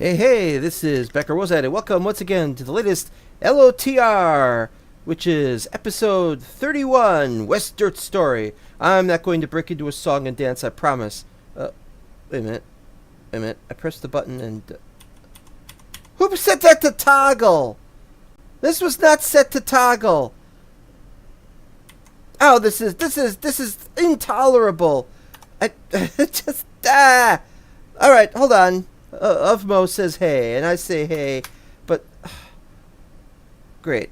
Hey, this is Becker Wozat, and welcome once again to the latest LOTR, which is episode 31, West Dirt Story. I'm not going to break into a song and dance, I promise. Wait a minute. I pressed the button and... Who set that to toggle? This was not set to toggle. Oh, this is intolerable. I just, Alright, hold on. Uvmo says hey, and I say hey, but great.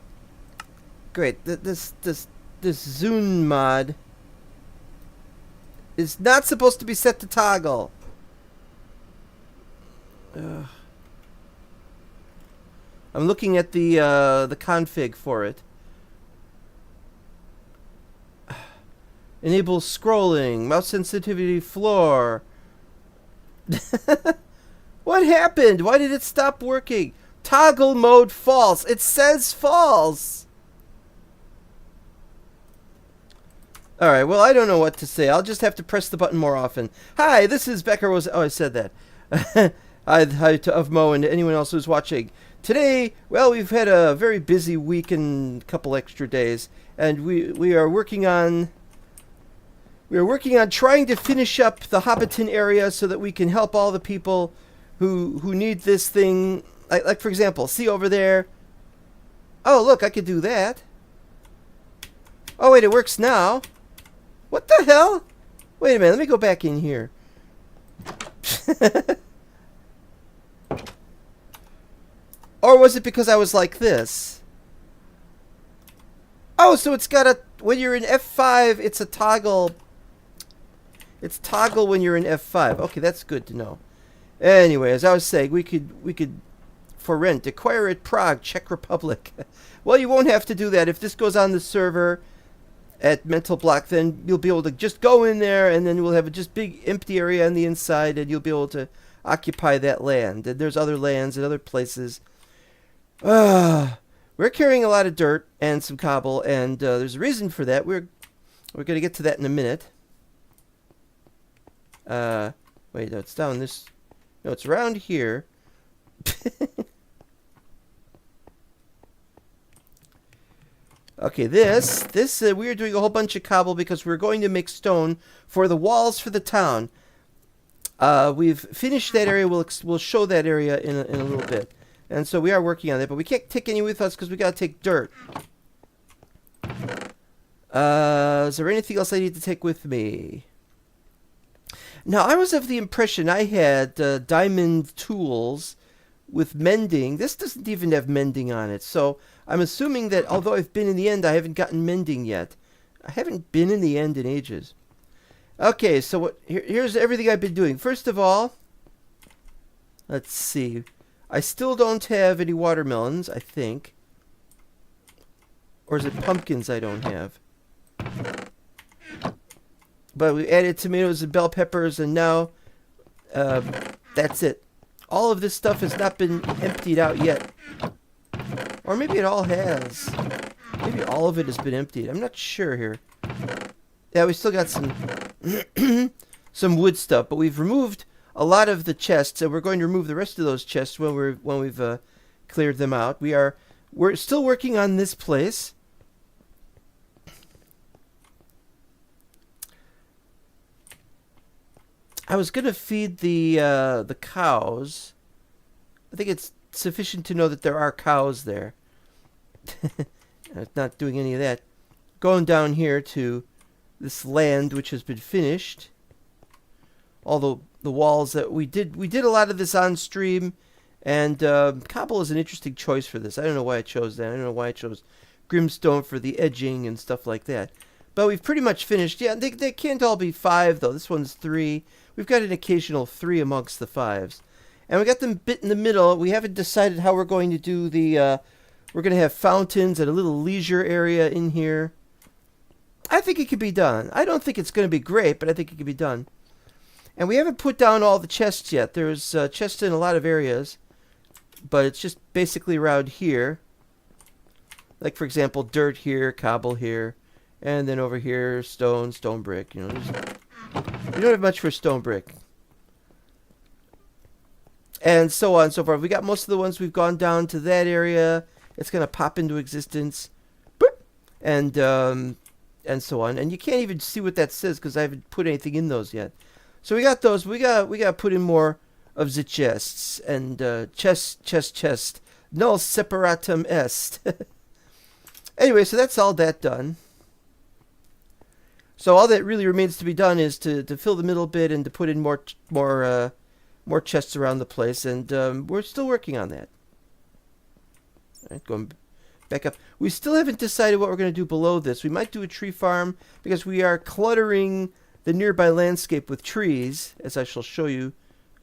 This Zune mod is not supposed to be set to toggle. I'm looking at the config for it. Enable scrolling, mouse sensitivity floor. What happened? Why did it stop working? Toggle mode false. It says false. Alright, well, I don't know what to say. I'll just have to press the button more often. Hi, this is Becker. Oh, I said that. Hi to Uvmo and anyone else who's watching. Today, well, we've had a very busy week and a couple extra days. And we are working on... We are working on trying to finish up the Hobbiton area so that we can help all the people who need this thing. Like for example, see over there. Oh, look, I could do that. Oh, wait, it works now. What the hell? Wait a minute, let me go back in here. Or was it because I was like this? Oh, so it's got a... When you're in F5, it's a toggle... It's toggle when you're in F5. Okay, that's good to know. Anyway, as I was saying, we could for rent acquire at Prague, Czech Republic. Well, you won't have to do that. If this goes on the server at Mental Block, then you'll be able to just go in there, and then we'll have a just big empty area on the inside, and you'll be able to occupy that land. And there's other lands and other places. We're carrying a lot of dirt and some cobble, and there's a reason for that. We're going to get to that in a minute. Wait, no, it's down this... No, it's around here. Okay, this we are doing a whole bunch of cobble because we're going to make stone for the walls for the town. We've finished that area. We'll show that area in a little bit. And so we are working on that, but we can't take any with us because we got to take dirt. Is there anything else I need to take with me? Now, I was of the impression I had diamond tools with mending. This doesn't even have mending on it. So I'm assuming that although I've been in the end, I haven't gotten mending yet. I haven't been in the end in ages. Okay, so here's everything I've been doing. First of all, let's see. I still don't have any watermelons, I think. Or is it pumpkins I don't have? But we added tomatoes and bell peppers, and now that's it. All of this stuff has not been emptied out yet. Or maybe it all has. Maybe all of it has been emptied. I'm not sure here. Yeah, we still got some some wood stuff, but we've removed a lot of the chests, and we're going to remove the rest of those chests when we've cleared them out. We're still working on this place. I was going to feed the cows. I think it's sufficient to know that there are cows there. I'm not doing any of that. Going down here to this land which has been finished. Although the walls that we did a lot of this on stream, and cobble is an interesting choice for this. I don't know why I chose that. I don't know why I chose Grimstone for the edging and stuff like that. But we've pretty much finished. Yeah, they can't all be 5 though. This one's 3. We've got an occasional 3 amongst the 5s. And we got them bit in the middle. We haven't decided how we're going to do the... we're going to have fountains and a little leisure area in here. I think it could be done. I don't think it's going to be great, but I think it could be done. And we haven't put down all the chests yet. There's chests in a lot of areas. But it's just basically around here. Like, for example, dirt here, cobble here. And then over here, stone brick. You know, we don't have much for stone brick. and so on and so forth. We got most of the ones we've gone down to that area. It's going to pop into existence. Boop, and so on. And you can't even see what that says because I haven't put anything in those yet. So we got those. We got to put in more of the chests. And chest. Null separatum est. Anyway, so that's all that done. So all that really remains to be done is to fill the middle bit and to put in more chests around the place. And we're still working on that. All right, going back up. We still haven't decided what we're going to do below this. We might do a tree farm because we are cluttering the nearby landscape with trees, as I shall show you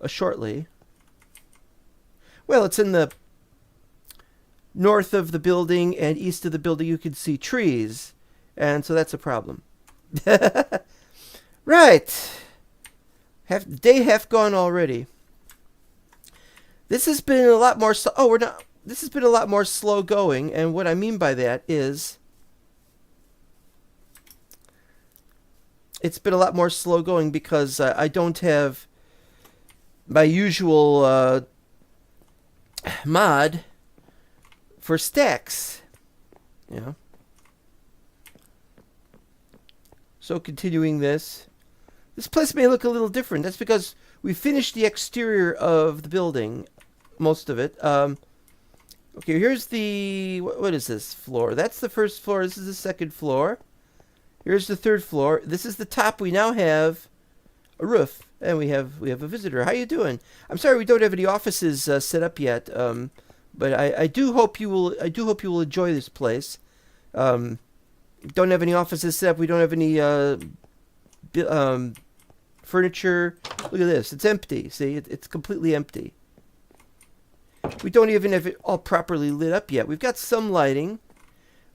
shortly. Well, it's in the north of the building and east of the building you can see trees, and so that's a problem. Right. Day half gone already. This has been a lot more this has been a lot more slow going, and what I mean by that is it's been a lot more slow going because I don't have my usual mod for stacks, you know. So continuing this place may look a little different. That's because we finished the exterior of the building, most of it. Okay, here's the what is this floor? That's the first floor. This is the second floor. Here's the third floor. This is the top. We now have a roof, and we have a visitor. How you doing? I'm sorry we don't have any offices set up yet. But I do hope you will enjoy this place. Don't have any offices set up. We don't have any furniture. Look at this. It's empty. See, it's completely empty. We don't even have it all properly lit up yet. We've got some lighting,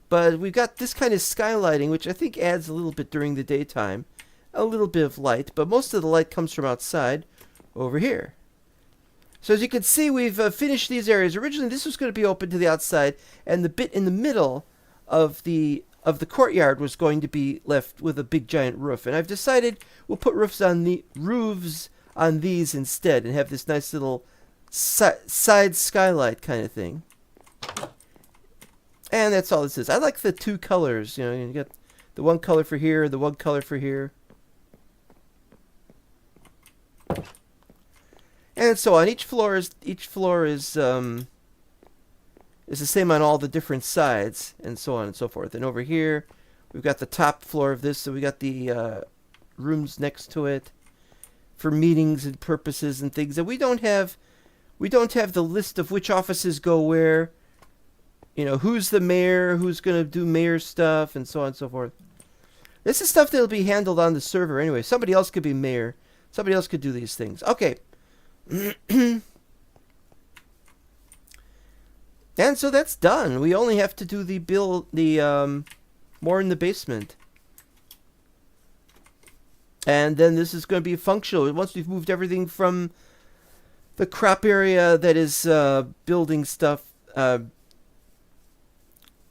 but we've got this kind of skylighting, which I think adds a little bit during the daytime. A little bit of light, but most of the light comes from outside over here. So as you can see, we've finished these areas. Originally, this was going to be open to the outside, and the bit in the middle of the courtyard was going to be left with a big giant roof. And I've decided we'll put roofs on these instead, and have this nice little side skylight kind of thing. And that's all this is. I like the two colors. You know, you got the one color for here, the one color for here. And so on. Each floor is the same on all the different sides, and so on and so forth. And over here, we've got the top floor of this, so we got the rooms next to it for meetings and purposes and things. And we don't have the list of which offices go where. You know, who's the mayor, who's going to do mayor stuff, and so on and so forth. This is stuff that'll be handled on the server anyway. Somebody else could be mayor. Somebody else could do these things. Okay. And so that's done. We only have to do more in the basement. And then this is going to be functional. Once we've moved everything from the crop area that is building stuff,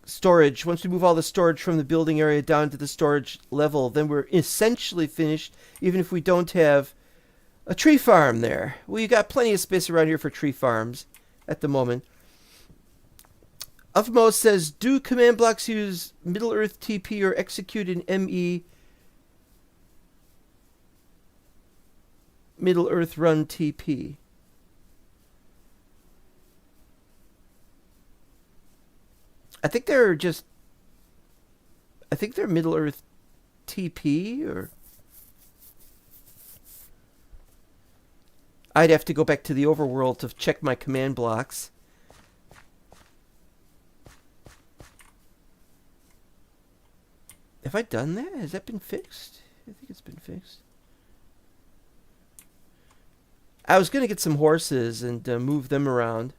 storage. Once we move all the storage from the building area down to the storage level, then we're essentially finished, even if we don't have a tree farm there. Well, you got plenty of space around here for tree farms at the moment. Upmost says, do command blocks use Middle Earth TP or execute in ME Middle Earth run TP? I think they're Middle Earth TP, or I'd have to go back to the overworld to check my command blocks. Have I done that? Has that been fixed? I think it's been fixed. I was going to get some horses and move them around.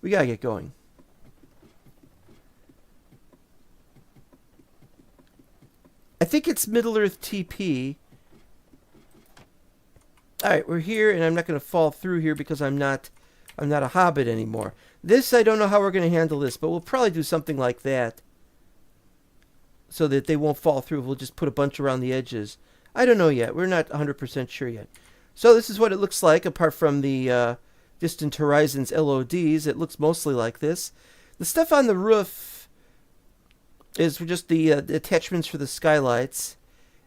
We gotta get going. I think it's Middle Earth TP. Alright, we're here, and I'm not going to fall through here because I'm not a hobbit anymore. This, I don't know how we're going to handle this, but we'll probably do something like that so that they won't fall through. We'll just put a bunch around the edges. I don't know yet. We're not 100% sure yet. So this is what it looks like, apart from the Distant Horizons LODs. It looks mostly like this. The stuff on the roof is just the attachments for the skylights.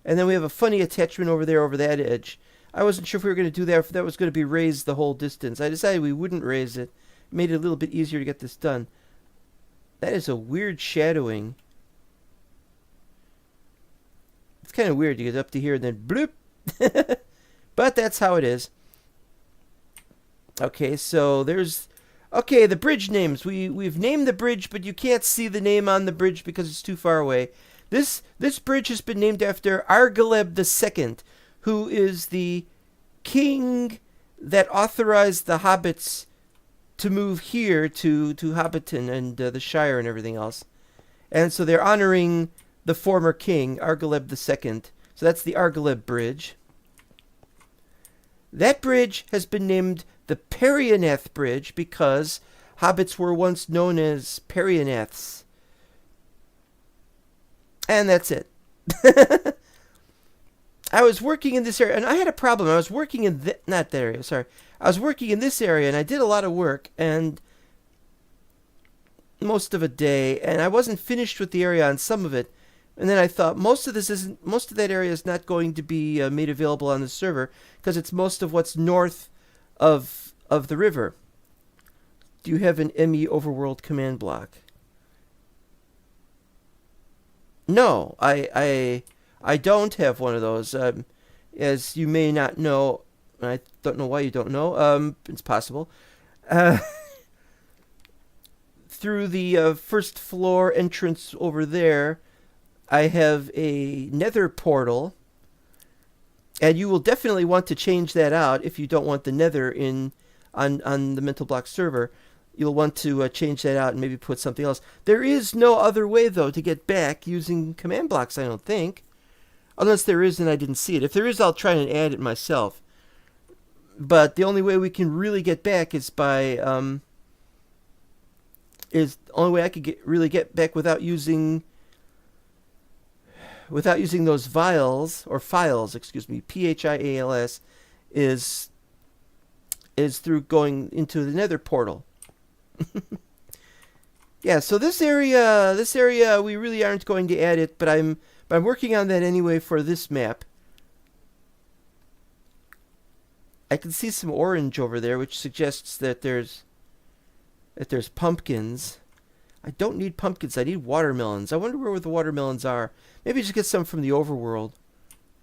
And then we have a funny attachment over there over that edge. I wasn't sure if we were going to do that, if that was going to be raised the whole distance. I decided we wouldn't raise it. It made it a little bit easier to get this done. That is a weird shadowing. It's kind of weird. You get up to here and then bloop. But that's how it is. Okay, so there's... Okay, the bridge names. We've named the bridge, but you can't see the name on the bridge because it's too far away. This bridge has been named after Argaleb II, who is the king that authorized the hobbits to move here to Hobbiton and the Shire and everything else. And so they're honoring the former king, Argaleb II. So that's the Argaleb Bridge. That bridge has been named the Perionath Bridge because hobbits were once known as Perionaths. And that's it. I was working in this area, and I had a problem. I was working in not that area, sorry. I was working in this area, and I did a lot of work, and most of a day, and I wasn't finished with the area on some of it. And then I thought most of that area is not going to be made available on the server because it's most of what's north of the river. Do you have an ME Overworld command block? No, I don't have one of those. As you may not know, I don't know why you don't know. It's possible. Through the first floor entrance over there, I have a nether portal, and you will definitely want to change that out if you don't want the nether on the mental block server. You'll want to change that out and maybe put something else. There is no other way, though, to get back using command blocks, I don't think. Unless there is and I didn't see it. If there is, I'll try and add it myself. But the only way we can really get back is by... is the only way I could really get back without using those vials, or files, excuse me, PHIALS, is through going into the nether portal. Yeah, so this area we really aren't going to add it, but I'm working on that anyway for this map. I can see some orange over there, which suggests that there's pumpkins. I don't need pumpkins. I need watermelons. I wonder where the watermelons are. Maybe just get some from the overworld.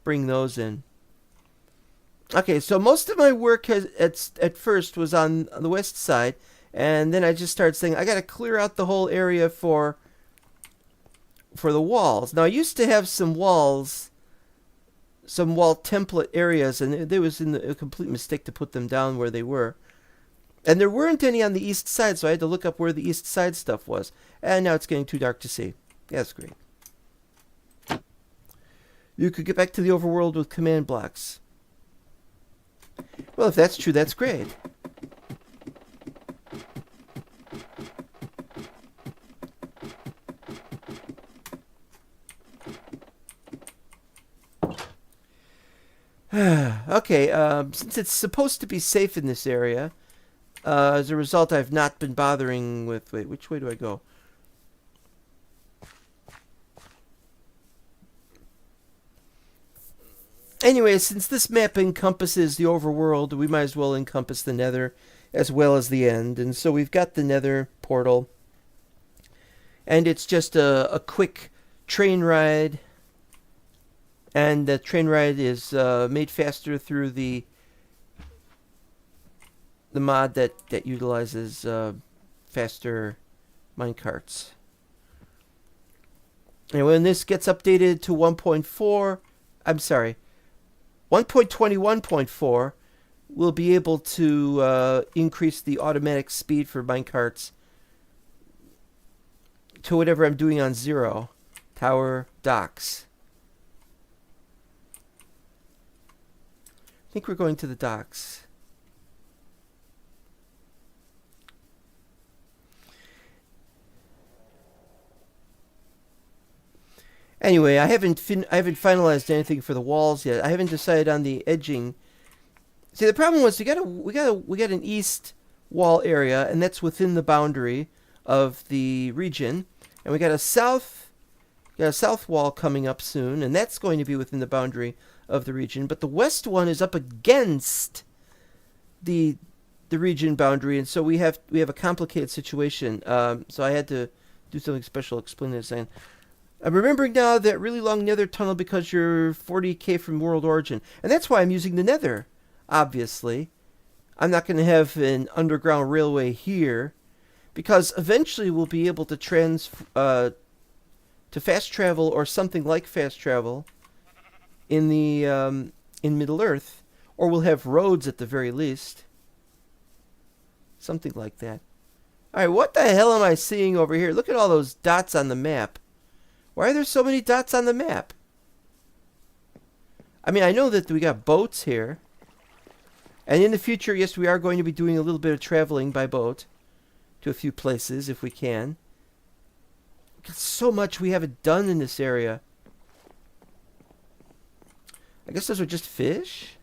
Bring those in. Okay, so most of my work at first was on the west side, and then I just started saying I got to clear out the whole area for the walls. Now I used to have some walls, some wall template areas, and it was a complete mistake to put them down where they were. And there weren't any on the east side, so I had to look up where the east side stuff was. And now it's getting too dark to see. Yeah, that's great. You could get back to the overworld with command blocks. Well, if that's true, that's great. Okay, since it's supposed to be safe in this area, as a result, I've not been bothering with... Wait, which way do I go? Anyway, since this map encompasses the overworld, we might as well encompass the nether as well as the end. And so we've got the nether portal. And it's just a quick train ride. And the train ride is made faster through the mod that utilizes faster minecarts. And when this gets updated to 1.4, I'm sorry, 1.21.4, we'll be able to increase the automatic speed for minecarts to whatever I'm doing on 0. Tower docks. I think we're going to the docks. Anyway, I haven't finalized anything for the walls yet. I haven't decided on the edging. See, the problem was we got an east wall area, and that's within the boundary of the region, and we got a south wall coming up soon, and that's going to be within the boundary of the region. But the west one is up against the region boundary, and so we have a complicated situation. So I had to do something special explaining this. And I'm remembering now that really long nether tunnel because you're 40k from world origin, and that's why I'm using the nether. Obviously, I'm not going to have an underground railway here, because eventually we'll be able to to fast travel or something like fast travel in the in Middle Earth, or we'll have roads at the very least. Something like that. Alright, what the hell am I seeing over here? Look at all those dots on the map. Why are there so many dots on the map? I mean, I know that we got boats here. And in the future, yes, we are going to be doing a little bit of traveling by boat to a few places if we can. We've got so much we haven't done in this area. I guess those are just fish?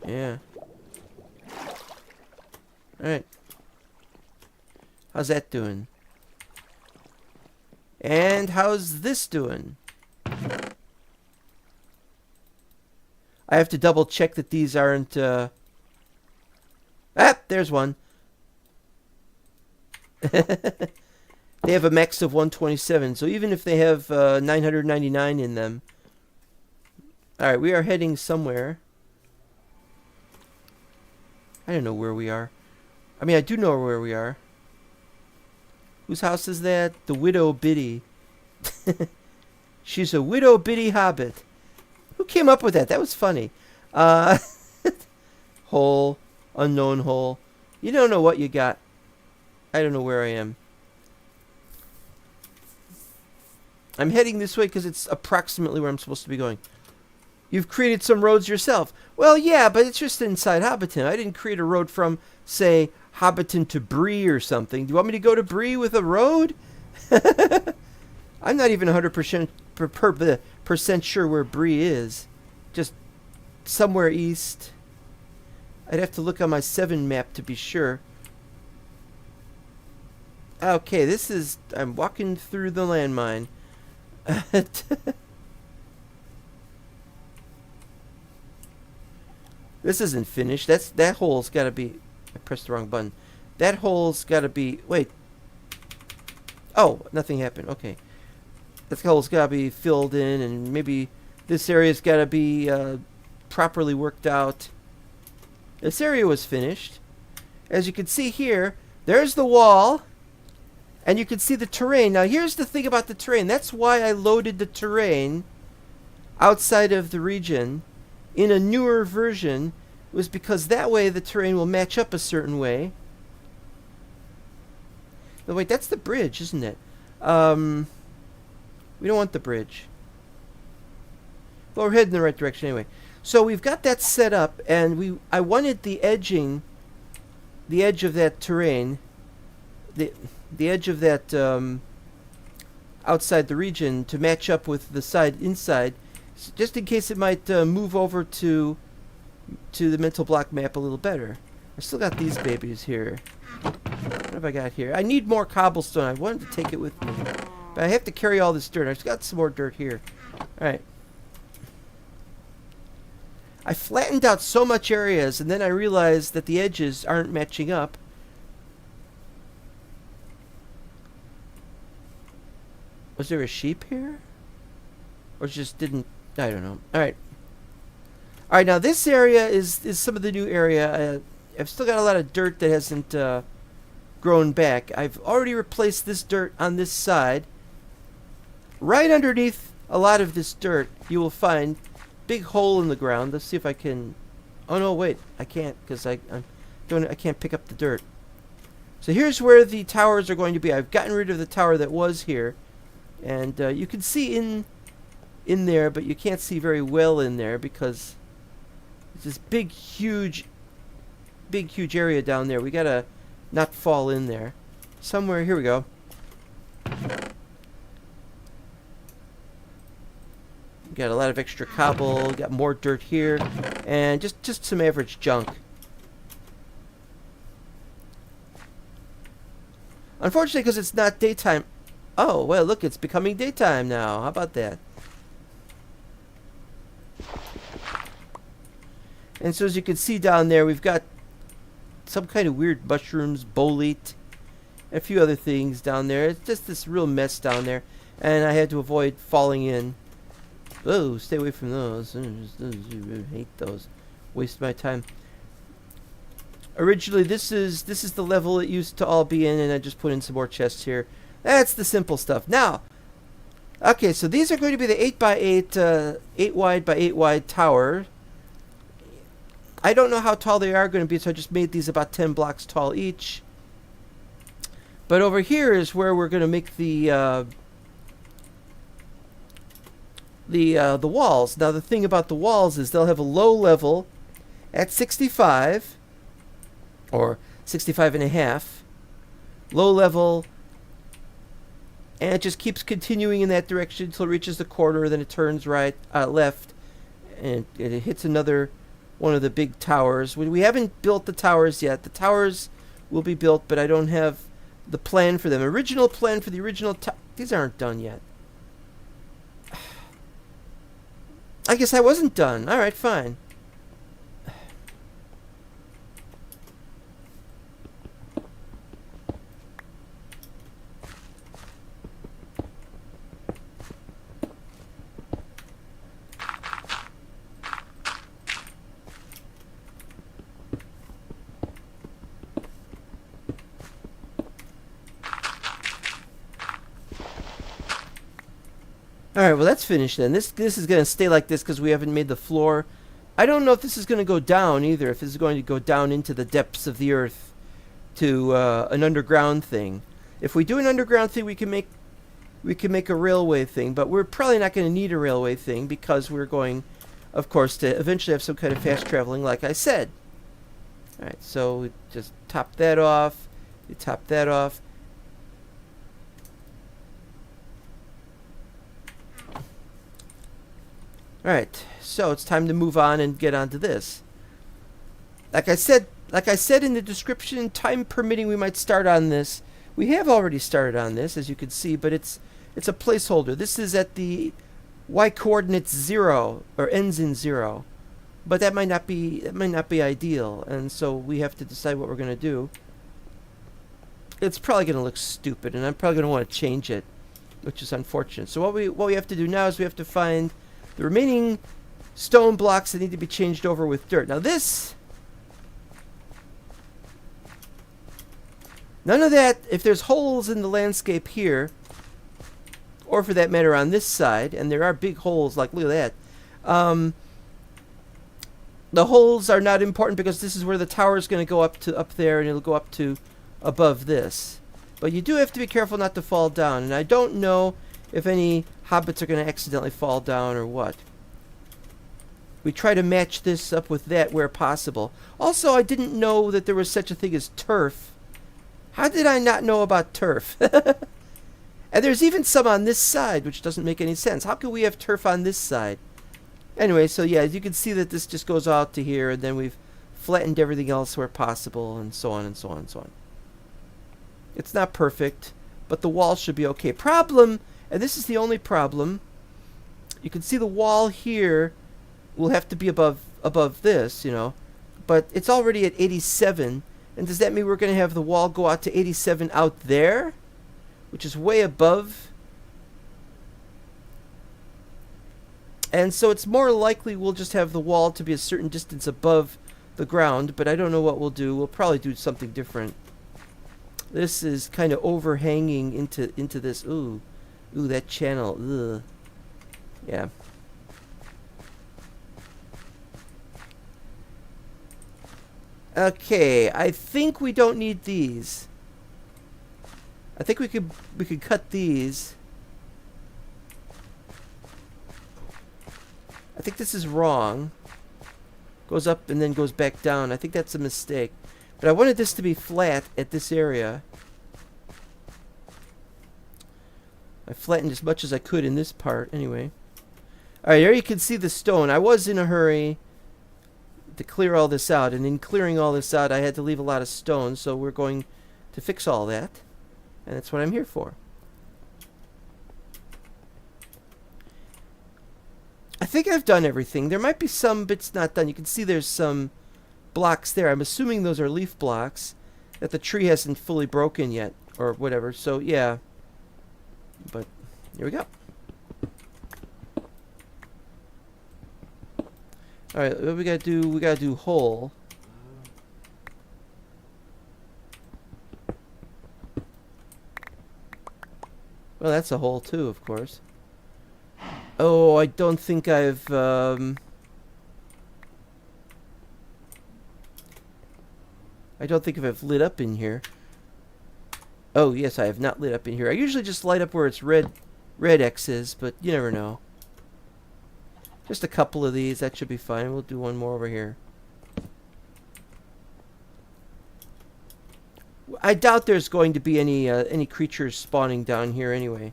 Yeah. Alright. How's that doing? And how's this doing? I have to double check that these aren't, there's one. They have a max of 127, so even if they have 999 in them. Alright, we are heading somewhere. I don't know where we are. I mean, I do know where we are. Whose house is that? The Widow Biddy. She's a Widow Biddy Hobbit. Who came up with that? That was funny. Hole. Unknown hole. You don't know what you got. I don't know where I am. I'm heading this way because it's approximately where I'm supposed to be going. You've created some roads yourself. Well, yeah, but it's just inside Hobbiton. I didn't create a road from, say, Hobbiton to Bree or something. Do you want me to go to Bree with a road? I'm not even 100% sure where Bree is. Just somewhere east. I'd have to look on my 7 map to be sure. Okay, this is... I'm walking through the landmine. This isn't finished. That hole's got to be... I pressed the wrong button. That hole's got to be... Wait. Oh, nothing happened. Okay. That hole's got to be filled in, and maybe this area's got to be properly worked out. This area was finished. As you can see here, there's the wall, and you can see the terrain. Now, here's the thing about the terrain. That's why I loaded the terrain outside of the region in a newer version, was because that way the terrain will match up a certain way. No, wait, that's the bridge, isn't it? We don't want the bridge. Well, we're heading in the right direction anyway. So we've got that set up, and I wanted the edge of that terrain, the edge of that outside the region to match up with the side inside, just in case it might move over to the mental block map a little better. I still got these babies here. What have I got here? I need more cobblestone. I wanted to take it with me, but I have to carry all this dirt. I've got some more dirt here. Alright. I flattened out so much areas, and then I realized that the edges aren't matching up. Was there a sheep here? Or just didn't... I don't know. Alright. Alright, now this area is some of the new area. I've still got a lot of dirt that hasn't grown back. I've already replaced this dirt on this side. Right underneath a lot of this dirt, you will find big hole in the ground. Let's see if I can... Oh no, wait. I can't, because I can't pick up the dirt. So here's where the towers are going to be. I've gotten rid of the tower that was here. And you can see in there, but you can't see very well in there because it's this big, huge area down there. We gotta not fall in there. Somewhere, here we go. Got a lot of extra cobble. Got more dirt here, and just some average junk. Unfortunately, because it's not daytime. Oh, well, look, it's becoming daytime now. How about that? And so as you can see down there, we've got some kind of weird mushrooms, bolete, a few other things down there. It's just this real mess down there. And I had to avoid falling in. Oh, stay away from those. I hate those. Waste my time. Originally, this is the level it used to all be in, and I just put in some more chests here. That's the simple stuff. Now, okay, so these are going to be the 8x8, 8 wide by 8 wide tower. I don't know how tall they are going to be, so I just made these about 10 blocks tall each. But over here is where we're going to make the walls. Now, the thing about the walls is they'll have a low level at 65. Or 65 and a half. Low level. And it just keeps continuing in that direction until it reaches the corner. Then it turns left. And it hits another one of the big towers. We haven't built the towers yet. The towers will be built, but I don't have the plan for them. Original plan for the original these aren't done yet. I guess I wasn't done. Alright, fine. Alright, well that's finished then. This is going to stay like this because we haven't made the floor. I don't know if this is going to go down either, if this is going to go down into the depths of the earth to an underground thing. If we do an underground thing, we can make a railway thing, but we're probably not going to need a railway thing because we're going, of course, to eventually have some kind of fast traveling, like I said. Alright, so we just top that off. You top that off. Alright, so it's time to move on and get onto this. Like I said in the description, time permitting, we might start on this. We have already started on this, as you can see, but it's a placeholder. This is at the y coordinates 0, or ends in 0. But that might not be ideal, and so we have to decide what we're going to do. It's probably going to look stupid, and I'm probably going to want to change it, which is unfortunate. So what we have to do now is we have to find the remaining stone blocks that need to be changed over with dirt. Now this, none of that, if there's holes in the landscape here, or for that matter on this side, and there are big holes, like look at that, the holes are not important because this is where the tower is going to go up there, and it'll go up to above this. But you do have to be careful not to fall down, and I don't know if any hobbits are going to accidentally fall down or what. We try to match this up with that where possible. Also, I didn't know that there was such a thing as turf. How did I not know about turf? And there's even some on this side, which doesn't make any sense. How can we have turf on this side? Anyway, so yeah, you can see that this just goes out to here, and then we've flattened everything else where possible, and so on and so on and so on. It's not perfect, but the wall should be okay. Problem, and this is the only problem, you can see the wall here will have to be above this, you know, but it's already at 87, and does that mean we're going to have the wall go out to 87 out there, which is way above? And so it's more likely we'll just have the wall to be a certain distance above the ground, but I don't know what we'll do. We'll probably do something different. This is kind of overhanging into this. Ooh, that channel. Ugh. Yeah. Okay, I think we don't need these. I think we could cut these. I think this is wrong. Goes up and then goes back down. I think that's a mistake. But I wanted this to be flat at this area. I flattened as much as I could in this part, anyway. All right, there you can see the stone. I was in a hurry to clear all this out, and in clearing all this out, I had to leave a lot of stone, so we're going to fix all that, and that's what I'm here for. I think I've done everything. There might be some bits not done. You can see there's some blocks there. I'm assuming those are leaf blocks that the tree hasn't fully broken yet, or whatever, so yeah. But here we go. Alright, what we gotta do? We gotta do hole. Well, that's a hole too, of course. Oh, I don't think I've I don't think I've lit up in here. Oh, yes, I have not lit up in here. I usually just light up where it's red X's, but you never know. Just a couple of these, that should be fine. We'll do one more over here. I doubt there's going to be any creatures spawning down here anyway.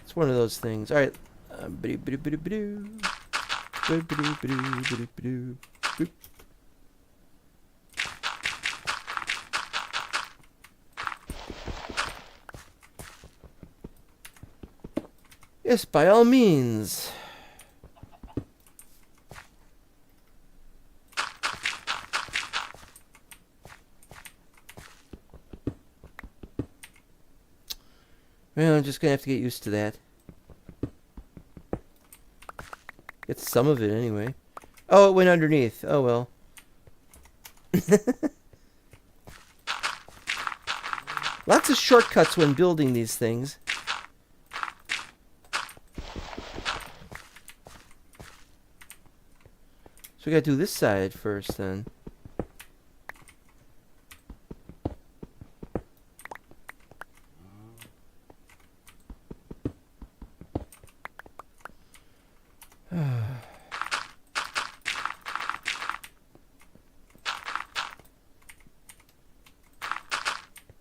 It's one of those things. All right. Yes, by all means. Well, I'm just gonna have to get used to that. Get some of it anyway. Oh, it went underneath. Oh well. Lots of shortcuts when building these things. So we gotta do this side first then.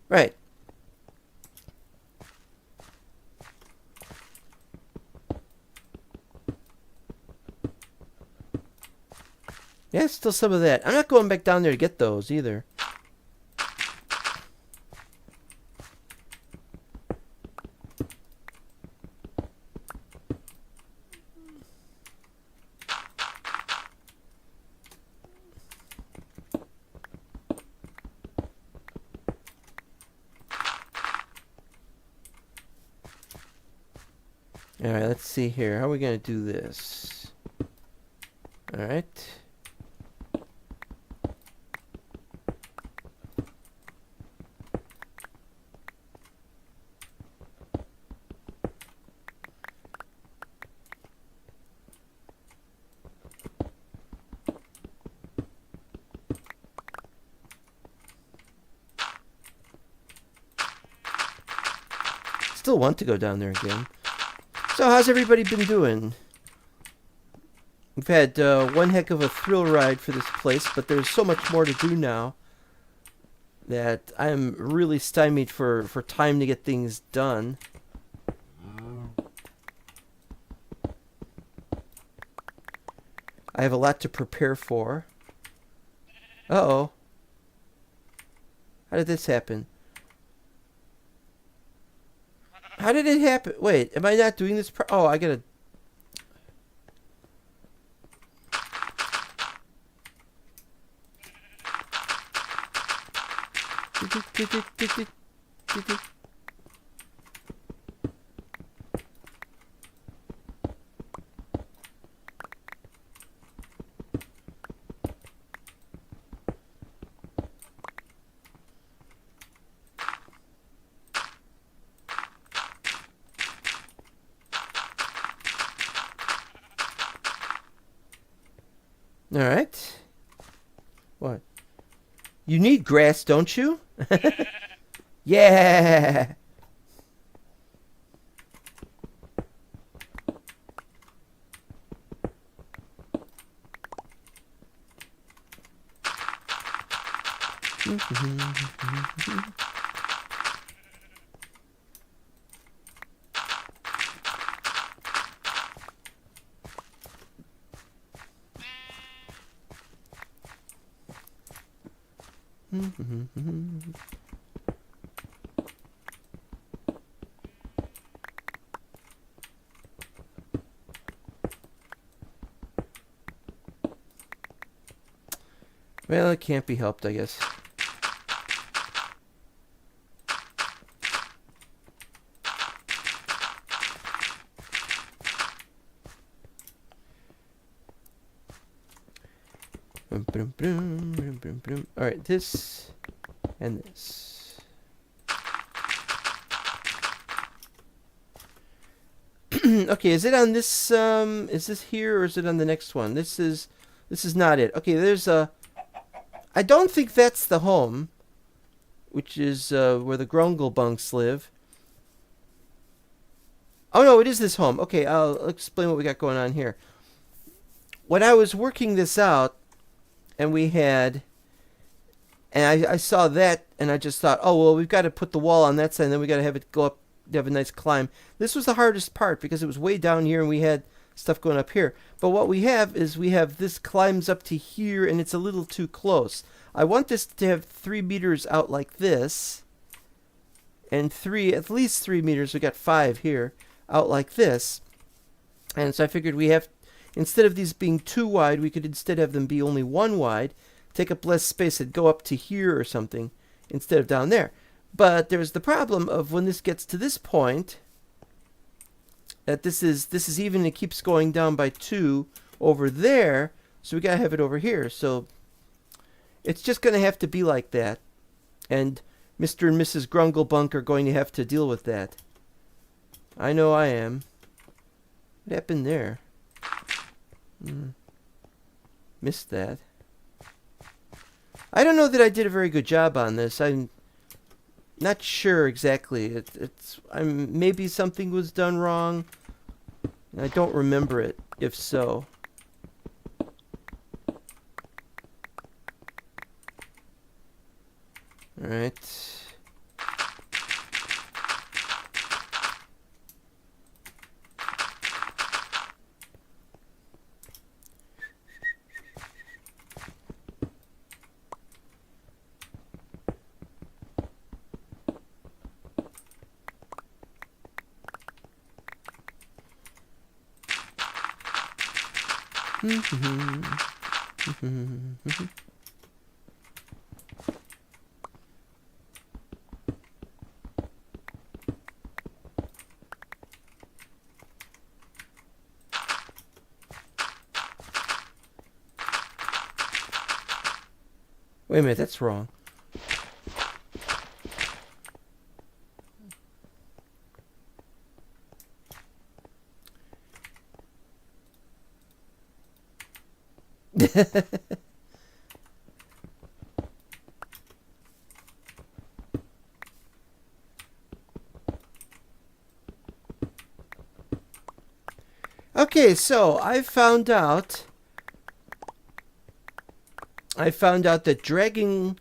Right. Yeah, still some of that. I'm not going back down there to get those either. Alright, let's see here. How are we going to do this? Alright. Still want to go down there again. So how's everybody been doing? We've had one heck of a thrill ride for this place, but there's so much more to do now that I'm really stymied for time to get things done. I have a lot to prepare for. Uh-oh. How did this happen? How did it happen? Wait, am I not doing this? Oh, I gotta... All right. What? You need grass, don't you? Yeah. Well, it can't be helped, I guess. Alright, this and this. Okay, is it on this, is this here or is it on the next one? This is not it. Okay, there's a... I don't think that's the home, which is where the Grunglebunks live. Oh no, it is this home. Okay, I'll explain what we got going on here. When I was working this out, and we had... And I saw that, and I just thought, oh, well, we've got to put the wall on that side, and then we got to have it go up, have a nice climb. This was the hardest part, because it was way down here, and we had stuff going up here. But what we have is we have this climbs up to here, and it's a little too close. I want this to have 3 meters out like this, and at least 3 meters, we got 5 here, out like this. And so I figured we have, instead of these being 2 wide, we could instead have them be only 1 wide, take up less space and go up to here or something instead of down there. But there's the problem of when this gets to this point, that this is even, it keeps going down by 2 over there, so we gotta have it over here. So it's just gonna have to be like that, and Mr. and Mrs. Grunglebunk are going to have to deal with that. I know I am. What happened there? Missed that. I don't know that I did a very good job on this. I'm not sure exactly. Maybe something was done wrong. I don't remember it, if so. Alright. Wait a minute, that's wrong. Okay, so I found out that Dragon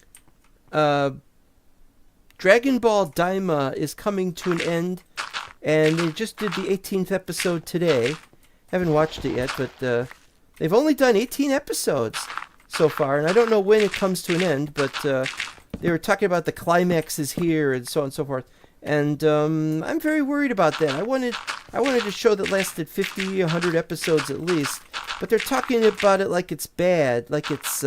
Ball Daima is coming to an end, and they just did the 18th episode today. Haven't watched it yet, but they've only done 18 episodes so far, and I don't know when it comes to an end, but they were talking about the climaxes here and so on and so forth. And I'm very worried about that. I wanted a show that lasted 50, 100 episodes at least, but they're talking about it like it's bad, like it's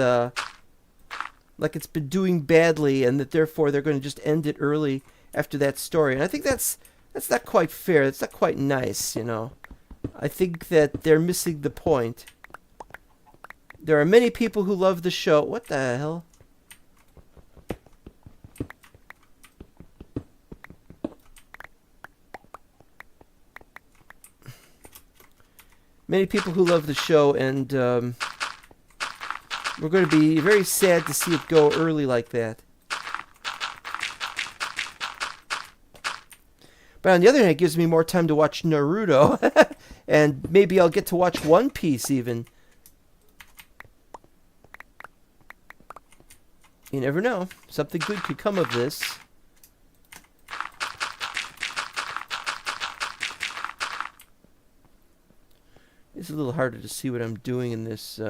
been doing badly, and that therefore they're going to just end it early after that story. And I think that's not quite fair. That's not quite nice, you know. I think that they're missing the point. There are many people who love the show. What the hell? Many people who love the show, and we're going to be very sad to see it go early like that. But on the other hand, it gives me more time to watch Naruto, and maybe I'll get to watch One Piece even. You never know. Something good could come of this. It's a little harder to see what I'm doing in this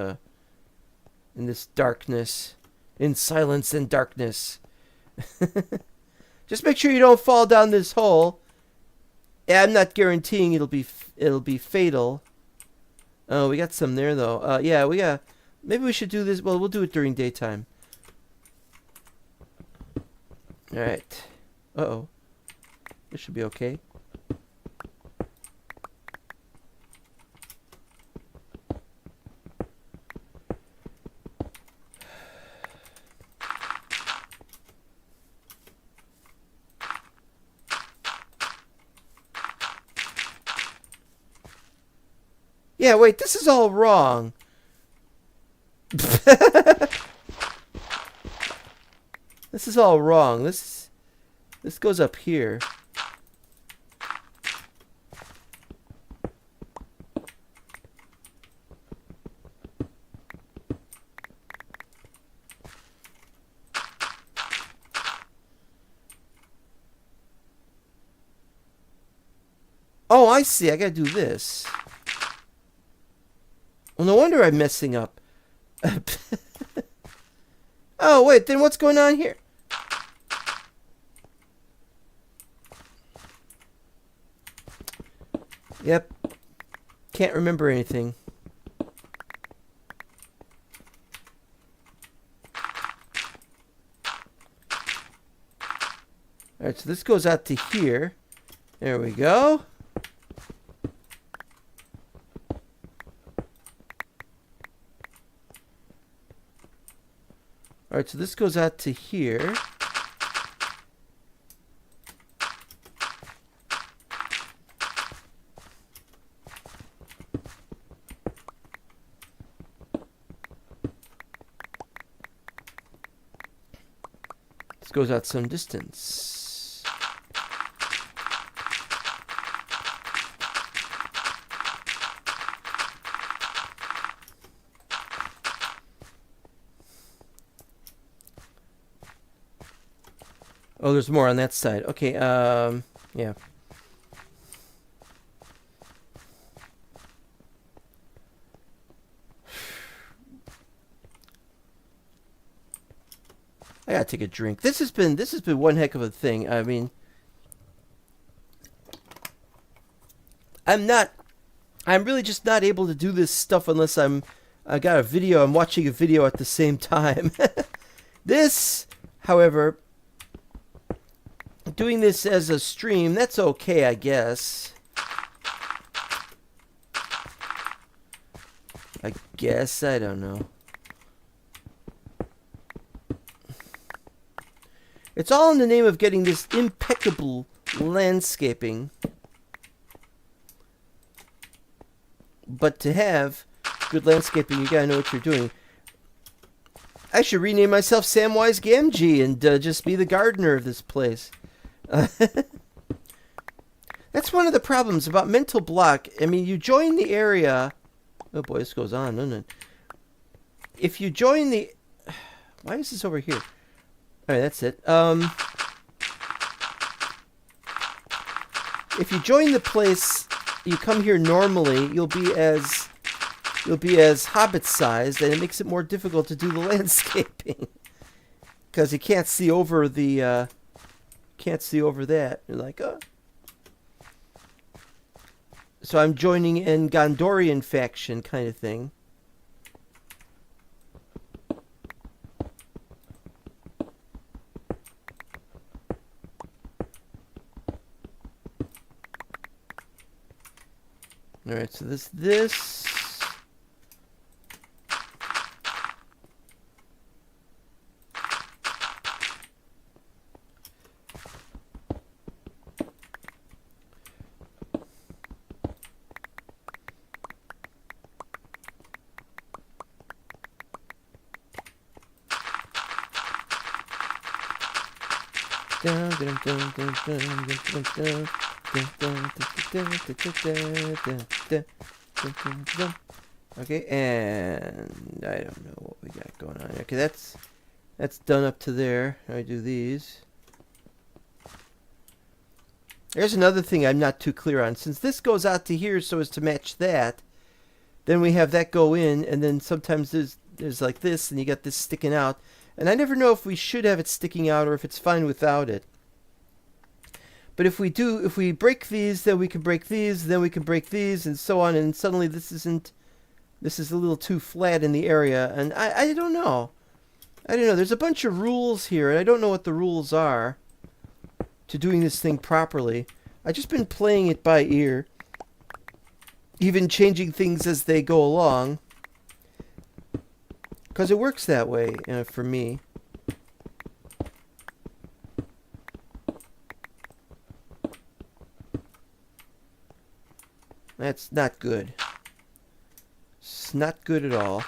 darkness. in silence and darkness. Just make sure you don't fall down this hole. Yeah, I'm not guaranteeing it'll be fatal. Oh, we got some there though. Yeah, we got. Maybe we should do this. Well, we'll do it during daytime. All right. Uh-oh. This should be okay. Yeah, wait, this is all wrong. This is all wrong. This goes up here. Oh, I see. I gotta do this. Well, no wonder I'm messing up. Oh, wait, then what's going on here? Yep. Can't remember anything. Alright, so this goes out to here. There we go. Alright, so this goes out to here. This goes out some distance. Oh, there's more on that side. Okay, yeah. I gotta take a drink. This has been one heck of a thing. I mean, I'm really just not able to do this stuff unless I got a video. I'm watching a video at the same time. This, however, doing this as a stream, that's okay, I guess. I don't know. It's all in the name of getting this impeccable landscaping. But to have good landscaping, you gotta know what you're doing. I should rename myself Samwise Gamgee and just be the gardener of this place. That's one of the problems about mental block. I mean, you join the area. Oh boy, this goes on, doesn't it? If you join the... Why is this over here? Alright, that's it. If you join the place, you come here normally, you'll be as Hobbit-sized, and it makes it more difficult to do the landscaping. Because you can't see over the, that. You're like, oh. So I'm joining in Gondorian faction kind of thing. Alright, so this... Okay, and I don't know what we got going on. Okay, that's done up to there. I do these. There's another thing I'm not too clear on. Since this goes out to here so as to match that, then we have that go in, and then sometimes there's like this, and you got this sticking out. And I never know if we should have it sticking out or if it's fine without it. But if we break these, then we can break these, then we can break these, and so on, and suddenly this is a little too flat in the area, and I don't know. I don't know. There's a bunch of rules here, and I don't know what the rules are to doing this thing properly. I've just been playing it by ear, even changing things as they go along, because it works that way for me. That's not good. It's not good at all.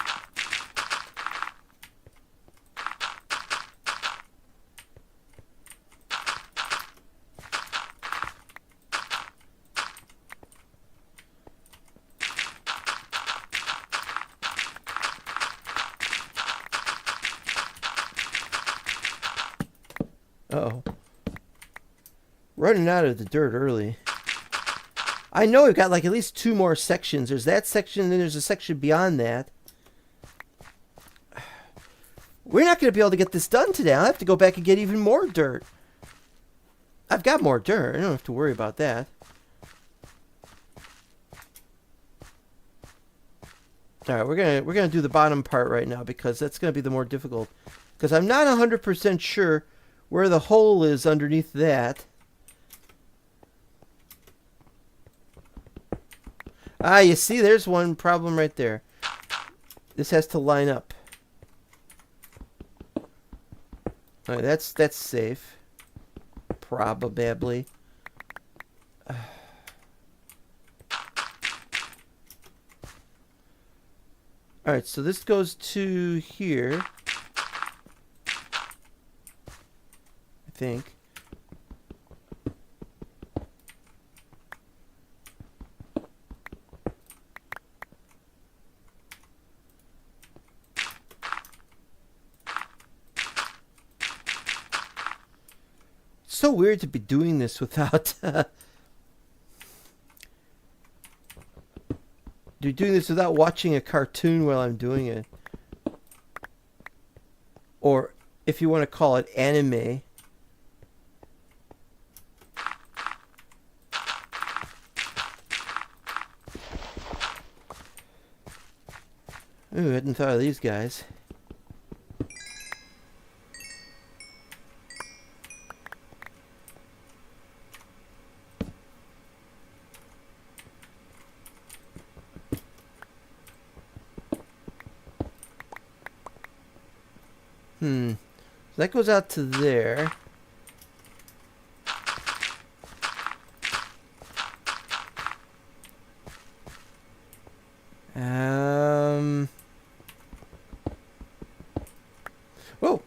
Uh-oh. Running out of the dirt early. I know we've got like at least 2 more sections. There's that section, and then there's a section beyond that. We're not going to be able to get this done today. I'll have to go back and get even more dirt. I've got more dirt. I don't have to worry about that. All right, we're gonna do the bottom part right now because that's going to be the more difficult. Because I'm not 100% sure where the hole is underneath that. Ah, you see, there's one problem right there. This has to line up. All right, that's safe. Probably. All right, so this goes to here. I think. So weird to be doing this without watching a cartoon while I'm doing it, or if you want to call it anime. Ooh, I hadn't thought of these guys. So that goes out to there. Whoa.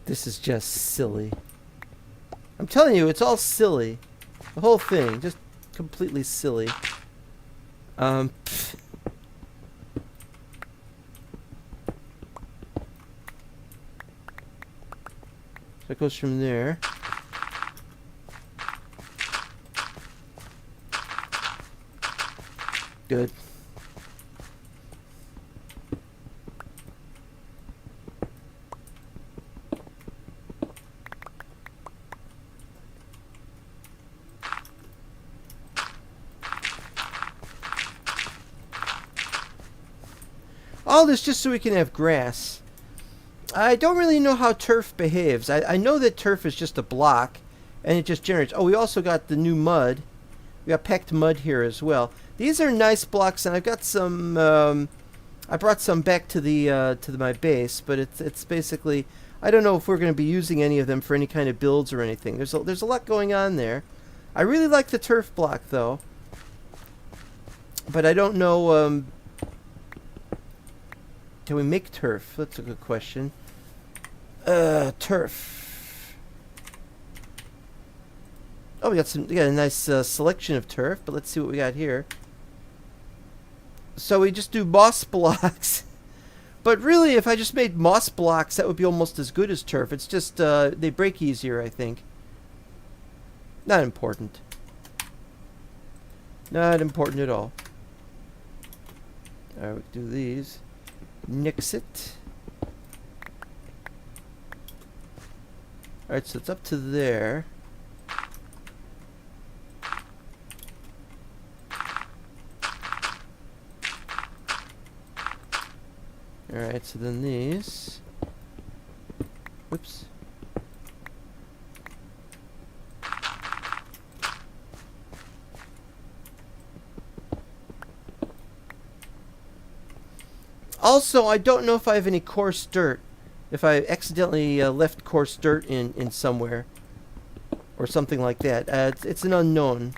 This is just silly. I'm telling you, it's all silly. The whole thing, just completely silly. So it goes from there. Good. All this just so we can have grass. I don't really know how turf behaves. I know that turf is just a block, and it just generates. Oh, we also got the new mud. We got packed mud here as well. These are nice blocks, and I've got some. I brought some back to my base, but it's basically. I don't know if we're going to be using any of them for any kind of builds or anything. There's a lot going on there. I really like the turf block though, but I don't know. Can we make turf? That's a good question. Turf. Oh, we got a nice selection of turf, but let's see what we got here. So we just do moss blocks. But really, if I just made moss blocks, that would be almost as good as turf. It's just, they break easier, I think. Not important. Not important at all. Alright, we do these. Nix it. Alright, so it's up to there. Alright, so then these. Whoops. Also, I don't know if I have any coarse dirt. If I accidentally left coarse dirt in somewhere. Or something like that. It's an unknown.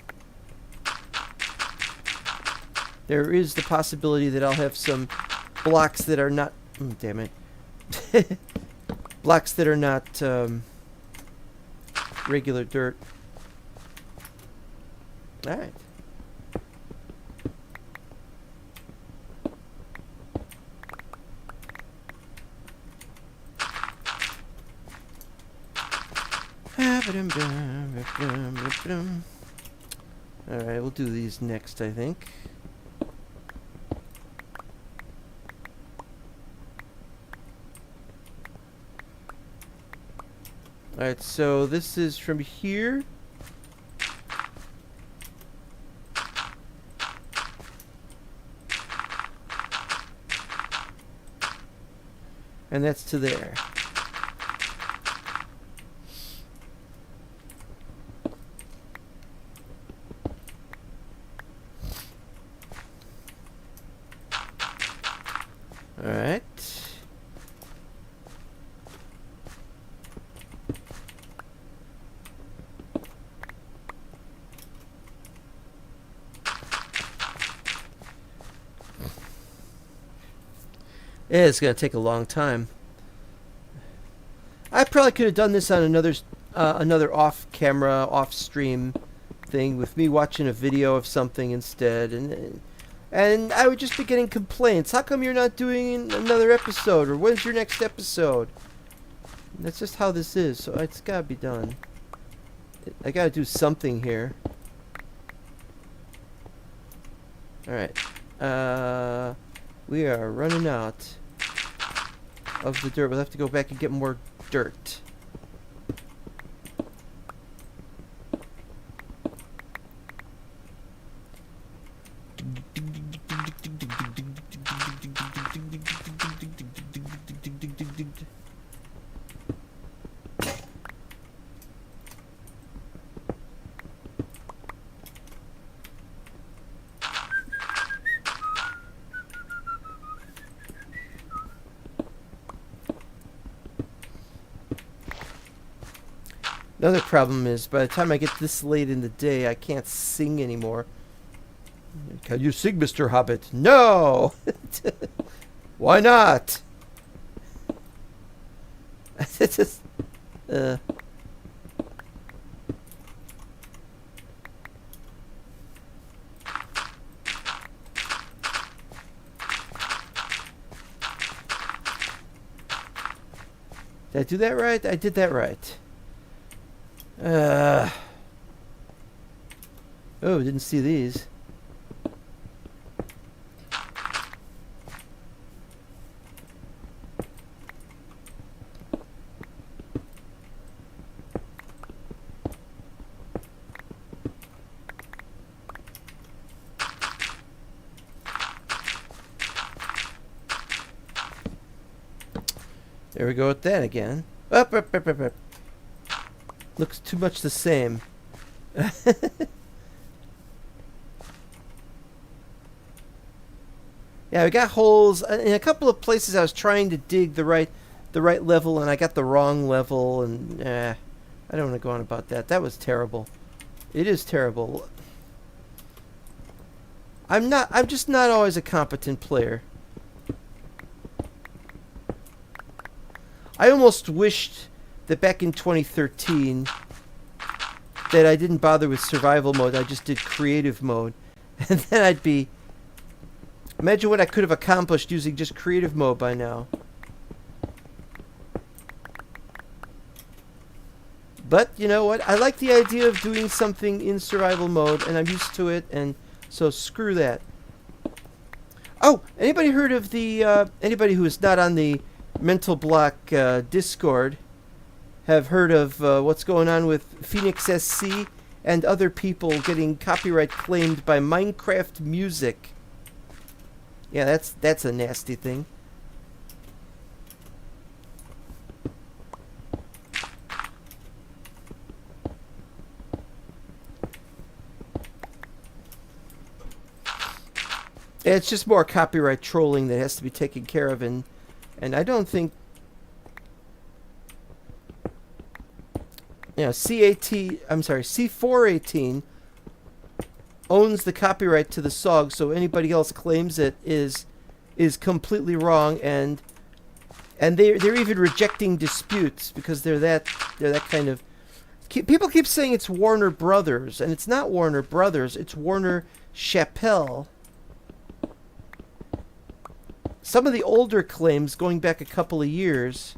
There is the possibility that I'll have some blocks that are not... damn it. Blocks that are not regular dirt. Alright. Alright, we'll do these next, I think. Alright, so this is from here. And that's to there. Alright. Yeah, it's going to take a long time. I probably could have done this on another off-camera, off-stream thing with me watching a video of something instead, and I would just be getting complaints. How come you're not doing another episode? Or when's your next episode? That's just how this is, so it's got to be done. I got to do something here. Alright. We are running out of the dirt. We'll have to go back and get more dirt. Another problem is, by the time I get this late in the day, I can't sing anymore. Can you sing, Mr. Hobbit? No! Why not? It's just... Did I do that right? I did that right. Oh, didn't see these. There we go with that again. Up, up, up, up, up. Looks too much the same. Yeah, we got holes in a couple of places. I was trying to dig the right level, and I got the wrong level, and I don't want to go on about that. That was terrible. It is terrible. I'm just not always a competent player. I almost wished that back in 2013 that I didn't bother with survival mode. I just did creative mode, and then I'd be Imagine what I could have accomplished using just creative mode by now. But, you know what? I like the idea of doing something in survival mode, and I'm used to it, and so screw that. Oh, anybody heard of the, anybody who is not on the Mental Block Discord have heard of what's going on with Phoenix SC and other people getting copyright claimed by Minecraft music? Yeah, that's a nasty thing. It's just more copyright trolling that has to be taken care of, and I don't think, you know, C418 owns the copyright to the song, so anybody else claims it is completely wrong, and they're even rejecting disputes because they're that kind of. People keep saying it's Warner Brothers, and it's not Warner Brothers, it's Warner Chappelle. Some of the older claims, going back a couple of years,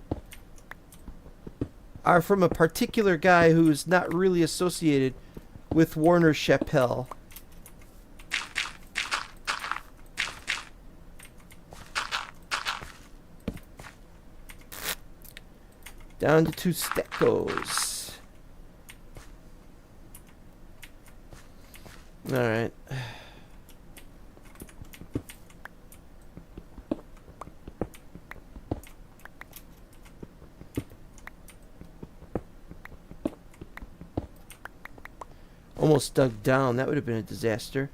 are from a particular guy who's not really associated with Warner Chappelle. Down to 2 stackos. Alright. Almost dug down. That would have been a disaster.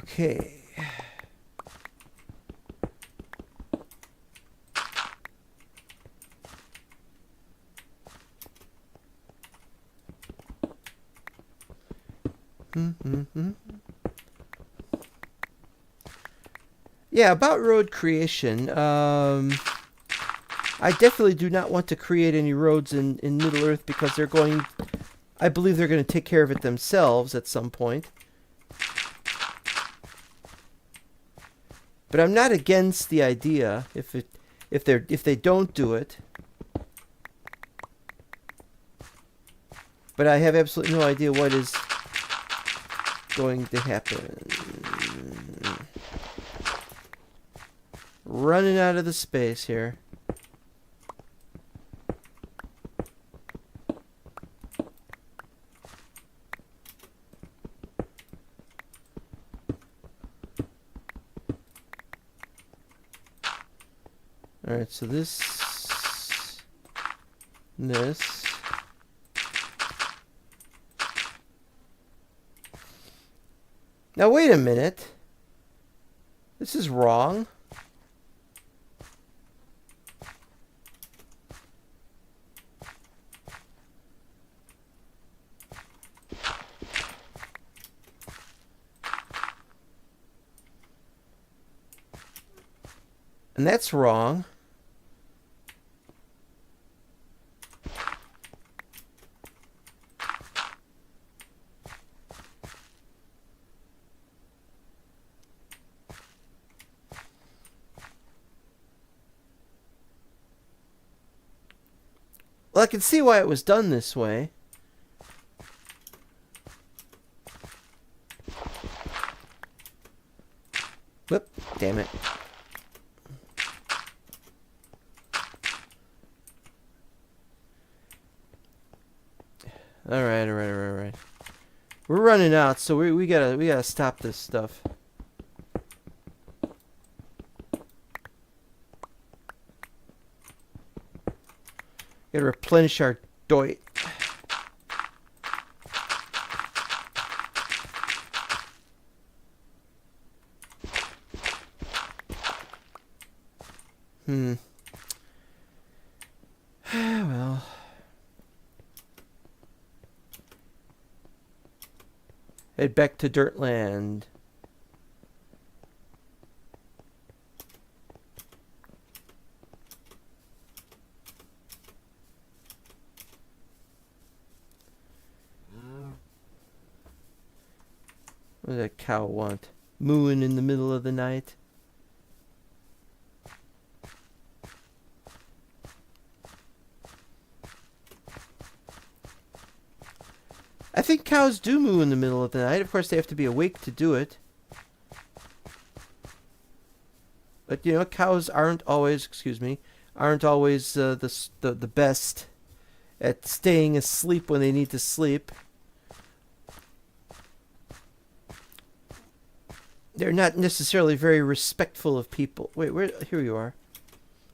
Okay. Yeah, about road creation. I definitely do not want to create any roads in Middle Earth because they're going. I believe they're going to take care of it themselves at some point. But I'm not against the idea if they don't do it. But I have absolutely no idea what is going to happen. Running out of the space here. Alright, so this. Now wait a minute. This is wrong. And that's wrong. Well, I can see why it was done this way. Whoop, damn it. Alright. We're running out, so we gotta stop this stuff. Gotta replenish our doit. Well. Head back to Dirtland. What does that cow want? Mooing in the middle of the night? I think cows do moo in the middle of the night. Of course, they have to be awake to do it. But, you know, cows aren't always, aren't always the best at staying asleep when they need to sleep. They're not necessarily very respectful of people. Wait, here you are.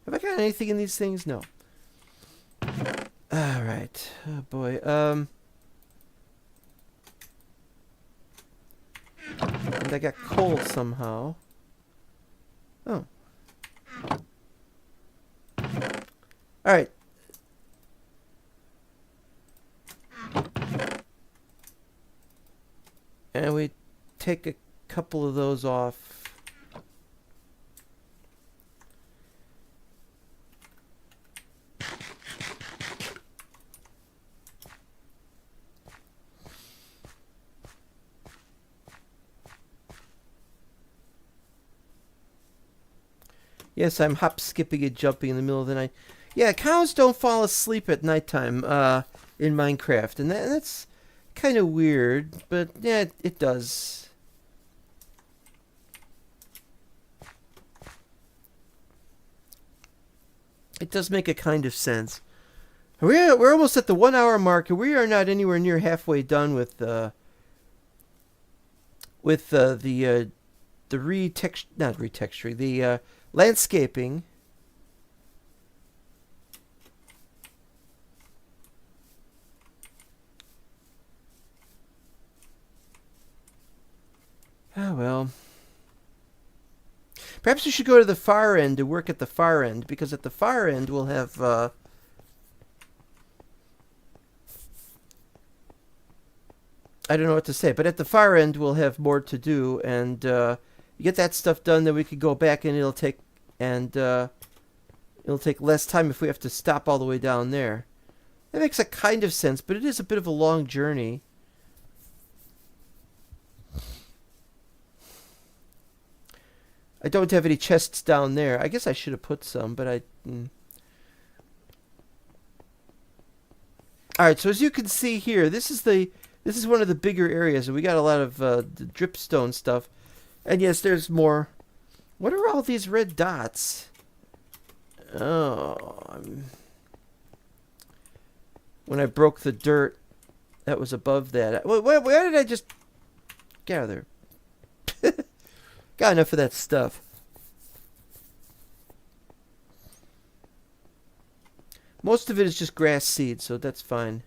Have I got anything in these things? No. Alright. Oh, boy. And I got coal somehow. Oh. Alright. And we take a couple of those off. Yes, I'm hop, skipping, and jumping in the middle of the night. Yeah, cows don't fall asleep at nighttime in Minecraft, and that's kind of weird, but yeah, it does. It does make a kind of sense. We're almost at the 1 hour mark, and we are not anywhere near halfway done with the landscaping. Oh well. Perhaps we should go to the far end to work at the far end, because at the far end we'll have I don't know what to say, but at the far end we'll have more to do, and you get that stuff done, then we could go back, and it'll take less time if we have to stop all the way down there. That makes a kind of sense, but it is a bit of a long journey. I don't have any chests down there. I guess I should have put some, but I... Alright, so as you can see here, this is one of the bigger areas, and we got a lot of the dripstone stuff. And yes, there's more. What are all these red dots? Oh, when I broke the dirt, that was above that. Where did I just gather? Got enough of that stuff. Most of it is just grass seed, so that's fine.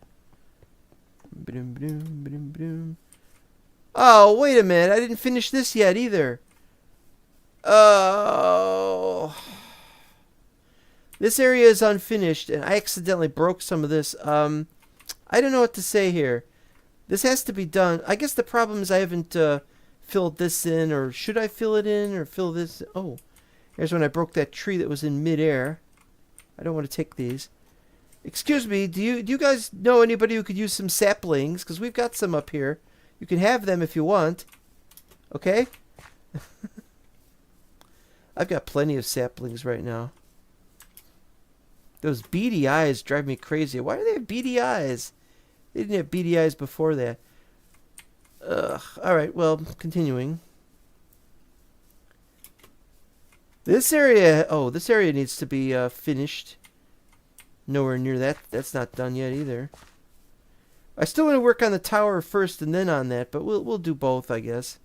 Oh, wait a minute. I didn't finish this yet either. Oh. This area is unfinished, and I accidentally broke some of this. I don't know what to say here. This has to be done. I guess the problem is I haven't filled this in, or should I fill it in, or fill this? Oh, here's when I broke that tree that was in midair. I don't want to take these. Excuse me, do you guys know anybody who could use some saplings? Because we've got some up here. You can have them if you want. Okay? I've got plenty of saplings right now. Those beady eyes drive me crazy. Why do they have beady eyes? They didn't have beady eyes before that. Ugh. Alright, well, continuing. This area needs to be finished. Nowhere near that. That's not done yet either. I still want to work on the tower first and then on that, but we'll do both, I guess.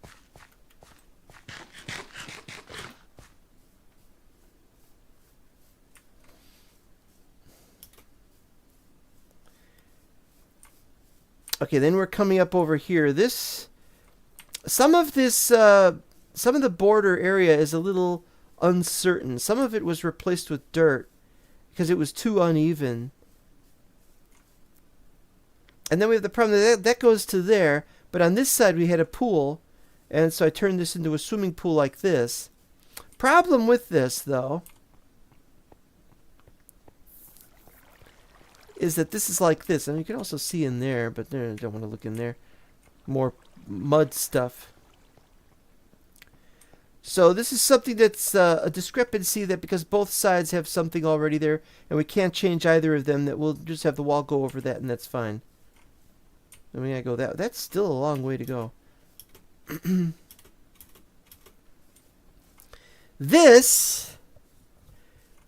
Okay, then we're coming up over here. Some of the border area is a little uncertain. Some of it was replaced with dirt because it was too uneven. And then we have the problem that goes to there, but on this side we had a pool, and so I turned this into a swimming pool like this. Problem with this, though, is that this is like this, and you can also see in there, but I don't want to look in there. More mud stuff. So this is something that's a discrepancy that because both sides have something already there, and we can't change either of them, that we'll just have the wall go over that, and that's fine. Then we gotta go that. That's still a long way to go. This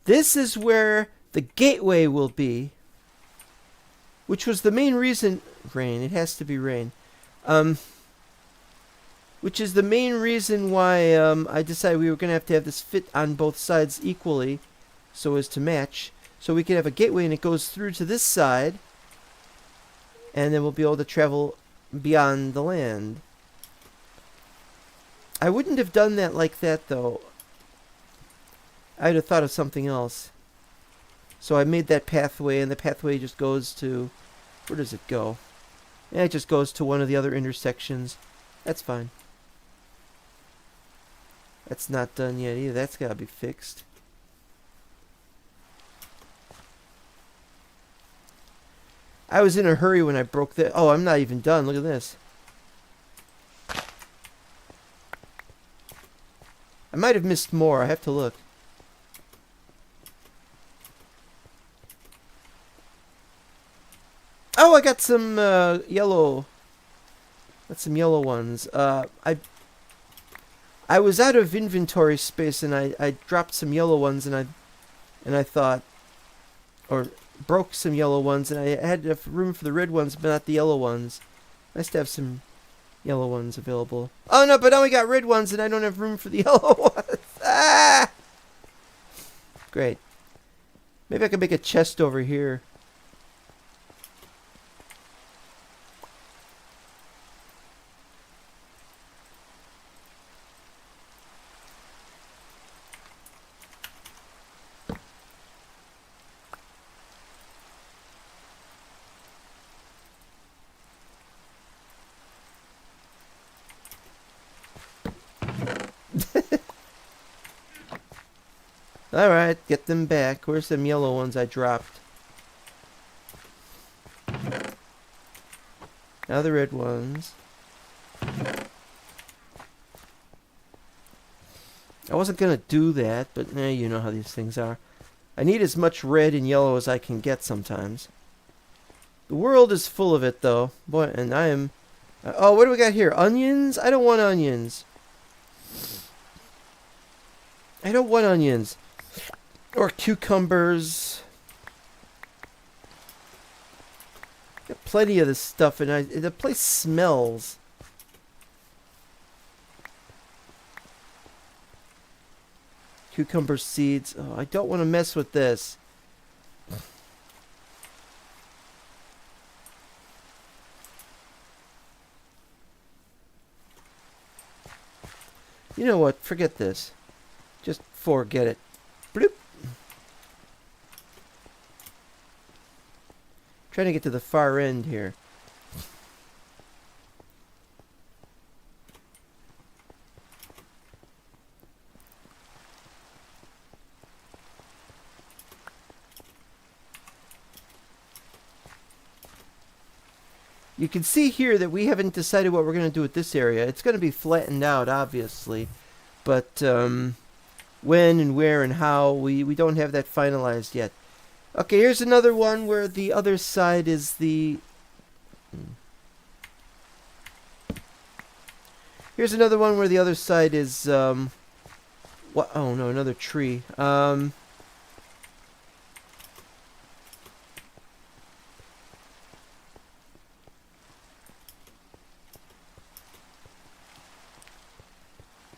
is where the gateway will be, which was the main reason. Rain. It has to be rain. Which is the main reason why I decided we were going to have this fit on both sides equally so as to match. So we could have a gateway and it goes through to this side, and then we'll be able to travel beyond the land. I wouldn't have done that like that, though. I'd have thought of something else. So I made that pathway, and the pathway just goes to... Where does it go? Yeah, it just goes to one of the other intersections. That's fine. That's not done yet either. That's got to be fixed. I was in a hurry when I broke that. Oh, I'm not even done. Look at this. I might have missed more. I have to look. Oh, I got some yellow. Got some yellow ones. I was out of inventory space, and I dropped some yellow ones, and I thought, or broke some yellow ones, and I had enough room for the red ones, but not the yellow ones. Nice to have some yellow ones available. Oh no, but now we got red ones, and I don't have room for the yellow ones. Ah! Great. Maybe I can make a chest over here. Alright, get them back. Where's them yellow ones I dropped? Now the red ones. I wasn't going to do that, but you know how these things are. I need as much red and yellow as I can get sometimes. The world is full of it, though. Boy, and I am... oh, what do we got here? Onions? I don't want onions. I don't want onions. Or cucumbers. Got plenty of this stuff, and the place smells. Cucumber seeds. Oh, I don't want to mess with this. You know what? Forget this. Just forget it. Bloop. Trying to get to the far end here. You can see here that we haven't decided what we're going to do with this area. It's going to be flattened out, obviously. But when and where and how, we don't have that finalized yet. Okay, here's another one where the other side is the... Here's another one where the other side is... what? Oh, no, another tree.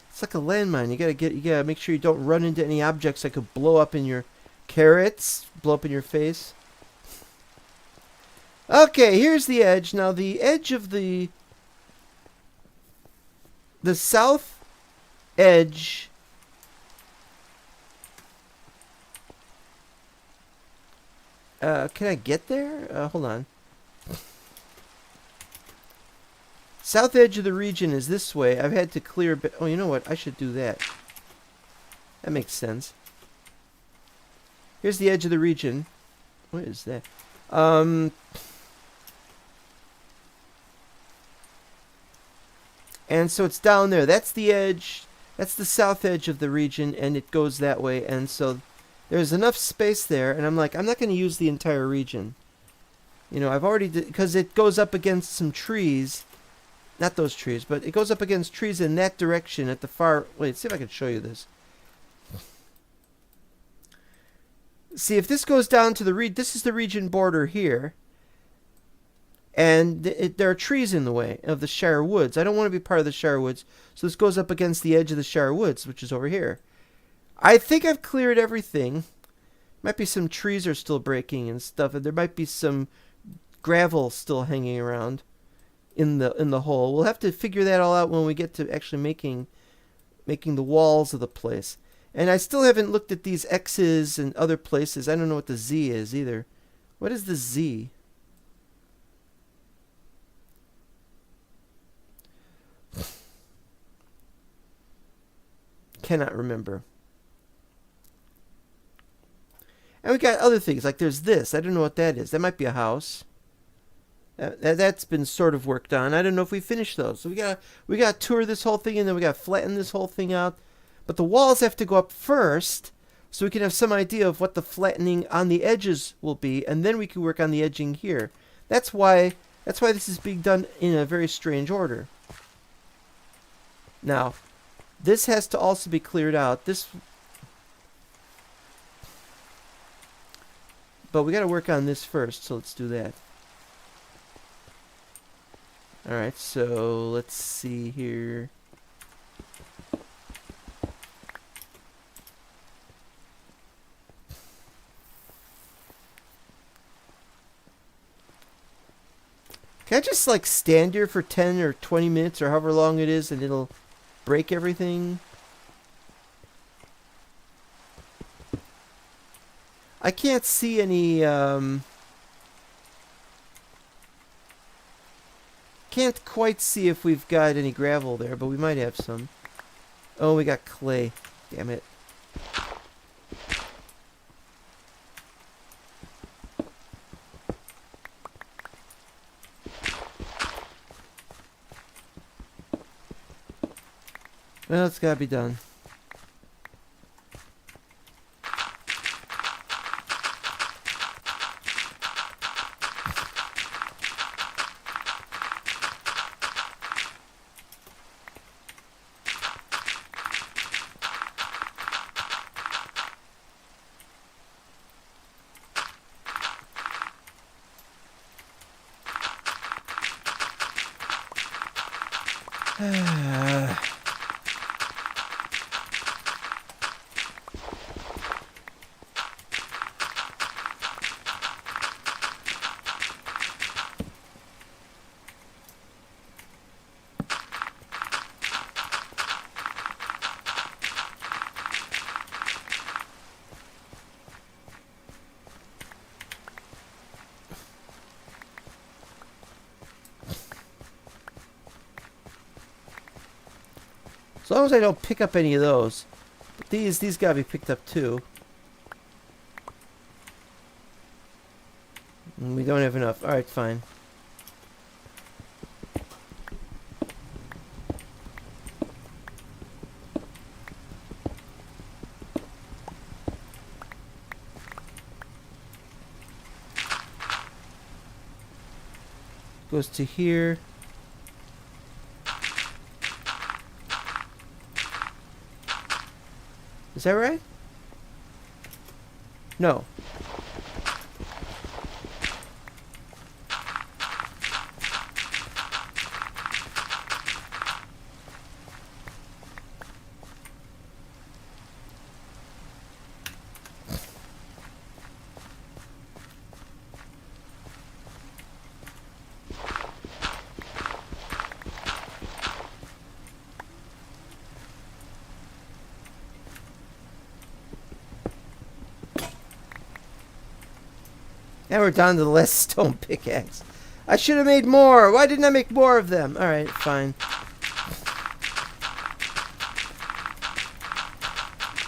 It's like a landmine. You gotta make sure you don't run into any objects that could blow up in your carrots, blow up in your face. Okay, here's the edge. Now the edge of the south edge. Can I get there? Hold on. South edge of the region is this way. I've had to clear a bit. Oh, you know what? I should do that. That makes sense. Here's the edge of the region. What is that? And so it's down there. That's the edge. That's the south edge of the region, and it goes that way. And so there's enough space there, and I'm like, I'm not going to use the entire region. You know, I've already... Because it goes up against some trees. Not those trees, but it goes up against trees in that direction at the far... Wait, see if I can show you this. See, if this goes down to the... This is the region border here. And there are trees in the way of the Shire Woods. I don't want to be part of the Shire Woods. So this goes up against the edge of the Shire Woods, which is over here. I think I've cleared everything. Might be some trees are still breaking and stuff. And there might be some gravel still hanging around in the hole. We'll have to figure that all out when we get to actually making the walls of the place. And I still haven't looked at these X's and other places. I don't know what the Z is either. What is the Z? Cannot remember. And we got other things, like there's this. I don't know what that is. That might be a house. That's been sort of worked on. I don't know if we finished those. So we got to tour this whole thing, and then we got to flatten this whole thing out. But the walls have to go up first, so we can have some idea of what the flattening on the edges will be, and then we can work on the edging here. That's why this is being done in a very strange order. Now, this has to also be cleared out. But we got to work on this first, so let's do that. Alright, so let's see here. Can I just like stand here for 10 or 20 minutes or however long it is and it'll break everything? I can't see any, can't quite see if we've got any gravel there, but we might have some. Oh, we got clay. Damn it. Well, it's gotta be done. As long as I don't pick up any of those. But these gotta be picked up too. And we don't have enough. Alright, fine. Goes to here. Is that right? No. And we're down to the last stone pickaxe. I should have made more. Why didn't I make more of them? Alright, fine.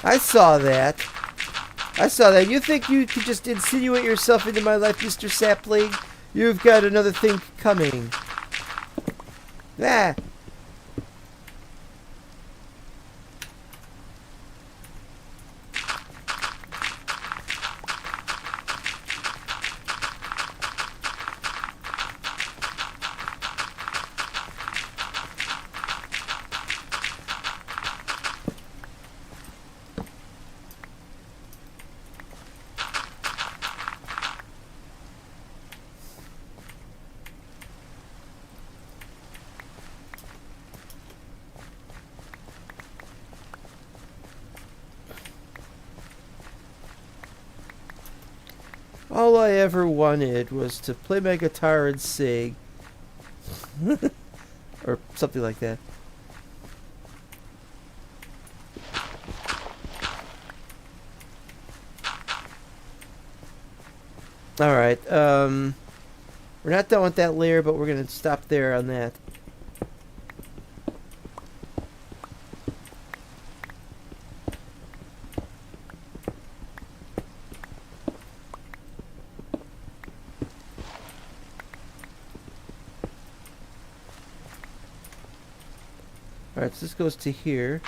I saw that. I saw that. You think you could just insinuate yourself into my life, Mr. Sapling? You've got another thing coming. Ah. All I ever wanted was to play my guitar and sing. Or something like that. Alright, we're not done with that layer, but we're going to stop there on that. Alright, so this goes to here.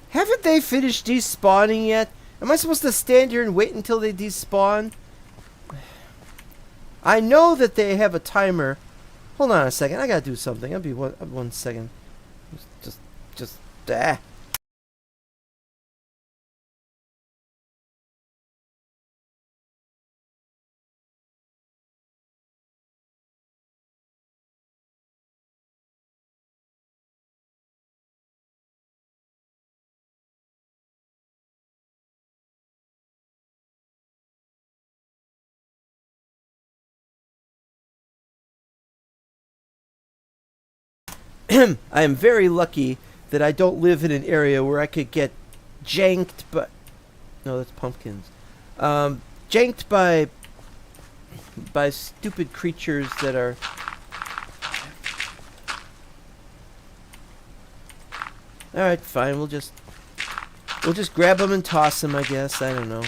Haven't they finished despawning yet? Am I supposed to stand here and wait until they despawn? I know that they have a timer. Hold on a second. I gotta do something. I'll be one second. Just ah. I am very lucky that I don't live in an area where I could get janked, but no, that's pumpkins. Janked by stupid creatures that are. All right, fine. We'll just grab them and toss them, I guess. I don't know.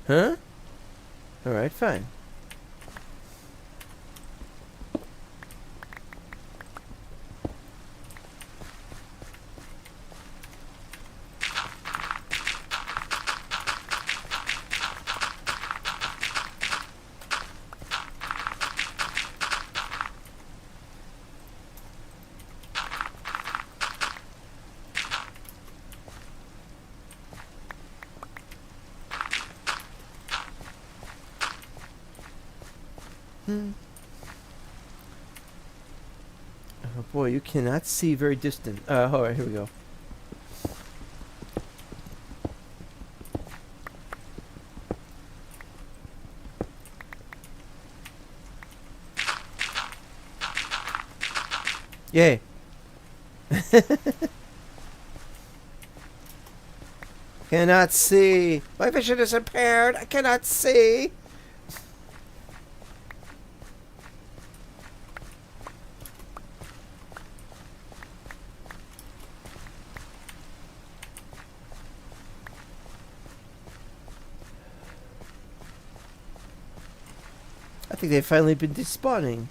Huh? Alright, fine. Oh boy, you cannot see very distant. Alright, here we go. Yay. Cannot see. My vision is impaired. I cannot see. I think they've finally been despawning.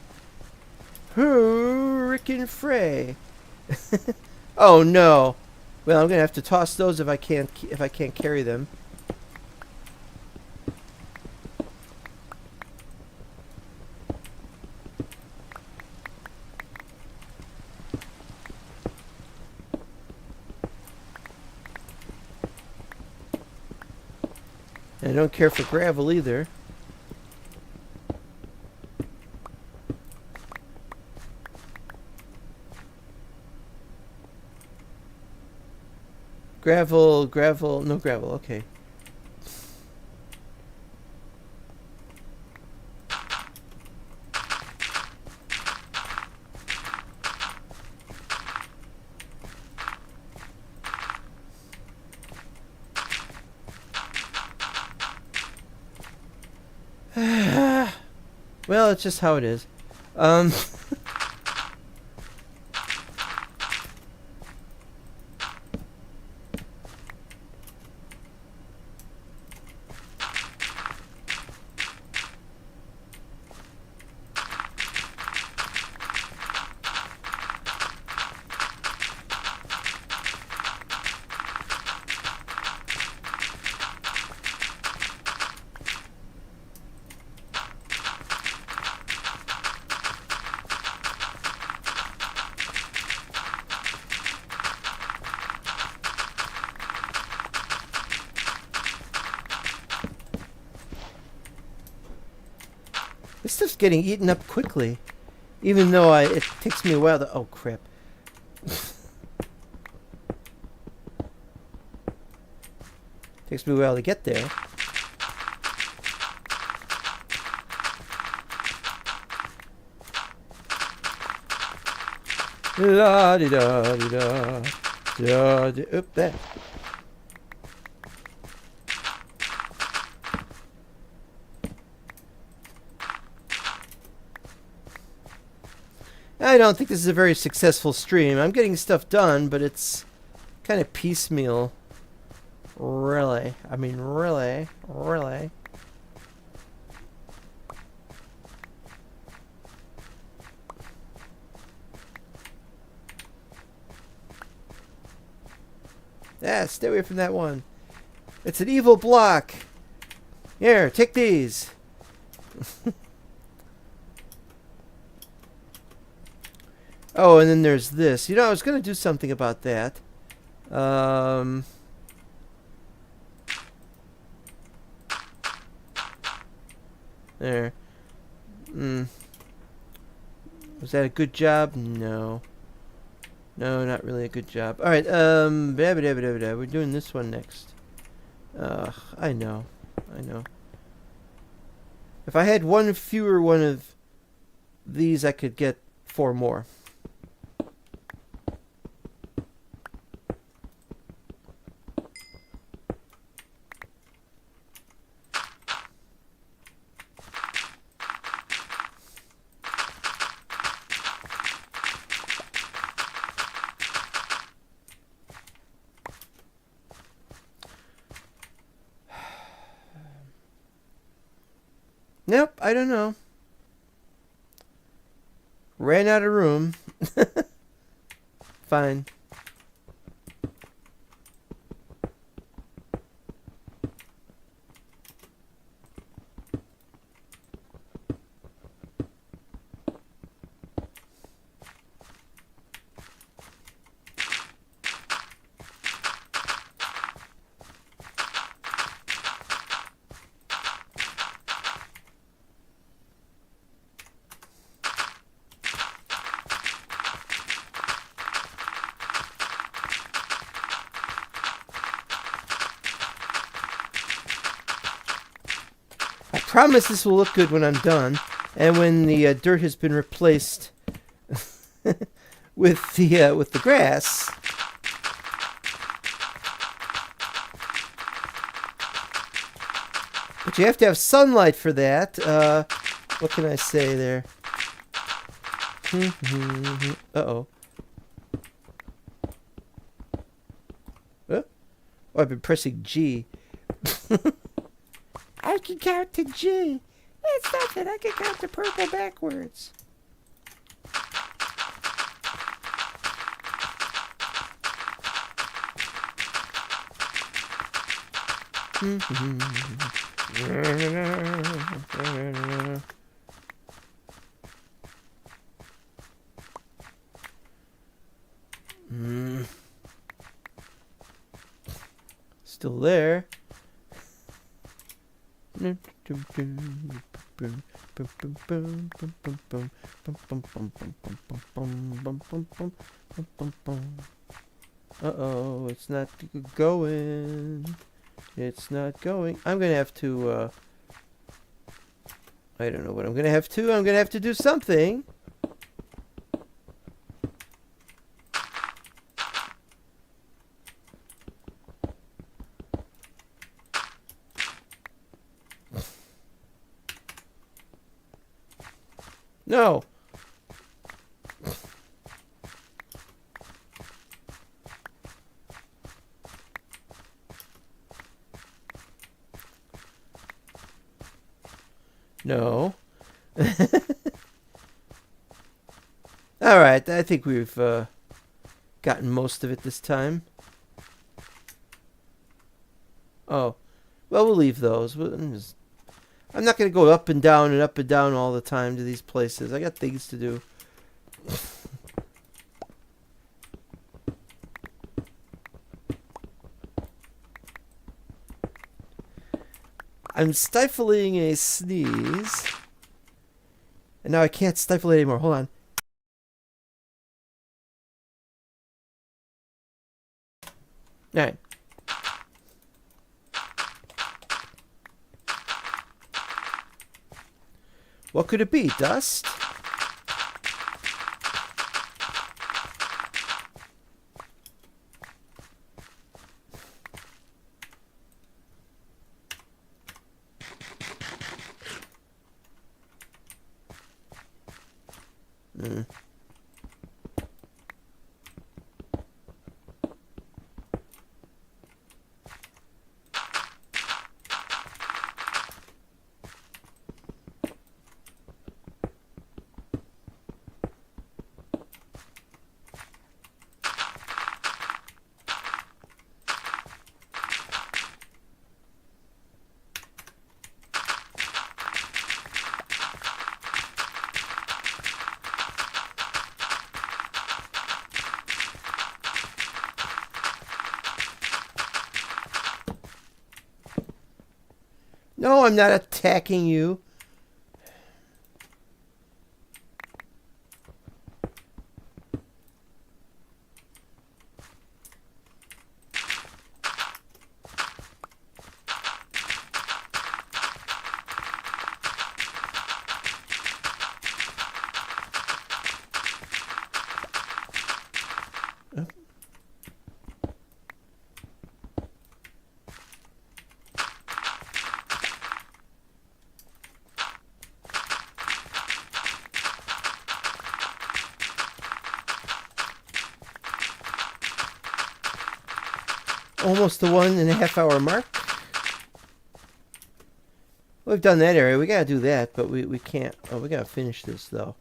Hurricane Fray. Oh no. Well, I'm gonna have to toss those if I can't carry them. And I don't care for gravel either. Gravel, no gravel, okay. Well, it's just how it is. This stuff's getting eaten up quickly. Even though it takes me a while to... Oh, crap. Takes me a while to get there. La-di-da-di-da. Da-di. Oop, there. I don't think this is a very successful stream. I'm getting stuff done, but it's kind of piecemeal. Really. I mean, really. Really. Yeah, stay away from that one. It's an evil block. Here, take these. Oh, and then there's this. You know, I was going to do something about that. There. Was that a good job? No. No, not really a good job. Alright, we're doing this one next. I know. I know. If I had one fewer one of these, I could get 4 more. Nope, I don't know. Ran out of room. Fine. I promise this will look good when I'm done, and when the dirt has been replaced with the grass. But you have to have sunlight for that. What can I say there? Uh-oh. Oh, I've been pressing G. I can count to G. It's nothing. I can count to purple backwards. Still there. Uh-oh, it's not going. It's not going. I'm going to have to, I don't know what I'm going to have to. I'm going to have to do something. No. No. All right, I think we've gotten most of it this time. Oh, well, we'll leave those. I'm not going to go up and down all the time to these places. I got things to do. I'm stifling a sneeze. And now I can't stifle it anymore. Hold on. Alright. What could it be? Dust? No, I'm not attacking you. Almost the 1.5 hour mark. We've done that area. We gotta do that, but we can't. Oh, we gotta finish this though.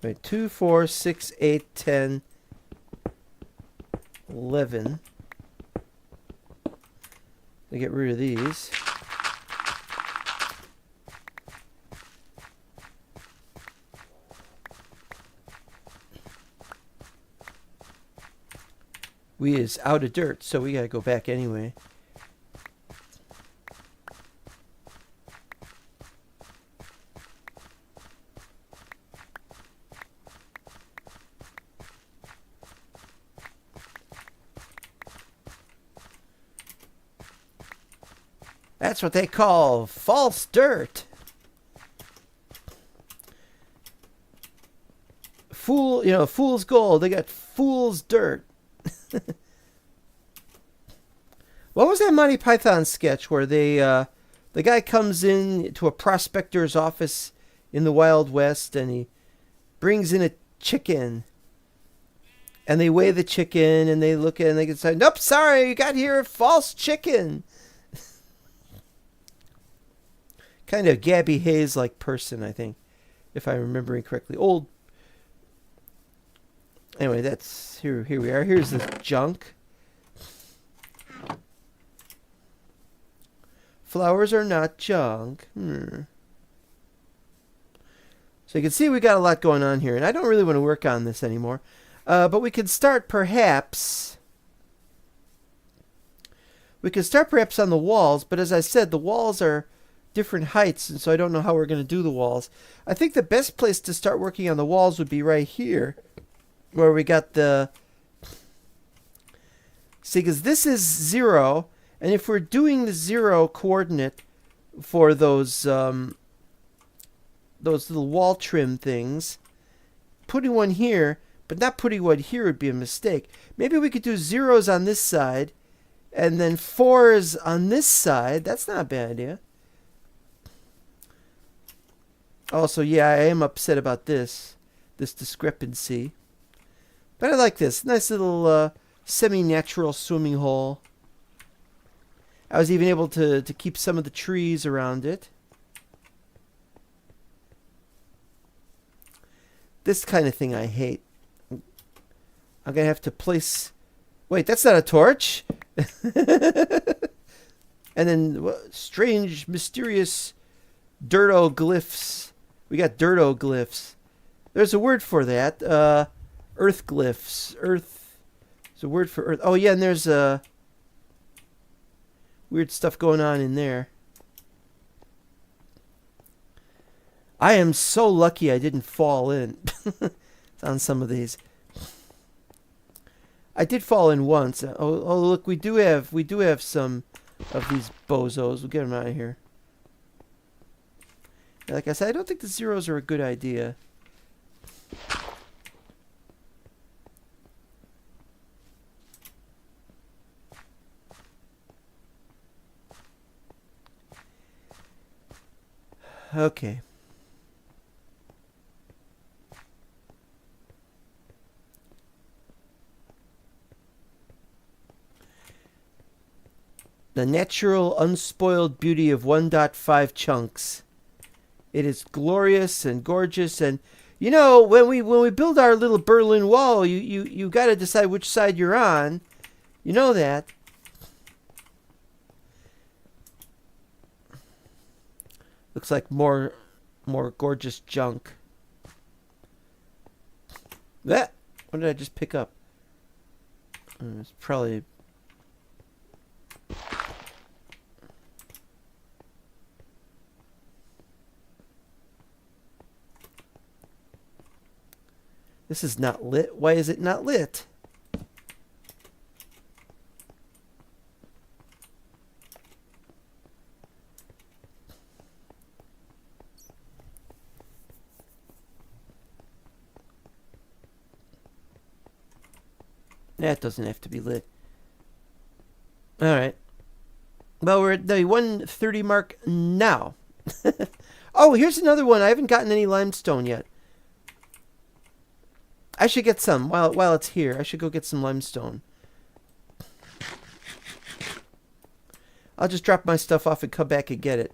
Wait, 2, 4, 6, 8, 10, 11. To get rid of these. We is out of dirt, so we gotta go back anyway. That's what they call false dirt. Fool's gold. They got fool's dirt. What was that Monty Python sketch where the guy comes in to a prospector's office in the Wild West and he brings in a chicken and they weigh the chicken and they look at it and they can say, nope, sorry, you got here a false chicken. Kind of Gabby Hayes like person, I think, if I'm remembering correctly. Anyway, that's here we are. Here's the junk. Flowers are not junk. So you can see we got a lot going on here, and I don't really want to work on this anymore. But we could start perhaps We can start perhaps on the walls, but as I said, the walls are different heights, and so I don't know how we're going to do the walls. I think the best place to start working on the walls would be right here, where we got the... See, because this is 0, and if we're doing the 0 coordinate for those little wall trim things, putting one here, but not putting one here would be a mistake. Maybe we could do 0s on this side, and then 4s on this side. That's not a bad idea. Also, yeah, I am upset about this discrepancy. But I like this. Nice little semi-natural swimming hole. I was even able to keep some of the trees around it. This kind of thing I hate. I'm going to have to place... Wait, that's not a torch? And then strange, mysterious dirtoglyphs. We got dirtoglyphs. There's a word for that. Earth glyphs. Earth. There's a word for earth. Oh, yeah, and there's weird stuff going on in there. I am so lucky I didn't fall in on some of these. I did fall in once. Oh, look, we do have some of these bozos. We'll get them out of here. Like I said, I don't think the 0s are a good idea. Okay. The natural, unspoiled beauty of 1.5 chunks. It is glorious and gorgeous, and you know, when we build our little Berlin Wall, you got to decide which side you're on. You know that. Looks like more gorgeous junk. That. What did I just pick up? It's probably. This is not lit. Why is it not lit? That doesn't have to be lit. Alright. Well, we're at the 1:30 mark now. Oh, here's another one. I haven't gotten any limestone yet. I should get some while it's here. I should go get some limestone. I'll just drop my stuff off and come back and get it.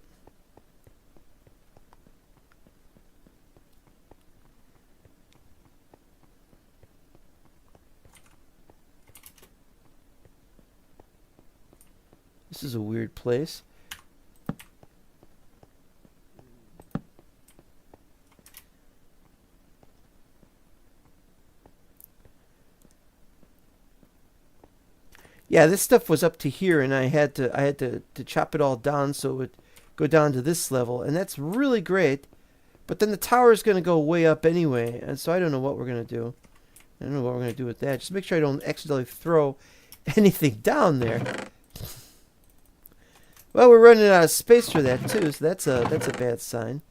This is a weird place. Yeah, this stuff was up to here, and I had to chop it all down so it would go down to this level, and that's really great. But then the tower is going to go way up anyway, and so I don't know what we're going to do. I don't know what we're going to do with that. Just make sure I don't accidentally throw anything down there. Well, we're running out of space for that too, so that's a bad sign.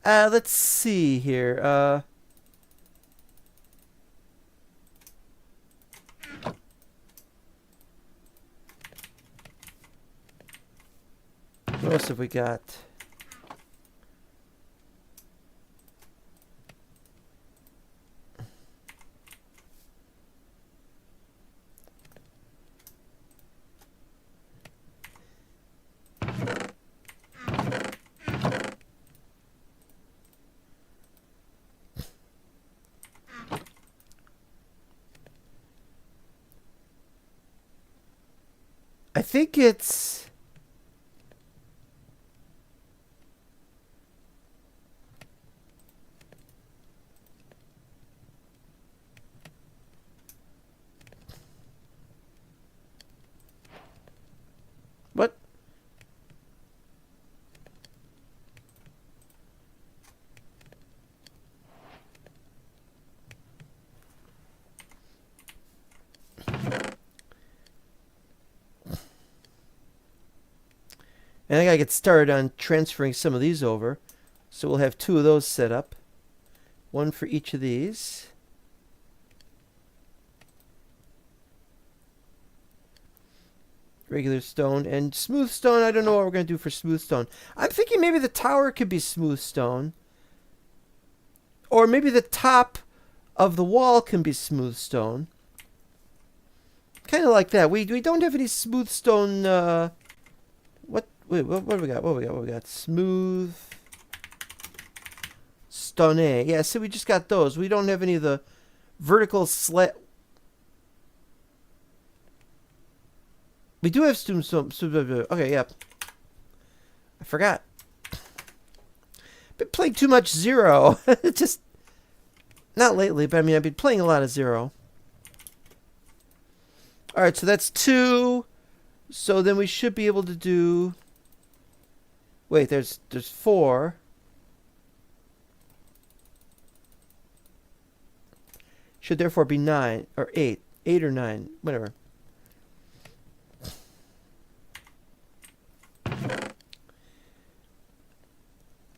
Let's see here. What else have we got? I think it's... And I gotta get started on transferring some of these over. So we'll have 2 of those set up. 1 for each of these. Regular stone and smooth stone. I don't know what we're going to do for smooth stone. I'm thinking maybe the tower could be smooth stone. Or maybe the top of the wall can be smooth stone. Kind of like that. We don't have any smooth stone. What do we got? What do we got? Smooth stone. Yeah, so we just got those. We don't have any of the vertical slat. We do have stone. Okay, yeah. I forgot. Been playing too much Zero. Just not lately, but I mean I've been playing a lot of Zero. All right, so that's 2. So then we should be able to do. Wait, there's 4. Should therefore be 9 or 8, 8 or 9, whatever.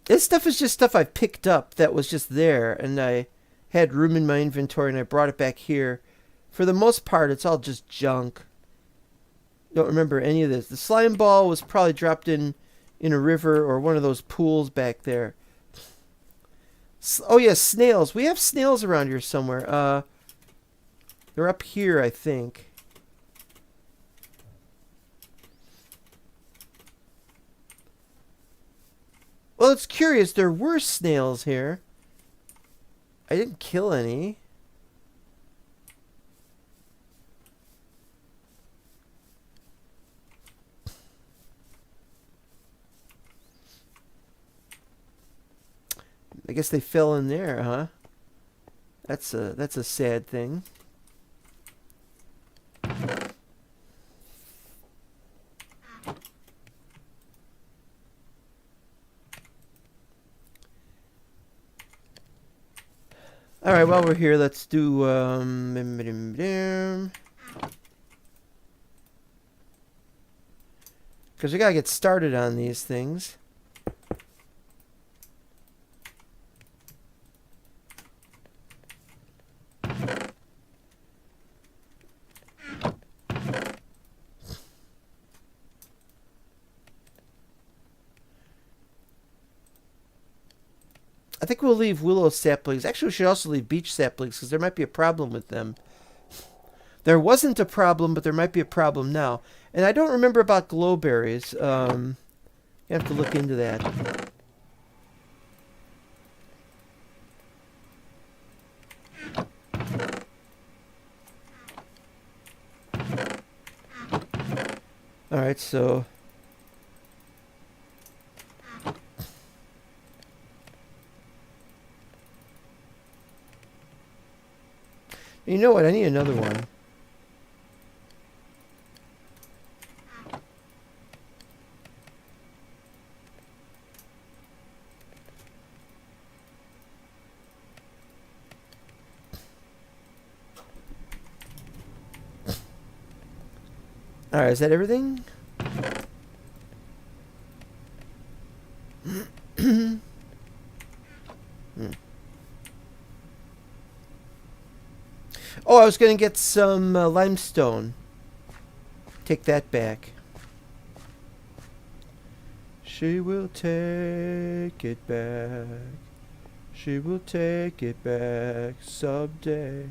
This stuff is just stuff I picked up that was just there, and I had room in my inventory, and I brought it back here. For the most part, it's all just junk. Don't remember any of this. The slime ball was probably dropped in a river or one of those pools back there. Oh, yeah, snails. We have snails around here somewhere. They're up here, I think. Well, it's curious. There were snails here. I didn't kill any. I guess they fell in there, huh? That's a sad thing. All right, while we're here, let's do because we gotta get started on these things. I think we'll leave willow saplings. Actually, we should also leave beech saplings because there might be a problem with them. There wasn't a problem, but there might be a problem now. And I don't remember about glowberries. You have to look into that. All right, so... You know what? I need another one. All right, is that everything? Oh, I was going to get some limestone. Take that back. She will take it back. She will take it back someday.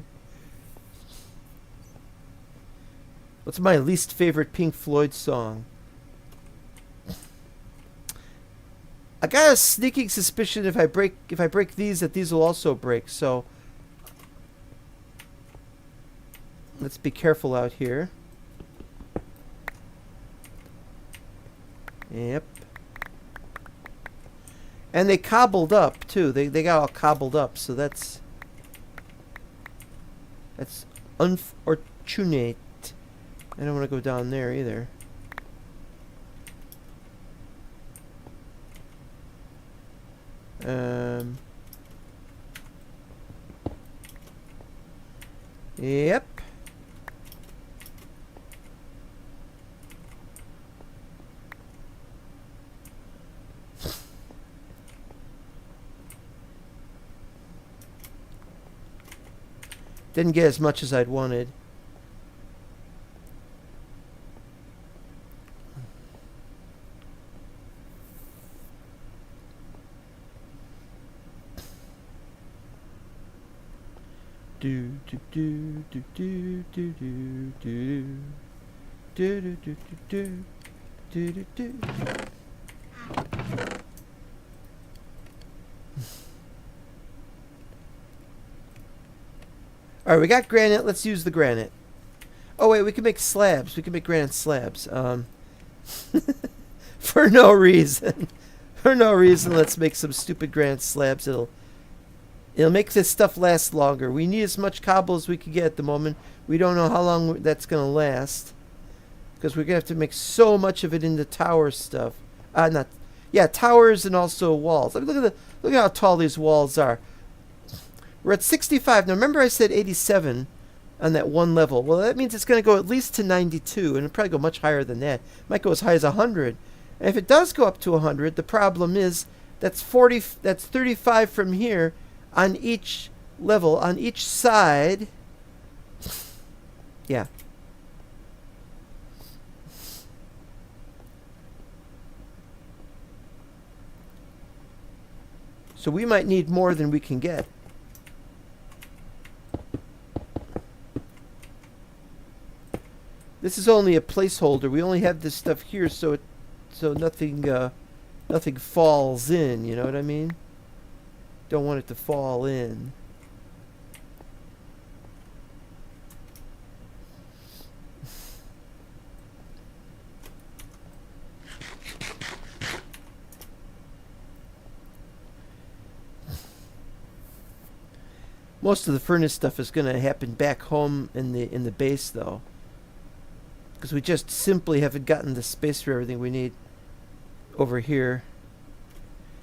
What's my least favorite Pink Floyd song? I got a sneaking suspicion if I break these that these will also break, so let's be careful out here. Yep. And they cobbled up too. They got all cobbled up, so that's unfortunate. I don't want to go down there either. Yep. Didn't get as much as I'd wanted. Do do do do do do do do do do do do do do do. All right, we got granite. Let's use the granite. Oh wait, we can make slabs. We can make granite slabs. For no reason. For no reason, let's make some stupid granite slabs. It'll make this stuff last longer. We need as much cobble as we can get at the moment. We don't know how long that's going to last. Because we're going to have to make so much of it into tower stuff. Towers and also walls. I mean, look at how tall these walls are. We're at 65. Now, remember I said 87 on that one level. Well, that means it's going to go at least to 92, and it'll probably go much higher than that. It might go as high as 100. And if it does go up to 100, the problem is that's 35 from here on each level, on each side. Yeah. So we might need more than we can get. This is only a placeholder. We only have this stuff here, so nothing falls in. You know what I mean? Don't want it to fall in. Most of the furnace stuff is going to happen back home in the base, though. Because we just simply haven't gotten the space for everything we need over here.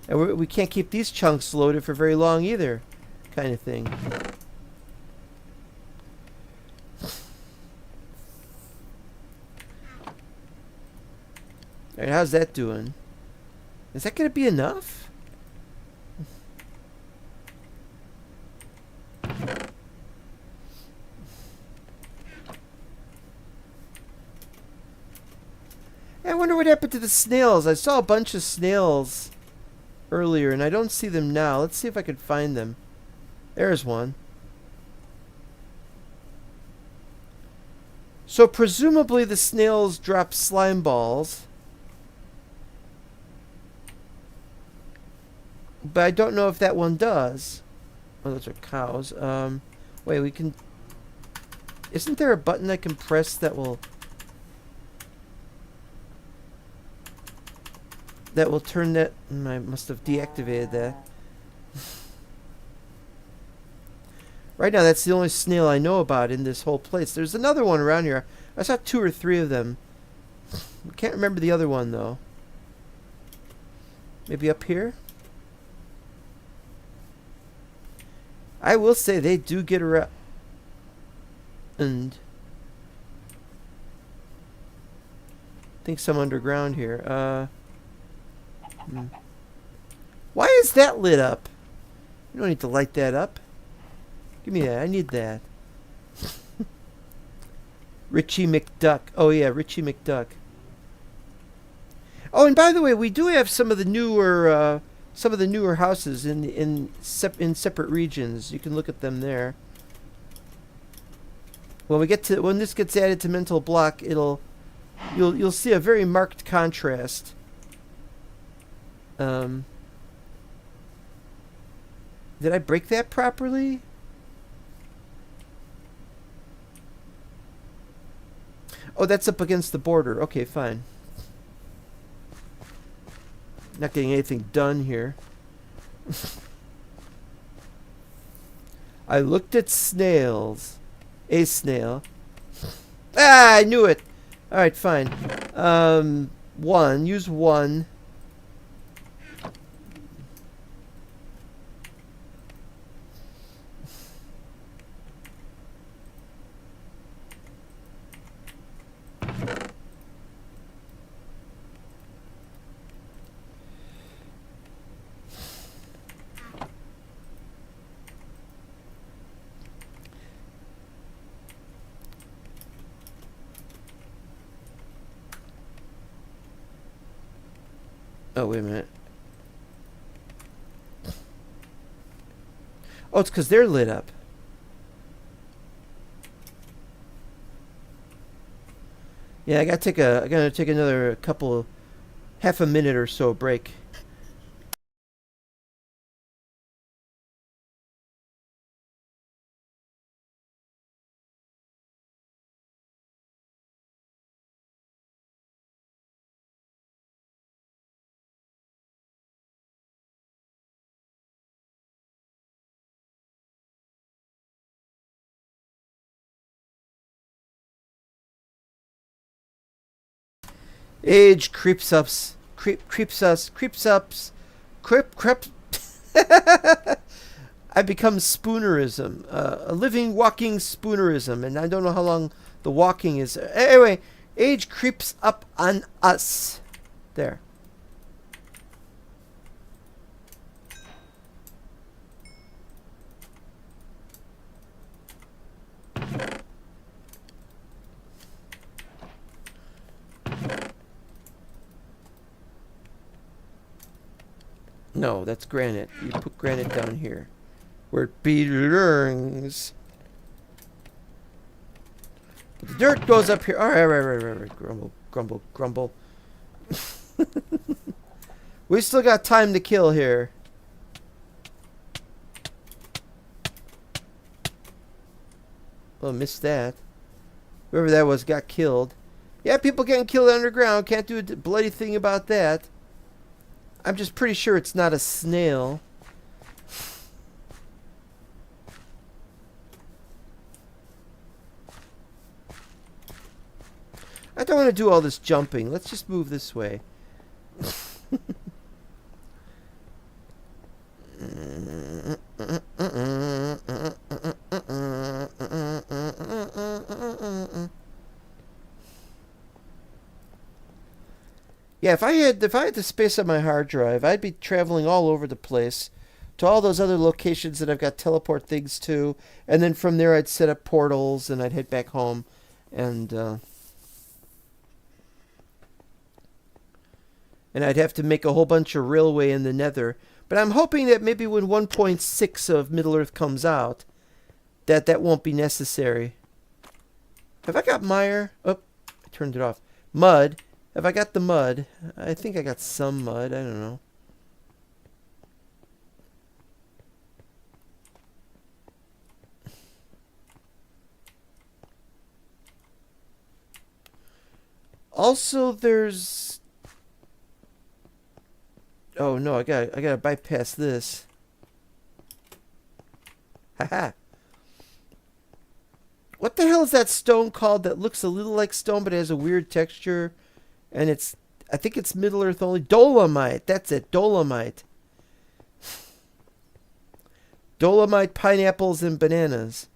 And we can't keep these chunks loaded for very long either, kind of thing. Alright, how's that doing? Is that going to be enough? I wonder what happened to the snails. I saw a bunch of snails earlier, and I don't see them now. Let's see if I can find them. There's one. So presumably the snails drop slime balls. But I don't know if that one does. Oh, those are cows. Wait, we can... Isn't there a button I can press that will... that will turn that... I must have deactivated that. Right now, that's the only snail I know about in this whole place. There's another one around here. I saw 2 or 3 of them. I can't remember the other one, though. Maybe up here? I will say they do get around. And I think some underground here. Why is that lit up? You don't need to light that up. Give me that. I need that. Richie McDuck. Oh yeah, Richie McDuck. Oh, and by the way, we do have some of the newer houses in separate regions. You can look at them there. When this gets added to Mental Block, you'll see a very marked contrast. Did I break that properly? Oh, that's up against the border. Okay, fine. Not getting anything done here. I looked at snails. A snail. Ah, I knew it. Alright, fine. 1. Use 1. Oh, wait a minute. Oh, it's because they're lit up. Yeah, I gotta take another half a minute or so break. Age creeps ups, creeps us, creeps ups, creep. I become spoonerism, a living, walking spoonerism, and I don't know how long the walking is. Anyway, age creeps up on us. There. No, that's granite. You put granite down here, where it belongs. But the dirt goes up here. All right. Grumble, grumble, grumble. We still got time to kill here. Oh, missed that. Whoever that was got killed. Yeah, people getting killed underground. Can't do a bloody thing about that. I'm just pretty sure it's not a snail. I don't want to do all this jumping. Let's just move this way. Yeah, if I had the space on my hard drive, I'd be traveling all over the place to all those other locations that I've got teleport things to, and then from there I'd set up portals and I'd head back home, and I'd have to make a whole bunch of railway in the Nether. But I'm hoping that maybe when 1.6 of Middle Earth comes out, that won't be necessary. Have I got mire? Oh, I turned it off. Mud. Have I got the mud? I think I got some mud. I don't know. Also, there's... Oh no, I gotta bypass this. Haha. What the hell is that stone called that looks a little like stone but has a weird texture? And I think it's Middle Earth only. Dolomite. That's it. Dolomite. Dolomite, pineapples, and bananas.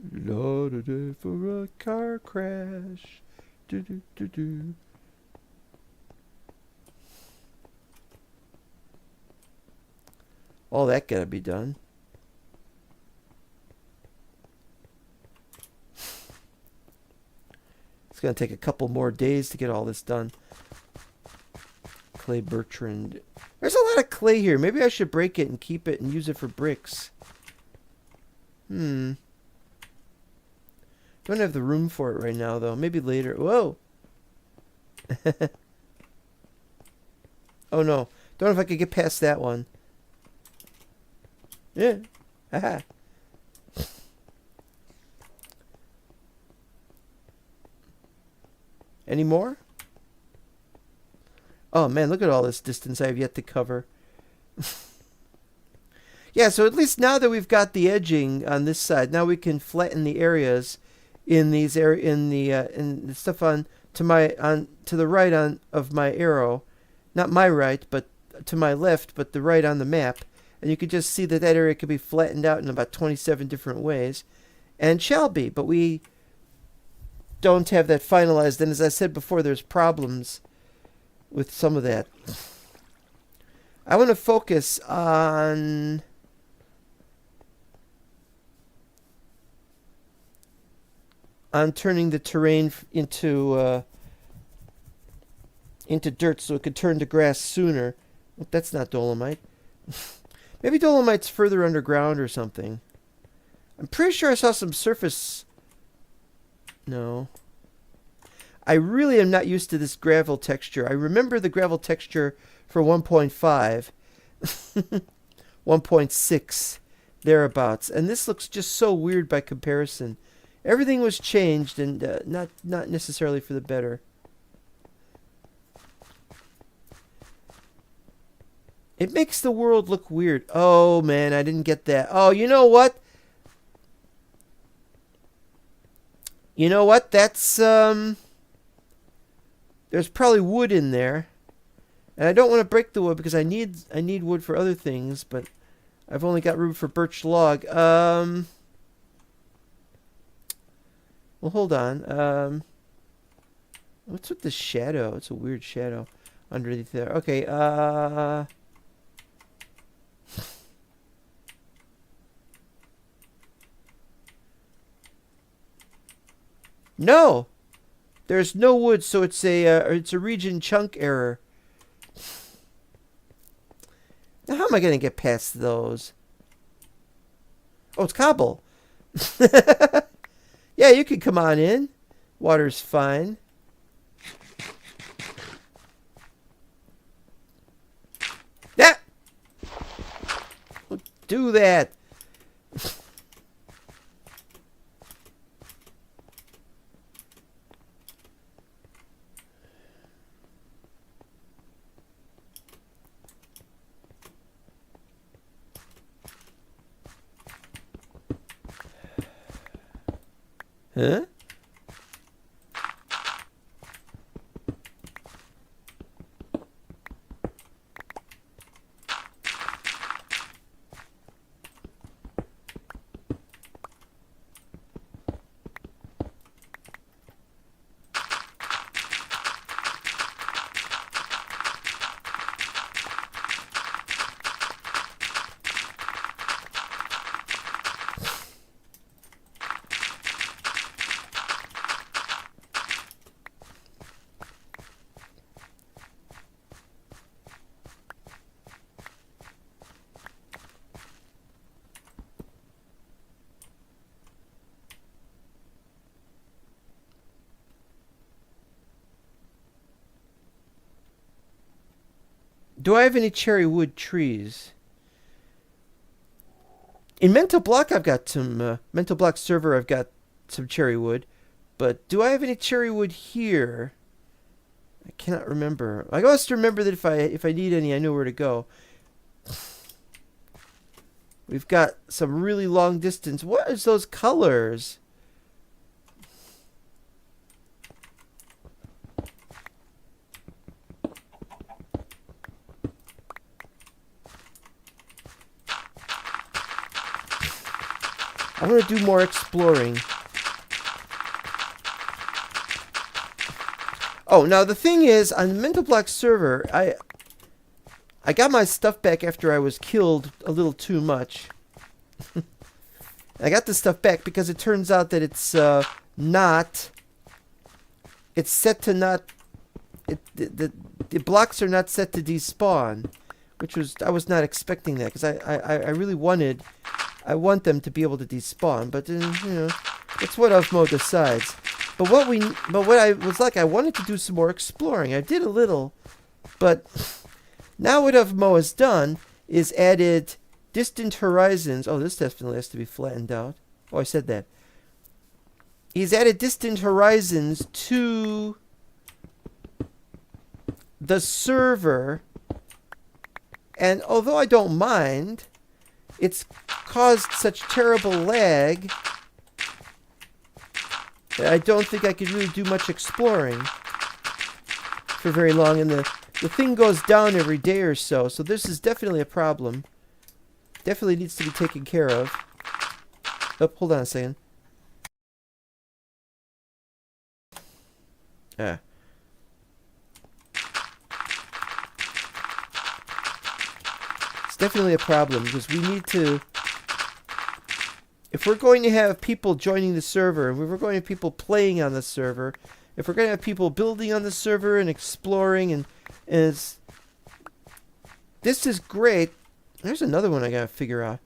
Not a day for a car crash. Do do do do. All that gotta be done. It's gonna take a couple more days to get all this done. Clay Bertrand. There's a lot of clay here. Maybe I should break it and keep it and use it for bricks. Don't have the room for it right now, though. Maybe later. Whoa! Oh, no. Don't know if I could get past that one. Yeah. Haha. Any more? Oh, man, look at all this distance I have yet to cover. Yeah, so at least now that we've got the edging on this side, now we can flatten the areas in these in the stuff on to the right of my arrow, not my right, but to my left, but the right on the map, and you can just see that area can be flattened out in about 27 different ways, and shall be, but we don't have that finalized, and as I said before, there's problems with some of that. I want to focus on turning the terrain into into dirt so it could turn to grass sooner. But that's not dolomite. Maybe dolomite's further underground or something. I'm pretty sure I saw some surface... No. I really am not used to this gravel texture. I remember the gravel texture for 1.5. 1.6. Thereabouts. And this looks just so weird by comparison. Everything was changed and not necessarily for the better. It makes the world look weird. Oh, man, I didn't get that. Oh, you know what? You know what? That's, there's probably wood in there. And I don't want to break the wood because I need wood for other things, but I've only got room for birch log. Well, hold on. What's with the shadow? It's a weird shadow underneath there. Okay, no! There's no wood, so it's a region chunk error. Now, how am I going to get past those? Oh, it's cobble. Yeah, you can come on in. Water's fine. Yeah! Don't do that. Huh? Do I have any cherry wood trees? In Mental Block, I've got some... Mental Block server, I've got some cherry wood. But do I have any cherry wood here? I cannot remember. I must remember that if I need any, I know where to go. We've got some really long distance. What is those colors? I want to do more exploring. Oh, now the thing is, on the Mental Block server, I got my stuff back after I was killed a little too much. I got the stuff back because it turns out that it's not... It's set to not... The blocks are not set to despawn. Which was... I was not expecting that because I really wanted... I want them to be able to despawn, but then, you know, it's what Ufmo decides. But what I was like, I wanted to do some more exploring. I did a little, but now what Ufmo has done is added distant horizons. Oh, this definitely has to be flattened out. Oh, I said that. He's added distant horizons to the server, and although I don't mind, it's caused such terrible lag that I don't think I could really do much exploring for very long. And the thing goes down every day or so. So this is definitely a problem. Definitely needs to be taken care of. Oh, hold on a second. Ah. Definitely a problem because we need to, if we're going to have people joining the server, and if we're going to have people playing on the server, if we're gonna have people building on the server and exploring and this is great. There's another one I gotta figure out.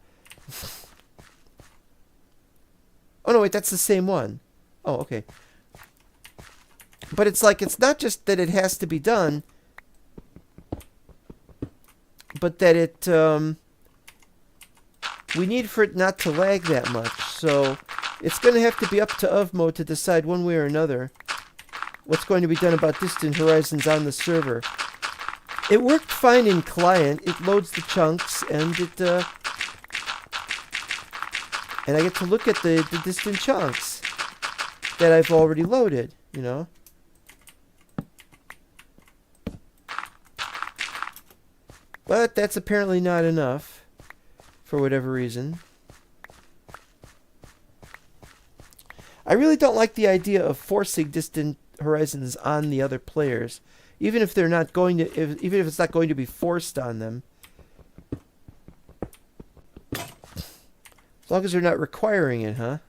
Oh no, wait, that's the same one. Oh, okay. But it's like, it's not just that it has to be done, but that it, we need for it not to lag that much. So it's going to have to be up to Uvmo to decide one way or another what's going to be done about distant horizons on the server. It worked fine in client. It loads the chunks, and it, and I get to look at the distant chunks that I've already loaded, you know. But that's apparently not enough, for whatever reason. I really don't like the idea of forcing distant horizons on the other players, even if they're not going to, even if it's not going to be forced on them. As long as they're not requiring it, huh?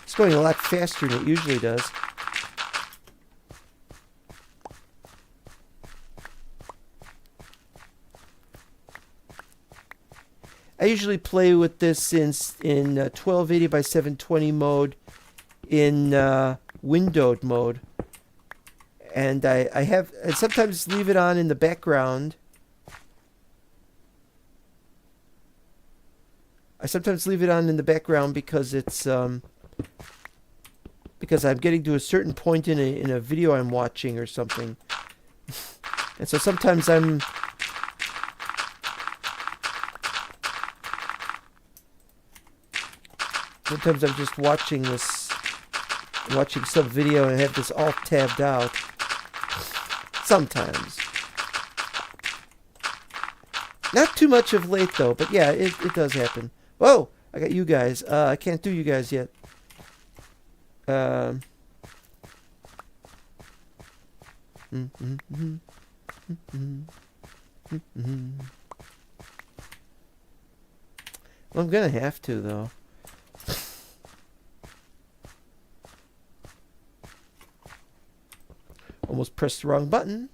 It's going a lot faster than it usually does. I usually play with this in 1280 by 720 mode in windowed mode. And I sometimes leave it on in the background. I sometimes leave it on in the background because it's because I'm getting to a certain point in a video I'm watching or something. And so sometimes I'm just watching some video and I have this alt tabbed out. Sometimes. Not too much of late though, but yeah, it does happen. Whoa! I got you guys. I can't do you guys yet. Well, I'm gonna have to though. Almost pressed the wrong button.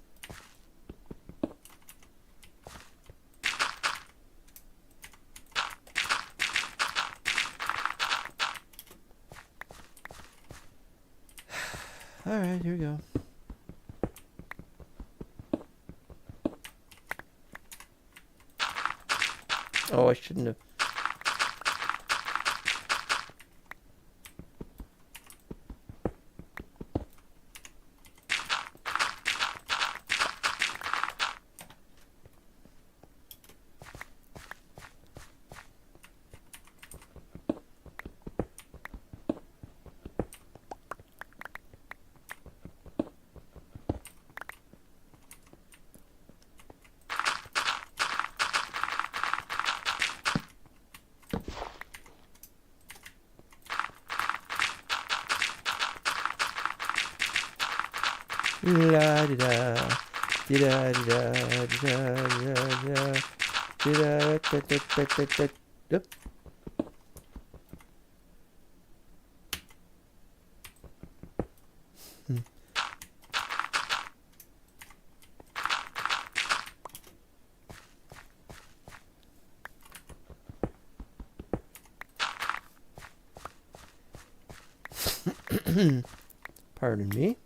Alright, here we go. Oh, I shouldn't have. La di da, di da di da, di da di da, di da da da da da. Yep. Pardon me.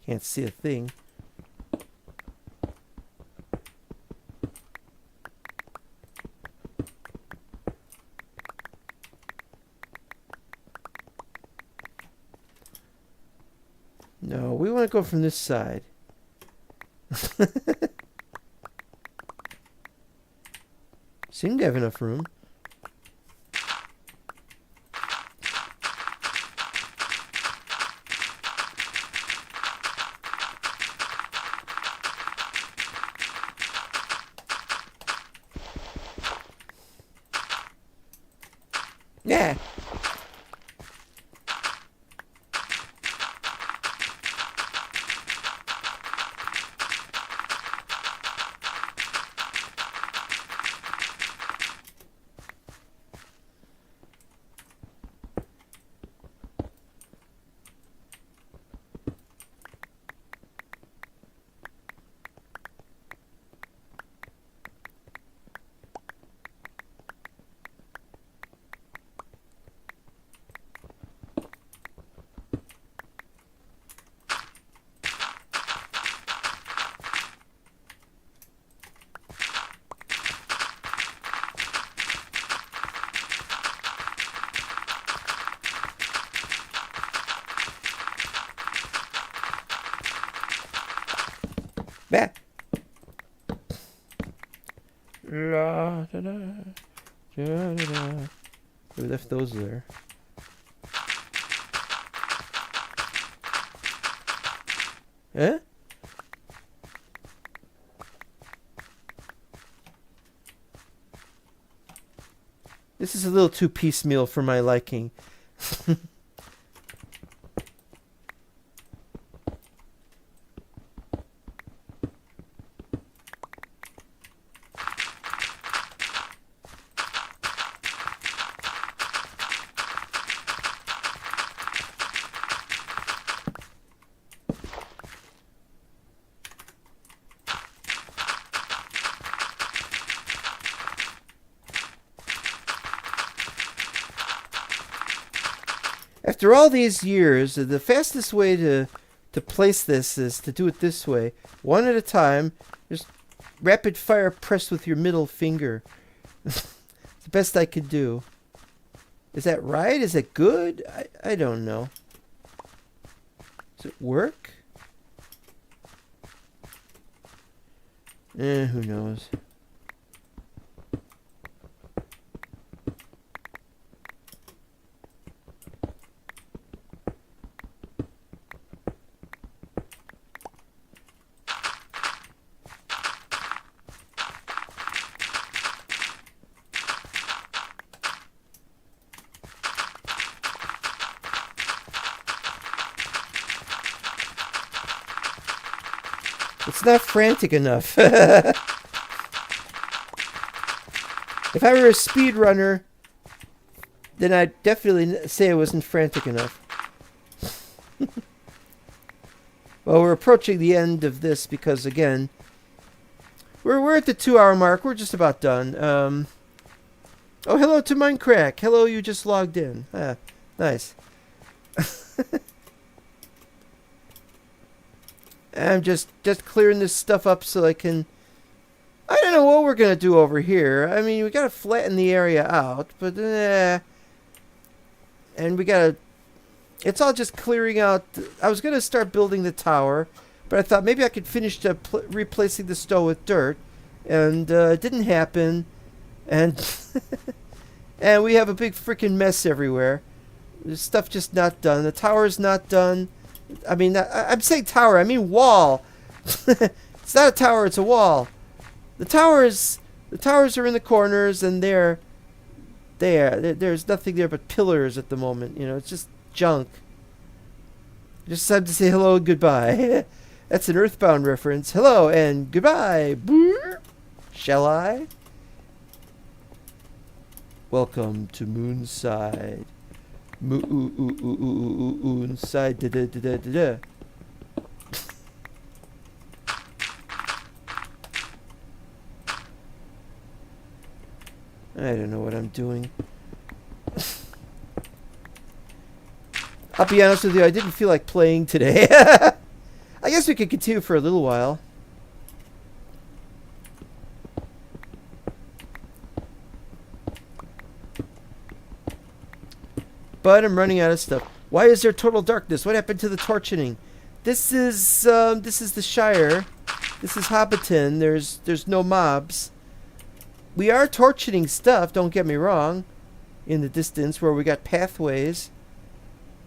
Can't see a thing. No, we want to go from this side. Seem to have enough room. Yeah. Back. La, da, da, da, da, da. We left those there. Huh? This is a little too piecemeal for my liking. After all these years, the fastest way to place this is to do it this way. One at a time. Just rapid fire press with your middle finger. It's the best I could do. Is that right? Is it good? I don't know. Does it work? Who knows? It's not frantic enough. If I were a speedrunner, then I'd definitely say I wasn't frantic enough. Well, we're approaching the end of this because, again, we're at the 2-hour mark. We're just about done. Oh, hello to Minecraft. Hello, you just logged in. Ah, nice. I'm just clearing this stuff up so I can... I don't know what we're going to do over here. I mean, we got to flatten the area out, but... and we got to... It's all just clearing out... I was going to start building the tower, but I thought maybe I could finish replacing the stone with dirt, and it didn't happen, and... and we have a big freaking mess everywhere. There's stuff just not done. The tower's not done. I mean, I'm saying tower, I mean wall. It's not a tower, it's a wall. The towers are in the corners, and there's nothing there but pillars at the moment. You know, it's just junk. Just time to say hello and goodbye. That's an Earthbound reference. Hello and goodbye. Shall I? Welcome to Moonside. Moonside. Da da da da da. I don't know what I'm doing. I'll be honest with you, I didn't feel like playing today. I guess we could continue for a little while. But I'm running out of stuff. Why is there total darkness? What happened to the torching? This is the Shire. This is Hobbiton. There's no mobs. We are torching stuff, don't get me wrong, in the distance where we got pathways.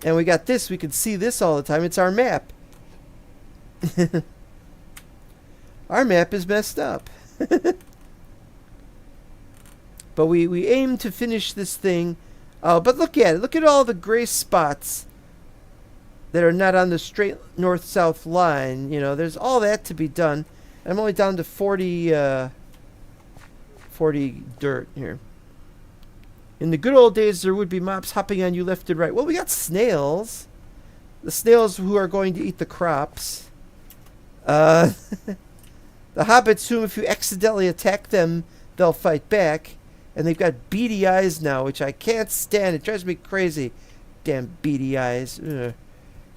And we got this, we can see this all the time. It's our map. Our map is messed up. But we aim to finish this thing Oh, but look at it. Look at all the gray spots that are not on the straight north-south line. You know, there's all that to be done. I'm only down to 40 dirt here. In the good old days, there would be mobs hopping on you left and right. Well, we got snails. The snails who are going to eat the crops. The hobbits whom, if you accidentally attack them, they'll fight back. And they've got beady eyes now, which I can't stand. It drives me crazy. Damn beady eyes. Ugh.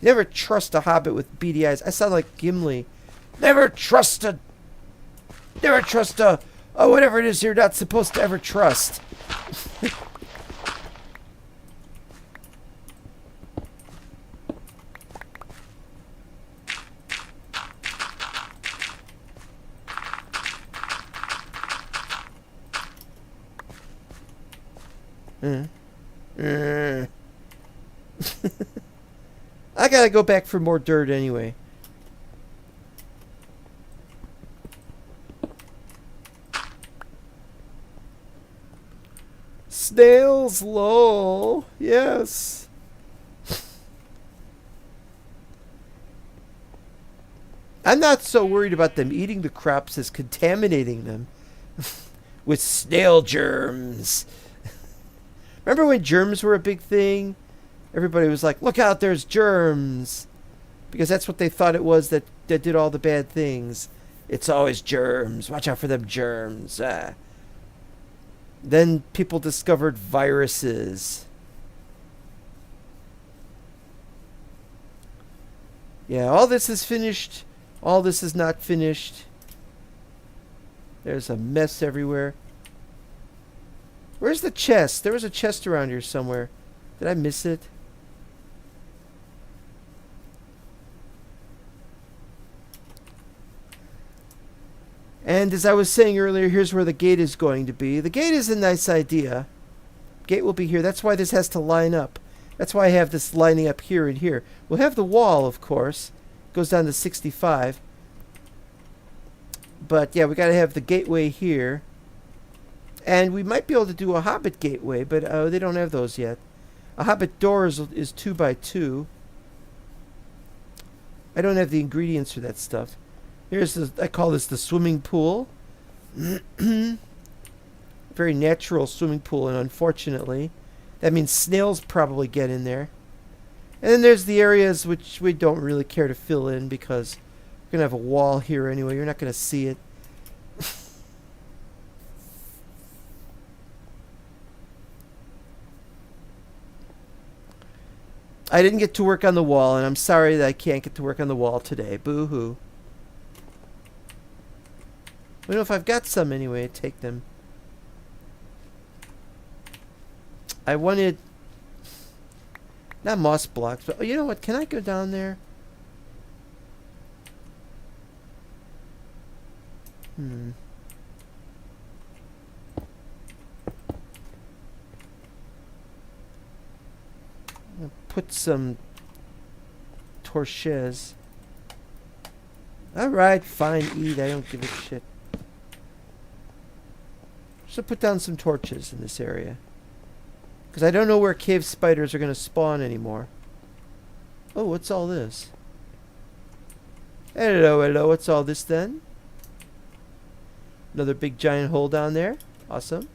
Never trust a hobbit with beady eyes. I sound like Gimli. Never trust a whatever it is you're not supposed to ever trust. I gotta go back for more dirt anyway. Snails, lol. Yes. I'm not so worried about them eating the crops as contaminating them with snail germs. Remember when germs were a big thing? Everybody was like, look out, there's germs. Because that's what they thought it was that did all the bad things. It's always germs. Watch out for them germs. Then people discovered viruses. Yeah, all this is finished. All this is not finished. There's a mess everywhere. Where's the chest? There was a chest around here somewhere. Did I miss it? And as I was saying earlier, here's where the gate is going to be. The gate is a nice idea. Gate will be here. That's why this has to line up. That's why I have this lining up here and here. We'll have the wall, of course. Goes down to 65. But yeah, we got to have the gateway here. And we might be able to do a Hobbit gateway, but they don't have those yet. A Hobbit door is 2x2. I don't have the ingredients for that stuff. Here's I call this the swimming pool. Very natural swimming pool, and unfortunately, that means snails probably get in there. And then there's the areas which we don't really care to fill in because we're going to have a wall here anyway. You're not going to see it. I didn't get to work on the wall, and I'm sorry that I can't get to work on the wall today. Boo-hoo. I don't know if I've got some anyway. Take them. I wanted... not moss blocks, but... oh, you know what? Can I go down there? I'll put some torches. Alright, fine, eat. I don't give a shit. So put down some torches in this area. Because I don't know where cave spiders are going to spawn anymore. Oh, what's all this? Hello, hello. What's all this then? Another big giant hole down there. Awesome.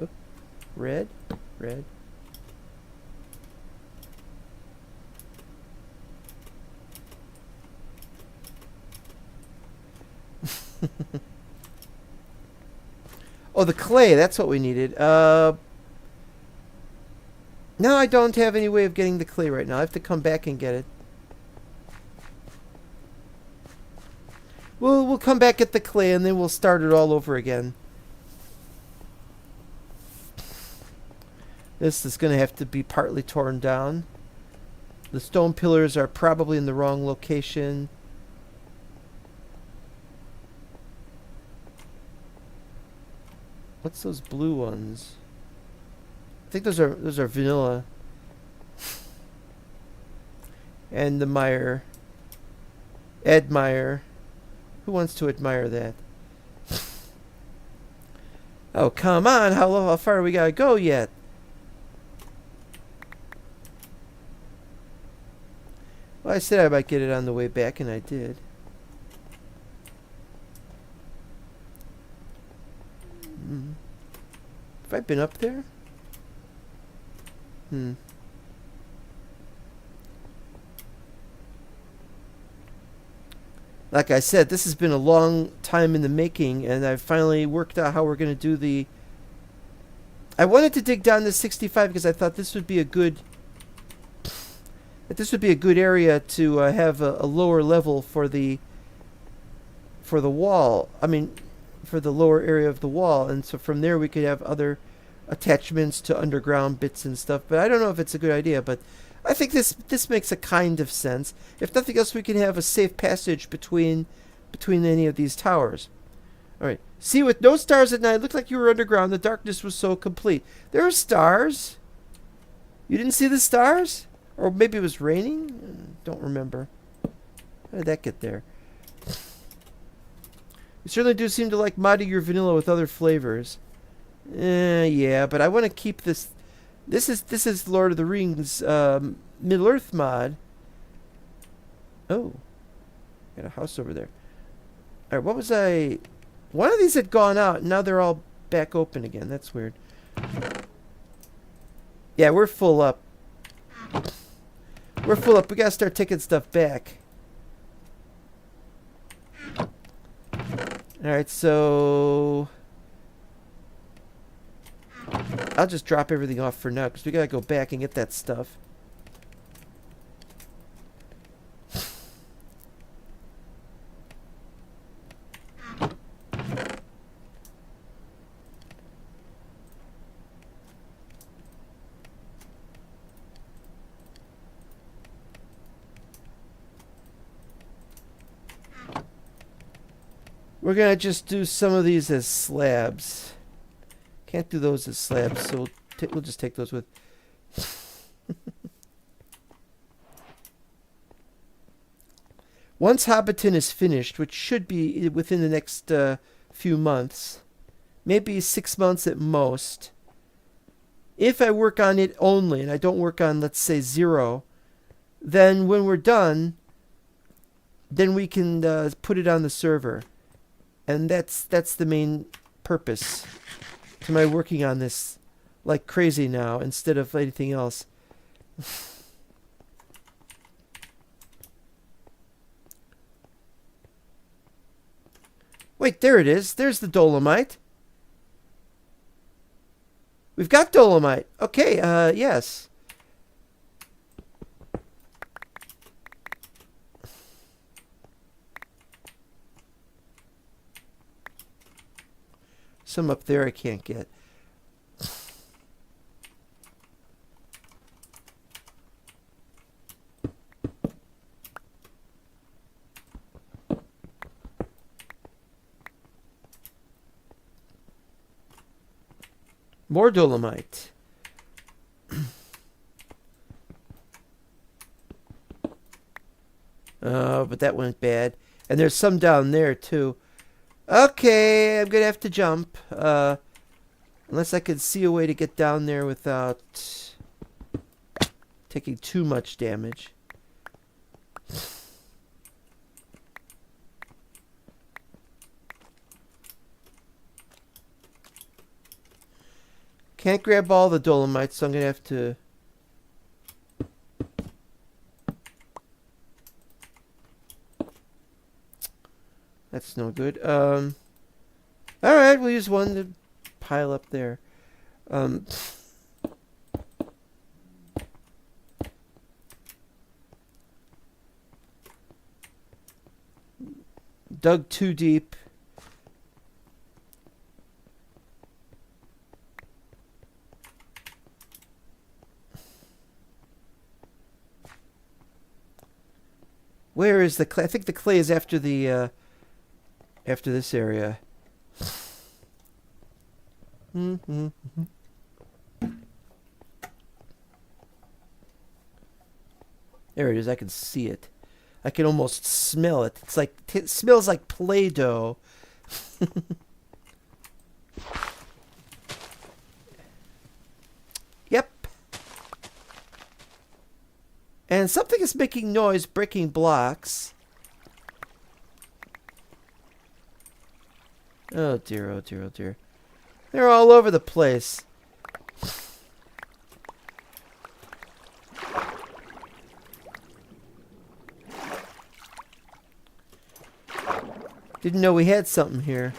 Oop. Red. Red. Oh, the clay. That's what we needed. No, I don't have any way of getting the clay right now. I have to come back and get it. We'll come back at the clay and then we'll start it all over again. This is going to have to be partly torn down. The stone pillars are probably in the wrong location. What's those blue ones? I think those are vanilla. And the mire. Admire. Who wants to admire that? Oh, come on. How far we gotta go yet? Well, I said I might get it on the way back, and I did. Have I been up there? Like I said, this has been a long time in the making, and I've finally worked out how we're going to do the... I wanted to dig down to 65 because I thought this would be a good... This would be a good area to have a lower level for the wall. I mean, for the lower area of the wall, and so from there we could have other attachments to underground bits and stuff. But I don't know if it's a good idea, but I think this makes a kind of sense. If nothing else, we can have a safe passage between any of these towers. All right. See, with no stars at night, it looked like you were underground. The darkness was so complete. There are stars. You didn't see the stars? Or maybe it was raining? Don't remember. How did that get there? You certainly do seem to like modding your vanilla with other flavors. Yeah, but I want to keep this. This is Lord of the Rings Middle Earth mod. Oh, got a house over there. All right, what was I? One of these had gone out, and now they're all back open again. That's weird. Yeah, we're full up. We're full up. We gotta start taking stuff back. Alright, so... I'll just drop everything off for now, because we gotta go back and get that stuff. We're going to just do some of these as slabs. Can't do those as slabs, so we'll just take those with... Once Hobbiton is finished, which should be within the next few months, maybe 6 months at most, if I work on it only, and I don't work on, let's say, 0, then when we're done, then we can put it on the server. And that's the main purpose to my working on this like crazy now instead of anything else. Wait, there it is. There's the dolomite. We've got dolomite. Okay, yes. Some up there I can't get. More dolomite. Oh, but that went bad. And there's some down there too. Okay, I'm going to have to jump. Unless I can see a way to get down there without taking too much damage. Can't grab all the dolomites, so I'm going to have to... That's no good. Alright, we'll use one to pile up there. Dug too deep. Where is the clay? I think the clay is after the... after this area. There it is. I can see it. I can almost smell it. It's like it smells like Play-Doh. Yep. And And something is making noise, breaking blocks. Oh dear, oh dear, oh dear. They're all over the place. Didn't know we had something here.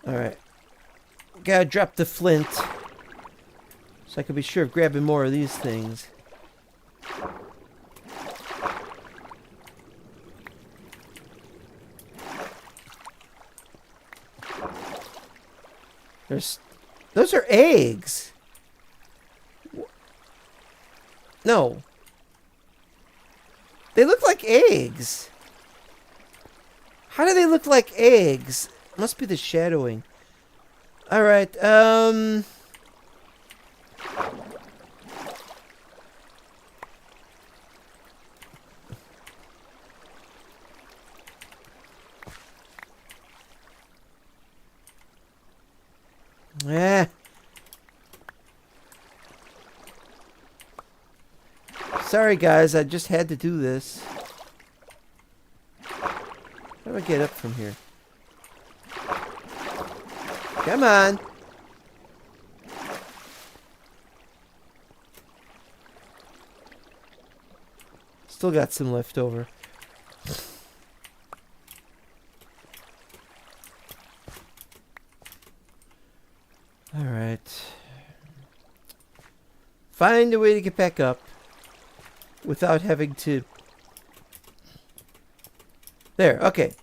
Alright. Gotta drop the flint. So I can be sure of grabbing more of these things. Those are eggs. No. They look like eggs. How do they look like eggs? Must be the shadowing. Alright, Sorry guys, I just had to do this. How do I get up from here? Come on. Still got some left over. Alright. Find a way to get back up without having to... There, okay.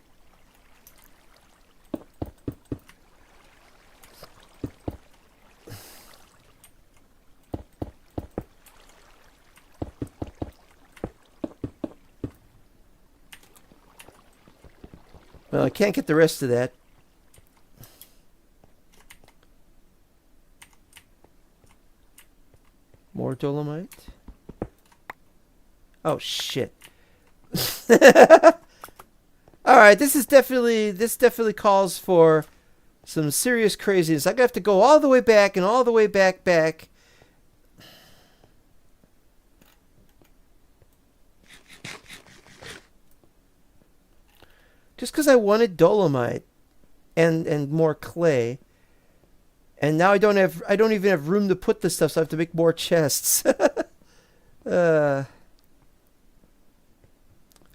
Well, I can't get the rest of that. More dolomite? Oh, shit. Alright, this definitely calls for some serious craziness. I'm gonna have to go all the way back and all the way back. Just because I wanted dolomite and more clay. And now I don't even have room to put this stuff, so I have to make more chests.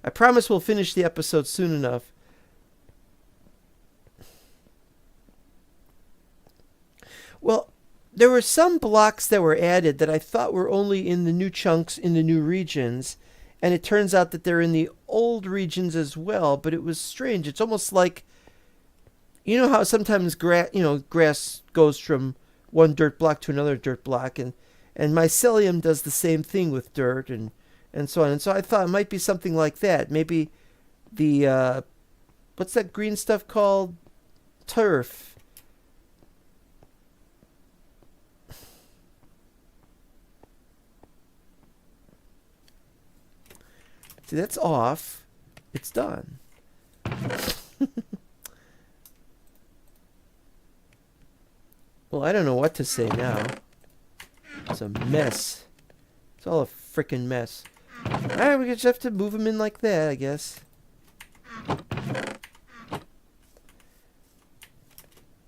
I promise we'll finish the episode soon enough. Well, there were some blocks that were added that I thought were only in the new chunks in the new regions. And it turns out that they're in the old regions as well, but it was strange. It's almost like, you know how sometimes grass goes from one dirt block to another dirt block, and mycelium does the same thing with dirt and so on. And so I thought it might be something like that. Maybe the what's that green stuff called? Turf. See, that's off. It's done. Well, I don't know what to say now. It's a mess. It's all a freaking mess. Alright, we just have to move them in like that, I guess.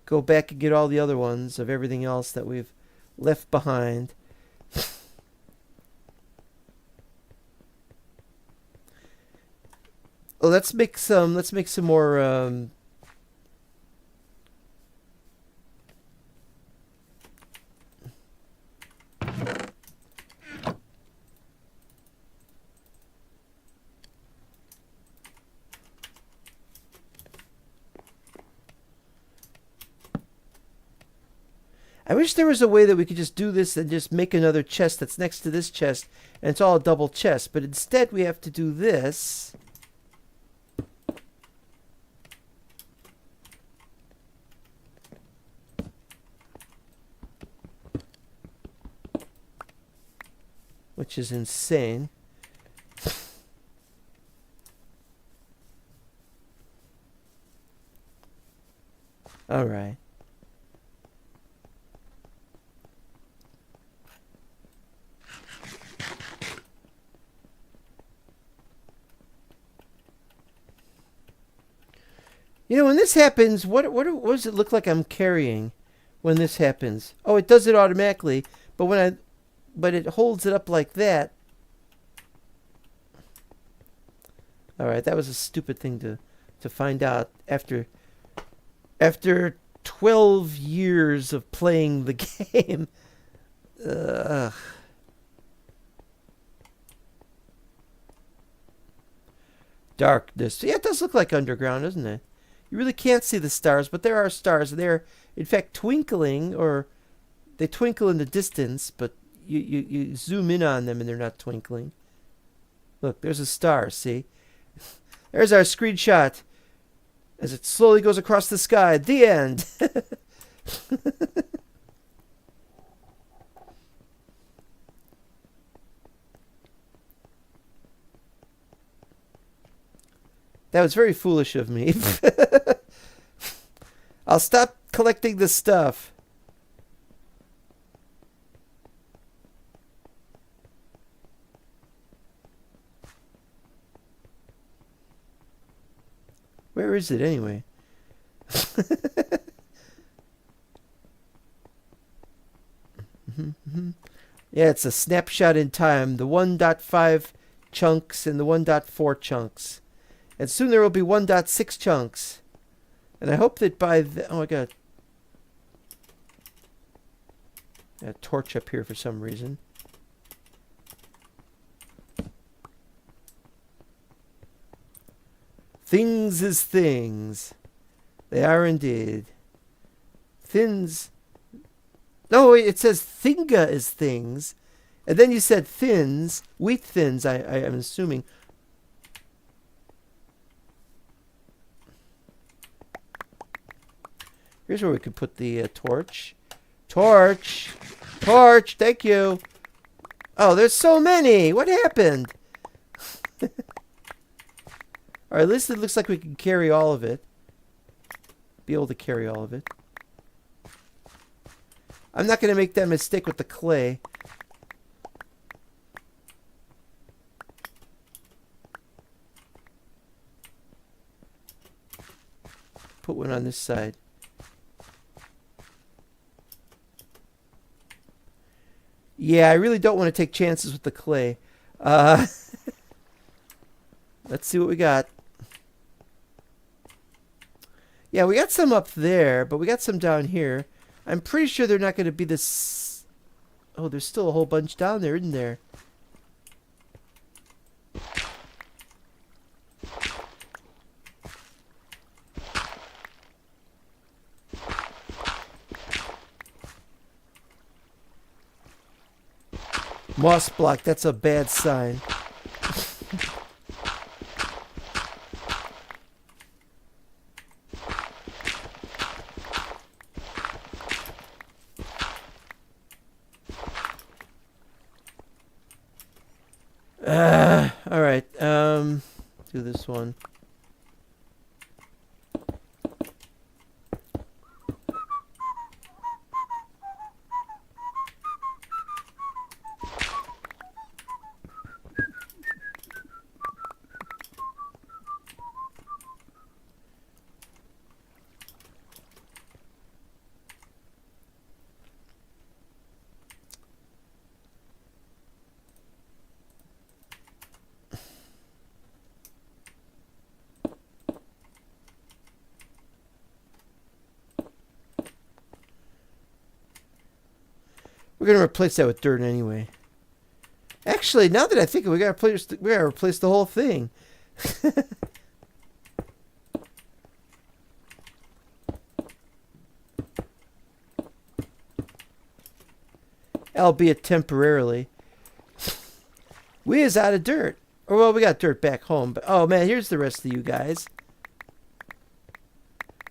Go back and get all the other ones of everything else that we've left behind. Well, let's make some more I wish there was a way that we could just do this and just make another chest that's next to this chest, and it's all a double chest, but instead we have to do this. which is insane. All right. You know, when this happens, what does it look like I'm carrying when this happens? Oh, it does it automatically, but but it holds it up like that. All right, that was a stupid thing to find out after 12 years of playing the game. Darkness. Yeah, it does look like underground, doesn't it? You really can't see the stars, but there are stars. They're, in fact, twinkling, or they twinkle in the distance, but you zoom in on them and they're not twinkling. Look, there's a star, see? There's our screenshot as it slowly goes across the sky. The end. That was very foolish of me. I'll stop collecting this stuff. Where is it anyway? Yeah, it's a snapshot in time. The 1.5 chunks and the 1.4 chunks. And soon there will be 1.6 chunks. And I hope that by the... Oh, I got a torch up here for some reason. Things is things. They are indeed. Thins... No, it says thinga is things. And then you said thins. Wheat thins, I am assuming. Here's where we could put the torch. Torch! Torch! Thank you! Oh, there's so many! What happened? Or at least it looks like we can carry all of it. Be able to carry all of it. I'm not going to make that mistake with the clay. Put one on this side. Yeah, I really don't want to take chances with the clay. Let's see what we got. Yeah, we got some up there, but we got some down here. I'm pretty sure they're not going to be this... Oh, there's still a whole bunch down there, isn't there? Moss block, that's a bad sign. Alright, do this one. We're gonna replace that with dirt anyway. Actually, now that I think of it, we gotta replace the whole thing. Albeit temporarily. We is out of dirt. Or well, we got dirt back home, but oh man, here's the rest of you guys.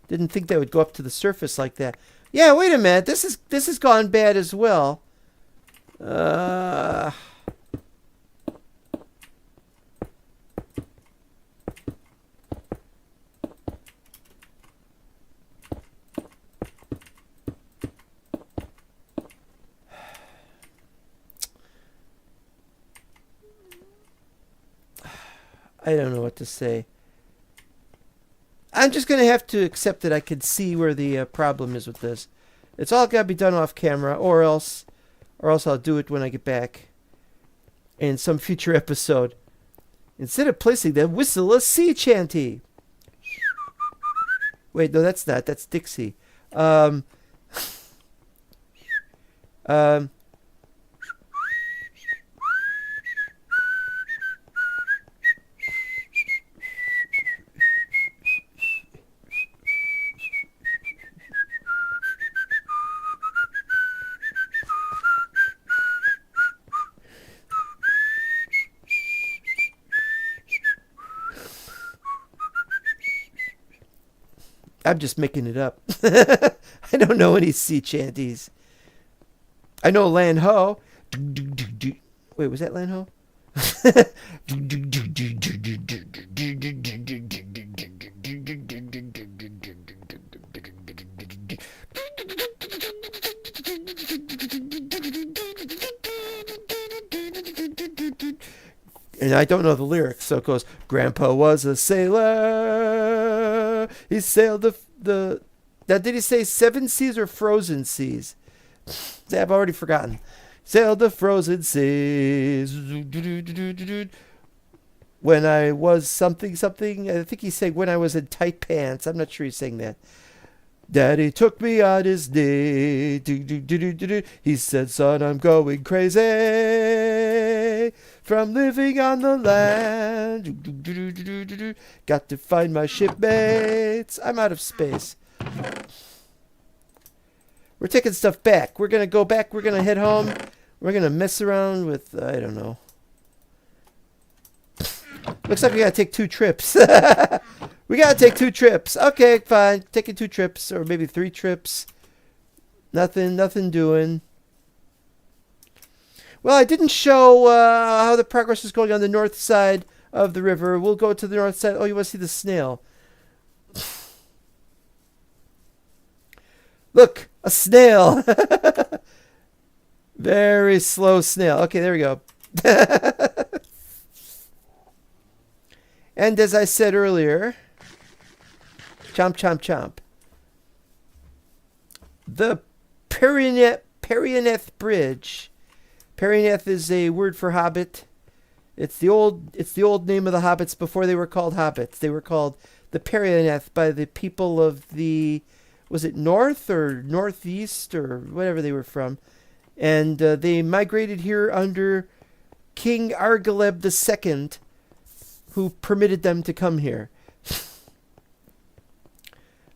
Didn't think that would go up to the surface like that. Yeah, wait a minute. This has gone bad as well. I don't know what to say. I'm just going to have to accept that I can see where the problem is with this. It's all got to be done off camera, or else I'll do it when I get back in some future episode. Instead of placing them, whistle a sea chanty. Wait, no, that's not. That's Dixie. I'm just making it up. I don't know any sea chanties. I know Lan Ho. Wait, was that Lan Ho? And I don't know the lyrics, so it goes, Grandpa was a sailor. He sailed the now, did he say 7 seas or frozen seas? I've already forgotten. Sailed the frozen seas. When I was something. I think he said when I was in tight pants. I'm not sure he's saying that. Daddy took me on his knee. He said, son, I'm going crazy from living on the land. Got to find my shipmates. I'm out of space. We're taking stuff back. We're going to go back. We're going to head home. We're going to mess around with, I don't know. Looks like we got to take 2 trips. We got to take 2 trips. Okay, fine. Taking 2 trips or maybe 3 trips. Nothing doing. Well, I didn't show how the progress is going on the north side of the river. We'll go to the north side. Oh, you want to see the snail. Look, a snail. Very slow snail. Okay, there we go. And as I said earlier, chomp, chomp, chomp. The Perianeth Bridge. Perianeth is a word for hobbit. It's the old name of the hobbits before they were called hobbits. They were called the Perianeth by the people of the, was it north or northeast or whatever they were from. And they migrated here under King Argaleb II, who permitted them to come here.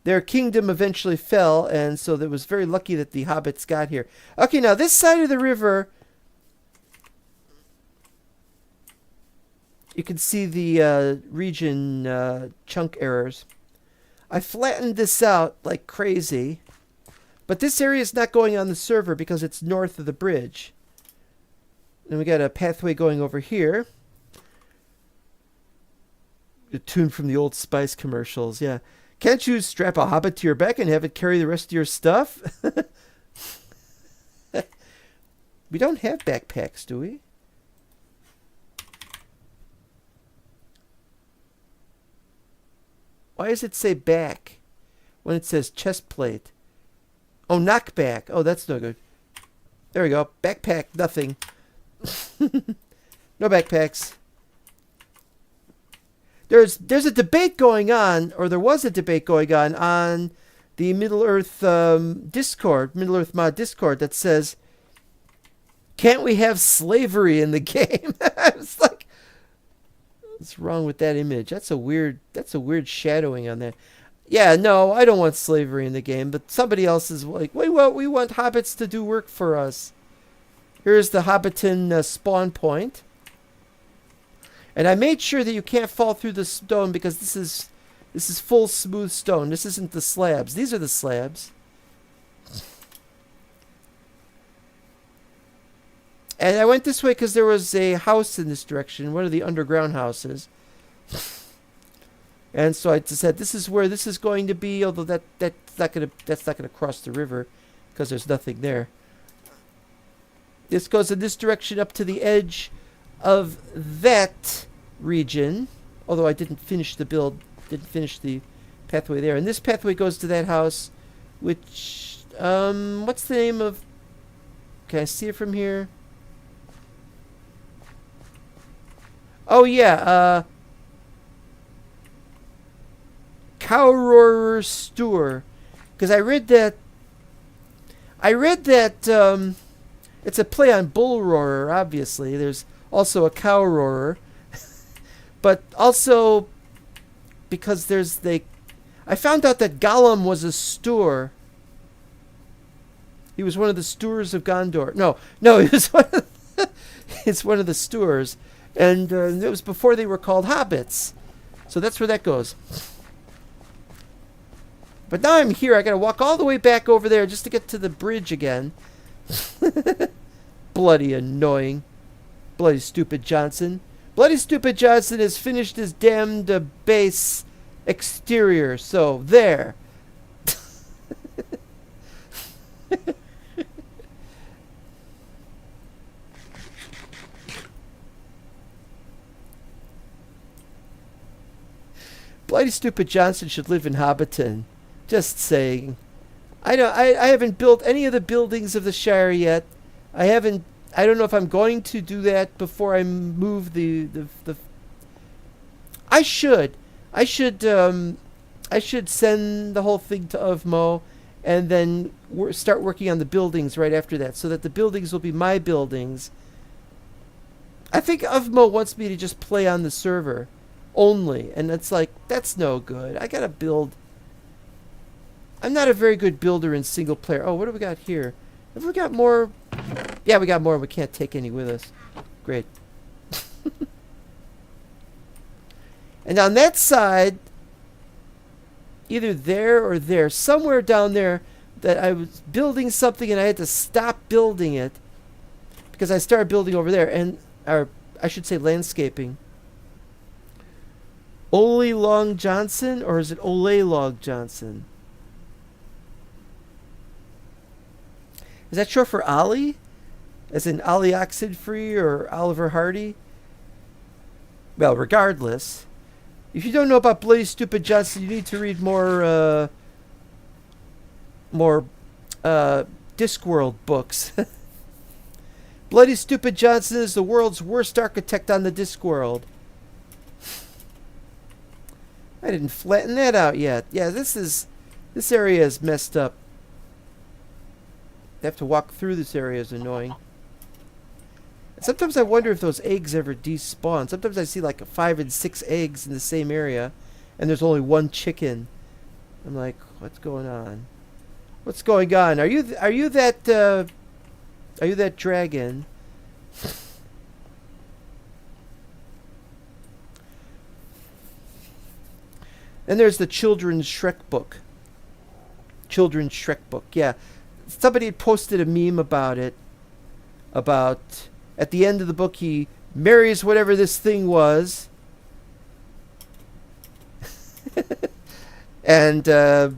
Their kingdom eventually fell, and so it was very lucky that the hobbits got here. Okay, now this side of the river, you can see the region chunk errors. I flattened this out like crazy, but this area is not going on the server because it's north of the bridge. And we got a pathway going over here. A tune from the Old Spice commercials, yeah. Can't you strap a hobbit to your back and have it carry the rest of your stuff? We don't have backpacks, do we? Why does it say back when it says chest plate? Oh, knockback. Oh, that's no good. There we go. Backpack, nothing. No backpacks. There's a debate going on, or there was a debate going on the Middle-earth Discord, Middle-earth Mod Discord, that says, can't we have slavery in the game? I was like, what's wrong with that image? That's a weird shadowing on that. Yeah, no, I don't want slavery in the game, but somebody else is like, we want hobbits to do work for us. Here's the Hobbiton spawn point. And I made sure that you can't fall through the stone because this is full smooth stone. This isn't the slabs. These are the slabs. And I went this way because there was a house in this direction, one of the underground houses. And so I just said, this is where this is going to be, although that's not gonna cross the river because there's nothing there. This goes in this direction up to the edge of that region. Although I didn't finish the build, didn't finish the pathway there. And this pathway goes to that house, which, what's the name of... Can I see it from here? Oh, yeah, Cowroarer Stour. Because I read that... it's a play on Bull Roarer, obviously. There's also a Cow Roarer. But also, because there's the... I found out that Gollum was a Stour. He was one of the Stours of Gondor. No, he was one of it's one of the Stours. And it was before they were called hobbits. So that's where that goes. But now I'm here. I got to walk all the way back over there just to get to the bridge again. Bloody annoying. Bloody stupid Johnson. Bloody stupid Johnson has finished his damned base exterior. So, there. Bloody stupid Johnson should live in Hobbiton. Just saying. I haven't built any of the buildings of the Shire yet. I don't know if I'm going to do that before I move the I should send the whole thing to Uvmo and then start working on the buildings right after that, so that the buildings will be my buildings. I think Uvmo wants me to just play on the server only, and it's like, that's no good. I gotta build. I'm not a very good builder in single player. Oh, what do we got here? Have we got more? Yeah, we got more. We can't take any with us. Great. And on that side, either there or there, somewhere down there, that I was building something and I had to stop building it because I started building over there, or I should say landscaping. Ole Long Johnson, or is it Ole Long Johnson? Is that short for Ollie? As in Ollie Oxenfree or Oliver Hardy? Well, regardless. If you don't know about Bloody Stupid Johnson, you need to read more Discworld books. Bloody Stupid Johnson is the world's worst architect on the Discworld. I didn't flatten that out yet. Yeah, this area is messed up. I have to walk through this area is annoying. And sometimes I wonder if those eggs ever despawn. Sometimes I see like 5 and 6 eggs in the same area, and there's only one chicken. I'm like, what's going on? What's going on? Are you that dragon? And there's the Children's Shrek book. Children's Shrek book, yeah. Somebody had posted a meme about it. About, at the end of the book, he marries whatever this thing was. And it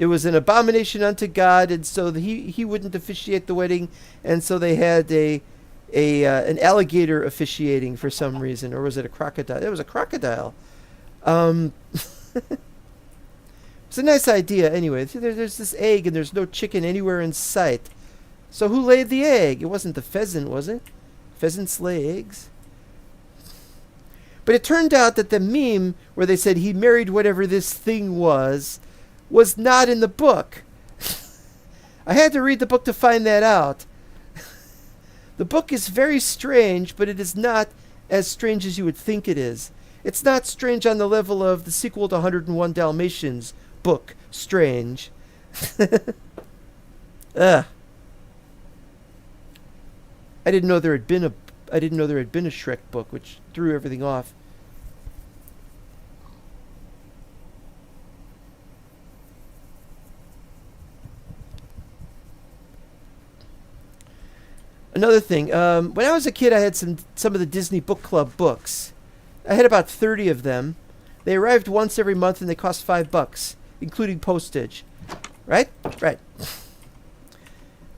was an abomination unto God, and so he wouldn't officiate the wedding, and so they had an alligator officiating for some reason. Or was it a crocodile? It was a crocodile. It's a nice idea anyway. There's this egg and there's no chicken anywhere in sight. So who laid the egg? It wasn't the pheasant, was it? Pheasants lay eggs? But it turned out that the meme where they said he married whatever this thing was not in the book. I had to read the book to find that out. The book is very strange, but it is not as strange as you would think it is. It's not strange on the level of the sequel to 101 Dalmatians book, Strange. Ugh. I didn't know there had been a Shrek book, which threw everything off. Another thing, when I was a kid, I had some of the Disney Book Club books. I had about 30 of them. They arrived once every month, and they cost $5, including postage. Right? Right.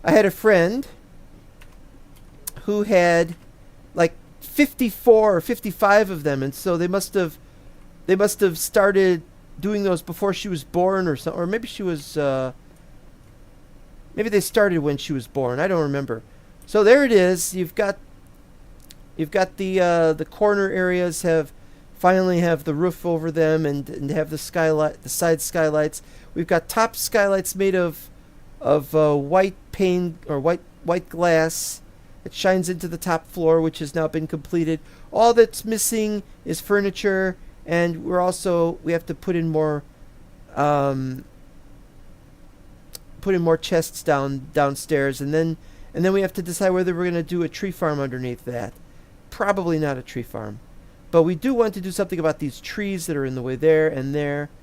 I had a friend who had like 54 or 55 of them, and so they must have started doing those before she was born, or something, or maybe she was maybe they started when she was born. I don't remember. So there it is. You've got the corner areas finally have the roof over them, and have the skylight, the side skylights. We've got top skylights made of white pane or white glass. It shines into the top floor, which has now been completed. All that's missing is furniture, and we have to put in more chests downstairs, and then we have to decide whether we're going to do a tree farm underneath that. Probably not a tree farm, but we do want to do something about these trees that are in the way there, and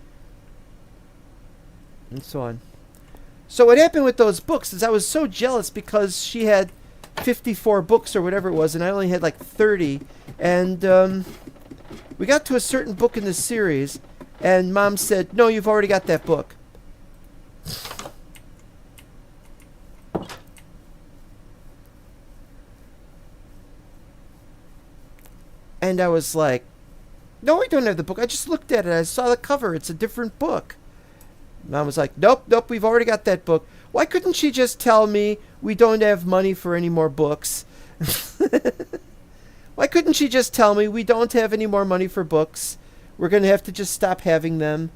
so on. So what happened with those books is I was so jealous because she had 54 books or whatever it was, and I only had like 30. And we got to a certain book in the series, and Mom said, "No, you've already got that book." And I was like, "No, I don't have the book. I just looked at it. I saw the cover. It's a different book." Mom was like, "Nope, we've already got that book." Why couldn't she just tell me we don't have money for any more books? Why couldn't she just tell me we don't have any more money for books? We're going to have to just stop having them.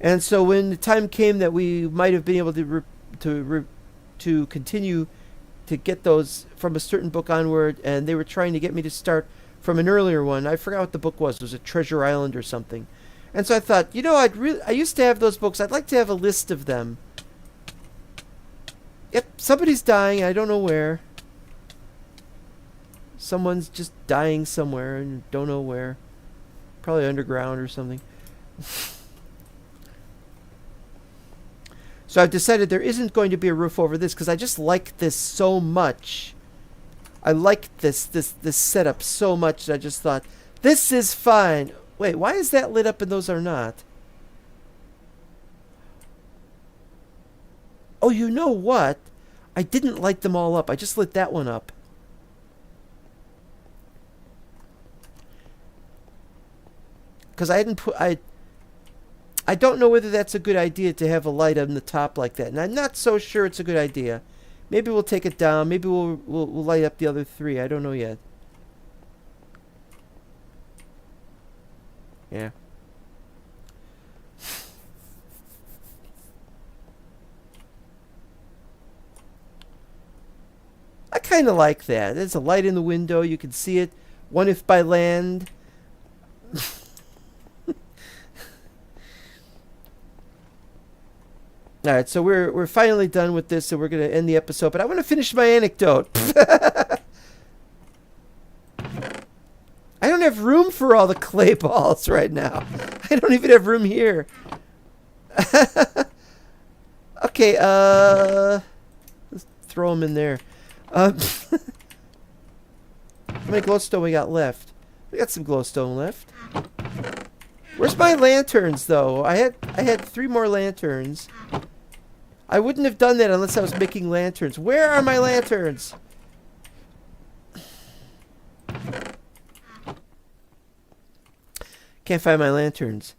And so when the time came that we might have been able to continue to get those from a certain book onward, and they were trying to get me to start from an earlier one. I forgot what the book was. It was a Treasure Island or something. And so I thought, I used to have those books. I'd like to have a list of them. Yep, somebody's dying. I don't know where. Someone's just dying somewhere and don't know where. Probably underground or something. So I've decided there isn't going to be a roof over this because I just like this so much. I like this setup so much that I just thought, this is fine. Wait, why is that lit up and those are not? Oh, you know what? I didn't light them all up. I just lit that one up. Because I hadn't put... I don't know whether that's a good idea to have a light on the top like that. And I'm not so sure it's a good idea. Maybe we'll take it down. Maybe we'll light up the other three. I don't know yet. Yeah. I kind of like that. There's a light in the window. You can see it. One if by land. All right, so we're finally done with this, so we're going to end the episode. But I want to finish my anecdote. I don't have room for all the clay balls right now. I don't even have room here. Okay, let's throw them in there. How many glowstone we got left? We got some glowstone left. Where's my lanterns, though? I had 3 more lanterns. I wouldn't have done that unless I was making lanterns. Where are my lanterns? Can't find my lanterns.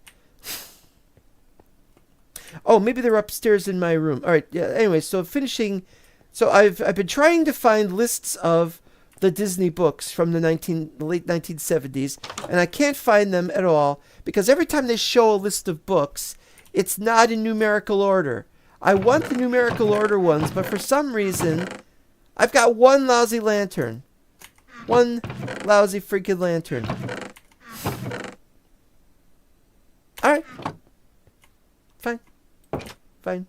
Oh, maybe they're upstairs in my room. All right. Yeah. Anyway, so finishing. So I've been trying to find lists of the Disney books from the late 1970s, and I can't find them at all because every time they show a list of books, it's not in numerical order. I want the numerical order ones, but for some reason, I've got one lousy lantern. One lousy freaking lantern. Alright. Fine. Fine.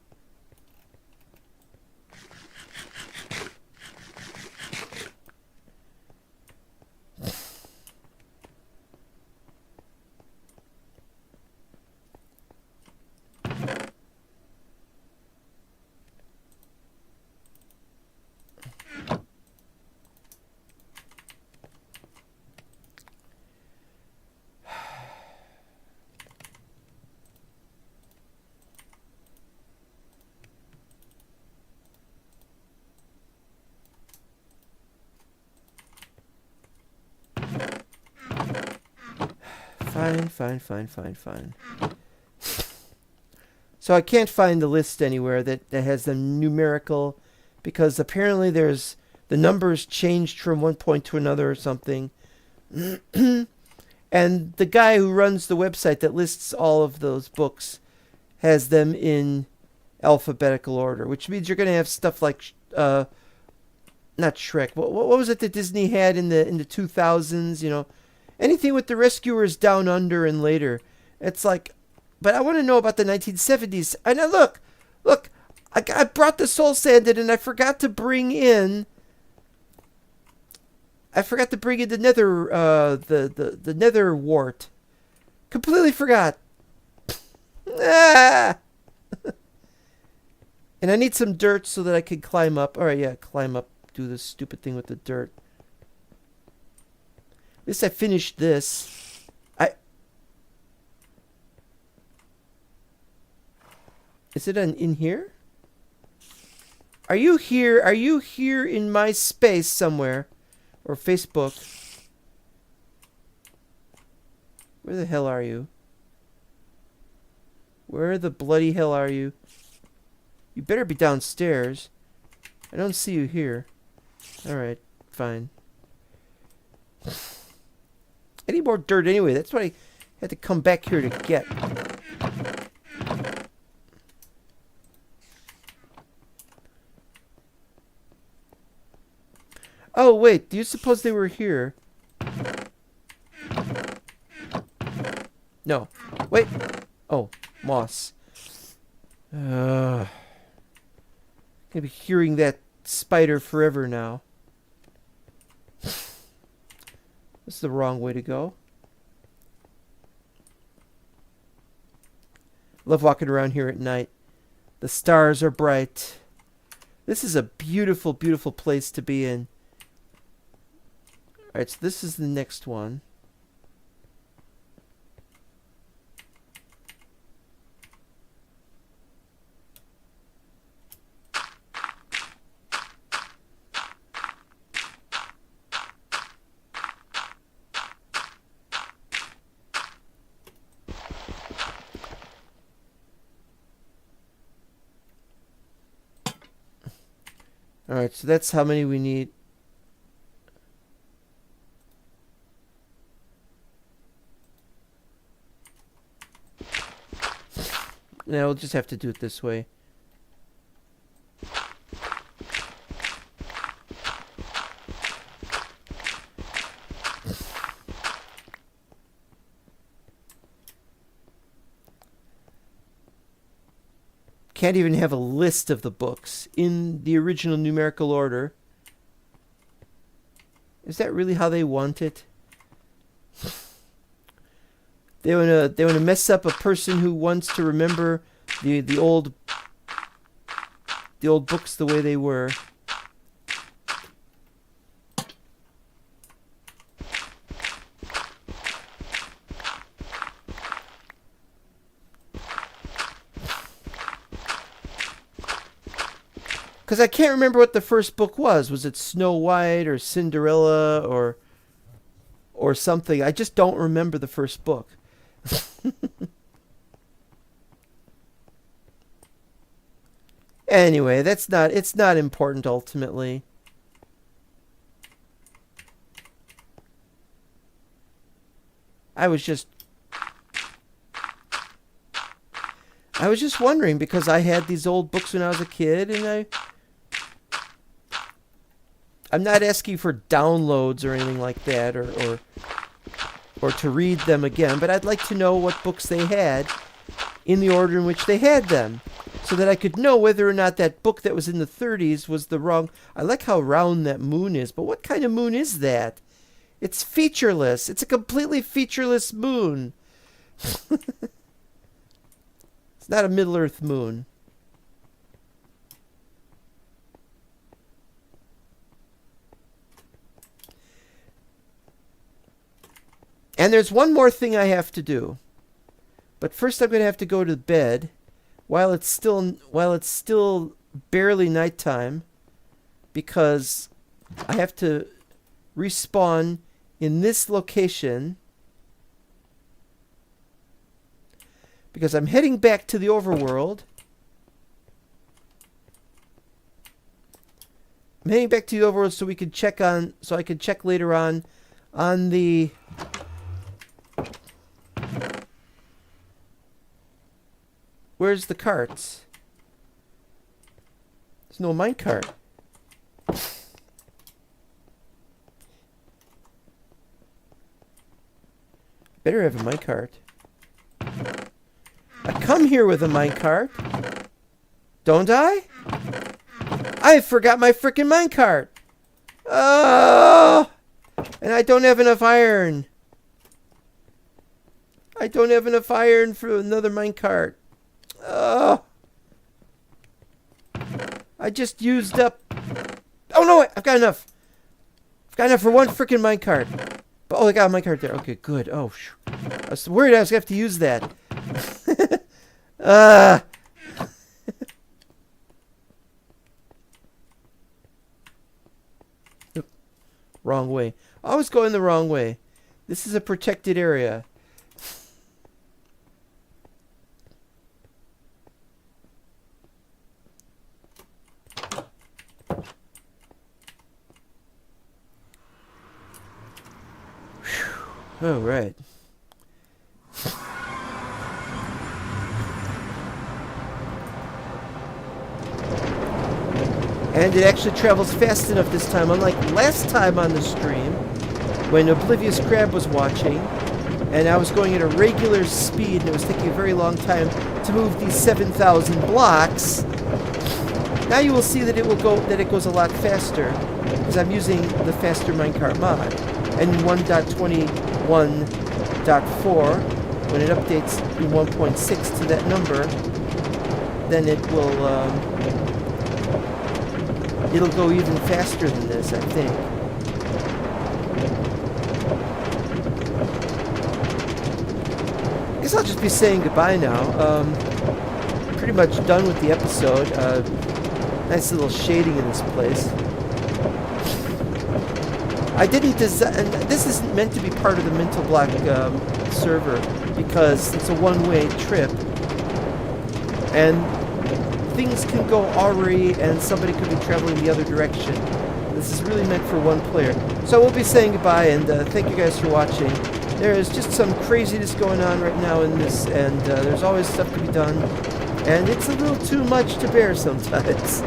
Fine, fine, fine, fine, fine. So I can't find the list anywhere that has the numerical, because apparently there's the numbers changed from one point to another or something. And the guy who runs the website that lists all of those books has them in alphabetical order, which means you're going to have stuff like not Shrek. What was it that Disney had in the 2000s? You know, anything with the Rescuers Down Under and later. It's like, but I want to know about the 1970s. And look, I brought the Soul Sanded, and I forgot to bring in. The nether, the nether wart. Completely forgot. Ah! And I need some dirt so that I can climb up. All right, yeah, climb up. Do this stupid thing with the dirt. At least I finished this. Is it in here? Are you here? Are you here in my space somewhere? Or Facebook? Where the hell are you? Where the bloody hell are you? You better be downstairs. I don't see you here. Alright, fine. I need more dirt anyway. That's what I had to come back here to get. Oh, wait. Do you suppose they were here? No. Wait. Oh, moss. Gonna be hearing that spider forever now. This is the wrong way to go. Love walking around here at night. The stars are bright. This is a beautiful, beautiful place to be in. Alright, so this is the next one. Alright, so that's how many we need. Now we'll just have to do it this way. Can't even have a list of the books in the original numerical order. Is that really how they want it? They wanna mess up a person who wants to remember the old books the way they were. Because I can't remember what the first book was. Was it Snow White or Cinderella or something? I just don't remember the first book. Anyway, it's not important ultimately. I was just wondering, because I had these old books when I was a kid, and I'm not asking for downloads or anything like that, or to read them again, but I'd like to know what books they had in the order in which they had them, so that I could know whether or not that book that was in the 30s was the wrong... I like how round that moon is, but what kind of moon is that? It's featureless. It's a completely featureless moon. It's not a Middle-earth moon. And there's one more thing I have to do. But first I'm going to have to go to bed while it's still barely nighttime, because I have to respawn in this location because I'm heading back to the overworld. I'm heading back to the overworld so we could check on, so I could check later on the. Where's the carts? There's no minecart. Better have a minecart. I come here with a minecart. Don't I? I forgot my frickin' minecart. Oh! And I don't have enough iron. I don't have enough iron for another minecart. Oh! I just used up. Oh no! I've got enough. I've got enough for one frickin' minecart. But oh, I got a minecart there. Okay, good. Oh, I was worried I was gonna have to use that. Wrong way. Always going the wrong way. This is a protected area. Oh, right. And it actually travels fast enough this time, unlike last time on the stream, when Oblivious Crab was watching, and I was going at a regular speed, and it was taking a very long time to move these 7,000 blocks. Now you will see that it goes a lot faster, because I'm using the faster minecart mod. And in 1.21.4, when it updates in 1.6 to that number, then it will it'll go even faster than this, I think. I guess I'll just be saying goodbye now. Pretty much done with the episode. Nice little shading in this place. I didn't design. This isn't meant to be part of the Mental Block server because it's a one-way trip, and things can go awry, and somebody could be traveling the other direction. This is really meant for one player. So we'll be saying goodbye, and thank you guys for watching. There is just some craziness going on right now in this, and there's always stuff to be done, and it's a little too much to bear sometimes.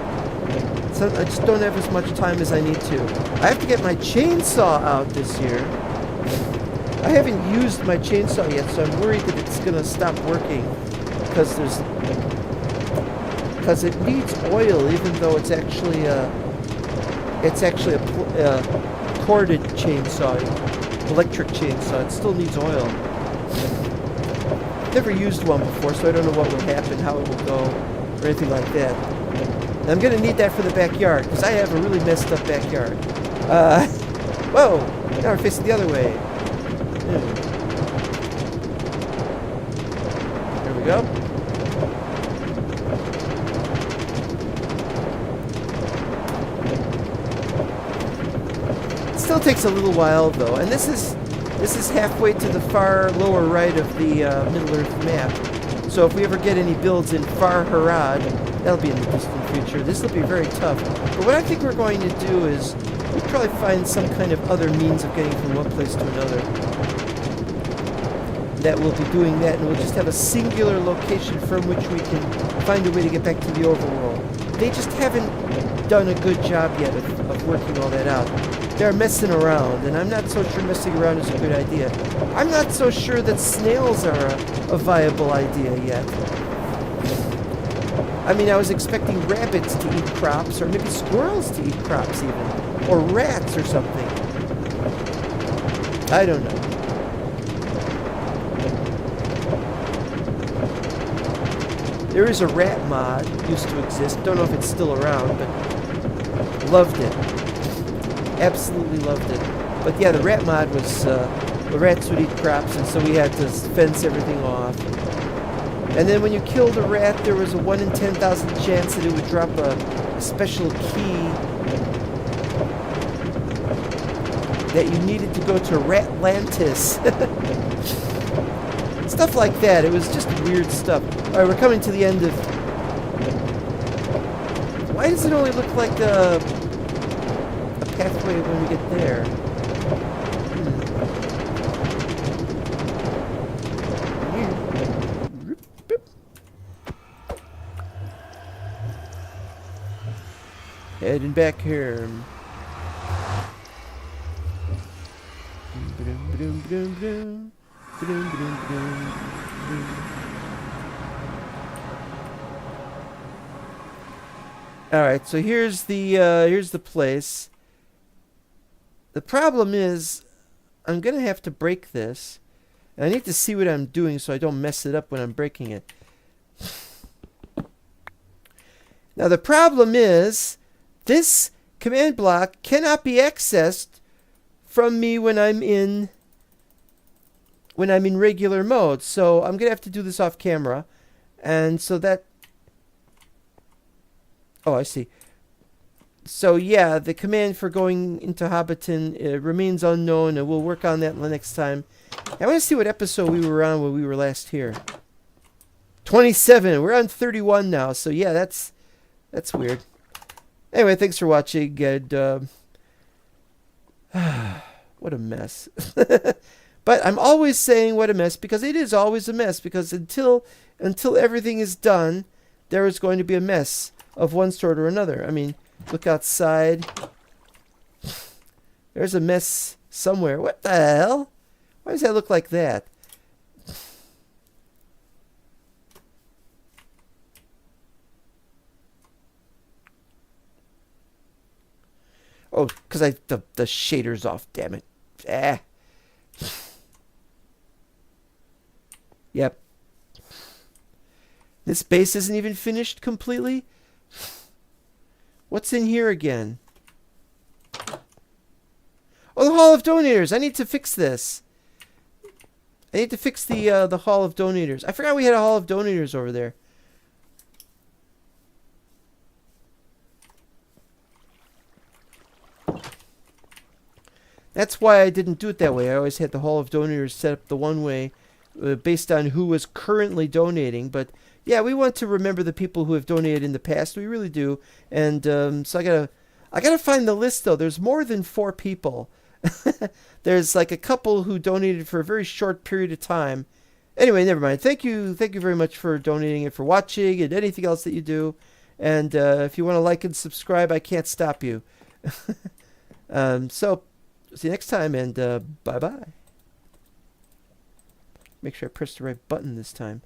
So I just don't have as much time as I need to. I have to get my chainsaw out this year. I haven't used my chainsaw yet, so I'm worried that it's gonna stop working because it needs oil, even though it's actually a corded chainsaw, electric chainsaw. It still needs oil. Never used one before, so I don't know what will happen, how it will go, or anything like that. And I'm gonna need that for the backyard because I have a really messed up backyard. Whoa! Now we're facing the other way. There we go. Still takes a little while though, and this is halfway to the far lower right of the Middle Earth map. So if we ever get any builds in Far Harad, that'll be in the distant future. This will be very tough. But what I think we're going to do is we'll probably find some kind of other means of getting from one place to another. That we'll be doing that, and we'll just have a singular location from which we can find a way to get back to the overworld. They just haven't done a good job yet of working all that out. They're messing around, and I'm not so sure messing around is a good idea. I'm not so sure that snails are a viable idea yet. I mean, I was expecting rabbits to eat crops, or maybe squirrels to eat crops even, or rats or something. I don't know. There is a rat mod, used to exist. Don't know if it's still around, but loved it. Absolutely loved it. But yeah, the rat mod was, the rats would eat crops, and so we had to fence everything off. And then when you killed a rat, there was a 1 in 10,000 chance that it would drop a special key that you needed to go to Ratlantis. It's Stuff like that. It was just weird stuff. All right, we're coming to the end of... Why does it only look like a pathway when we get there? Heading back here. Alright, so here's the place. The problem is I'm gonna have to break this. And I need to see what I'm doing so I don't mess it up when I'm breaking it. Now the problem is this command block cannot be accessed from me when I'm in regular mode. So I'm gonna have to do this off camera. And so that... Oh, I see. So yeah, the command for going into Hobbiton remains unknown, and we'll work on that the next time. I want to see what episode we were on when we were last here. 27. We're on 31 now. So yeah, that's weird. Anyway, thanks for watching, and what a mess. But I'm always saying what a mess because it is always a mess, because until everything is done, there is going to be a mess of one sort or another. I mean, look outside. There's a mess somewhere. What the hell? Why does that look like that? Oh, because the shader's off, damn it. Ah. Yep. This base isn't even finished completely? What's in here again? Oh, the Hall of Donators. I need to fix this. I need to fix the Hall of Donators. I forgot we had a Hall of Donators over there. That's why I didn't do it that way. I always had the Hall of Donators set up the one way based on who was currently donating. But yeah, we want to remember the people who have donated in the past. We really do. And so I gotta find the list, though. There's more than 4 people. There's like a couple who donated for a very short period of time. Anyway, never mind. Thank you very much for donating and for watching and anything else that you do. And if you want to like and subscribe, I can't stop you. So see you next time, and bye-bye. Make sure I press the right button this time.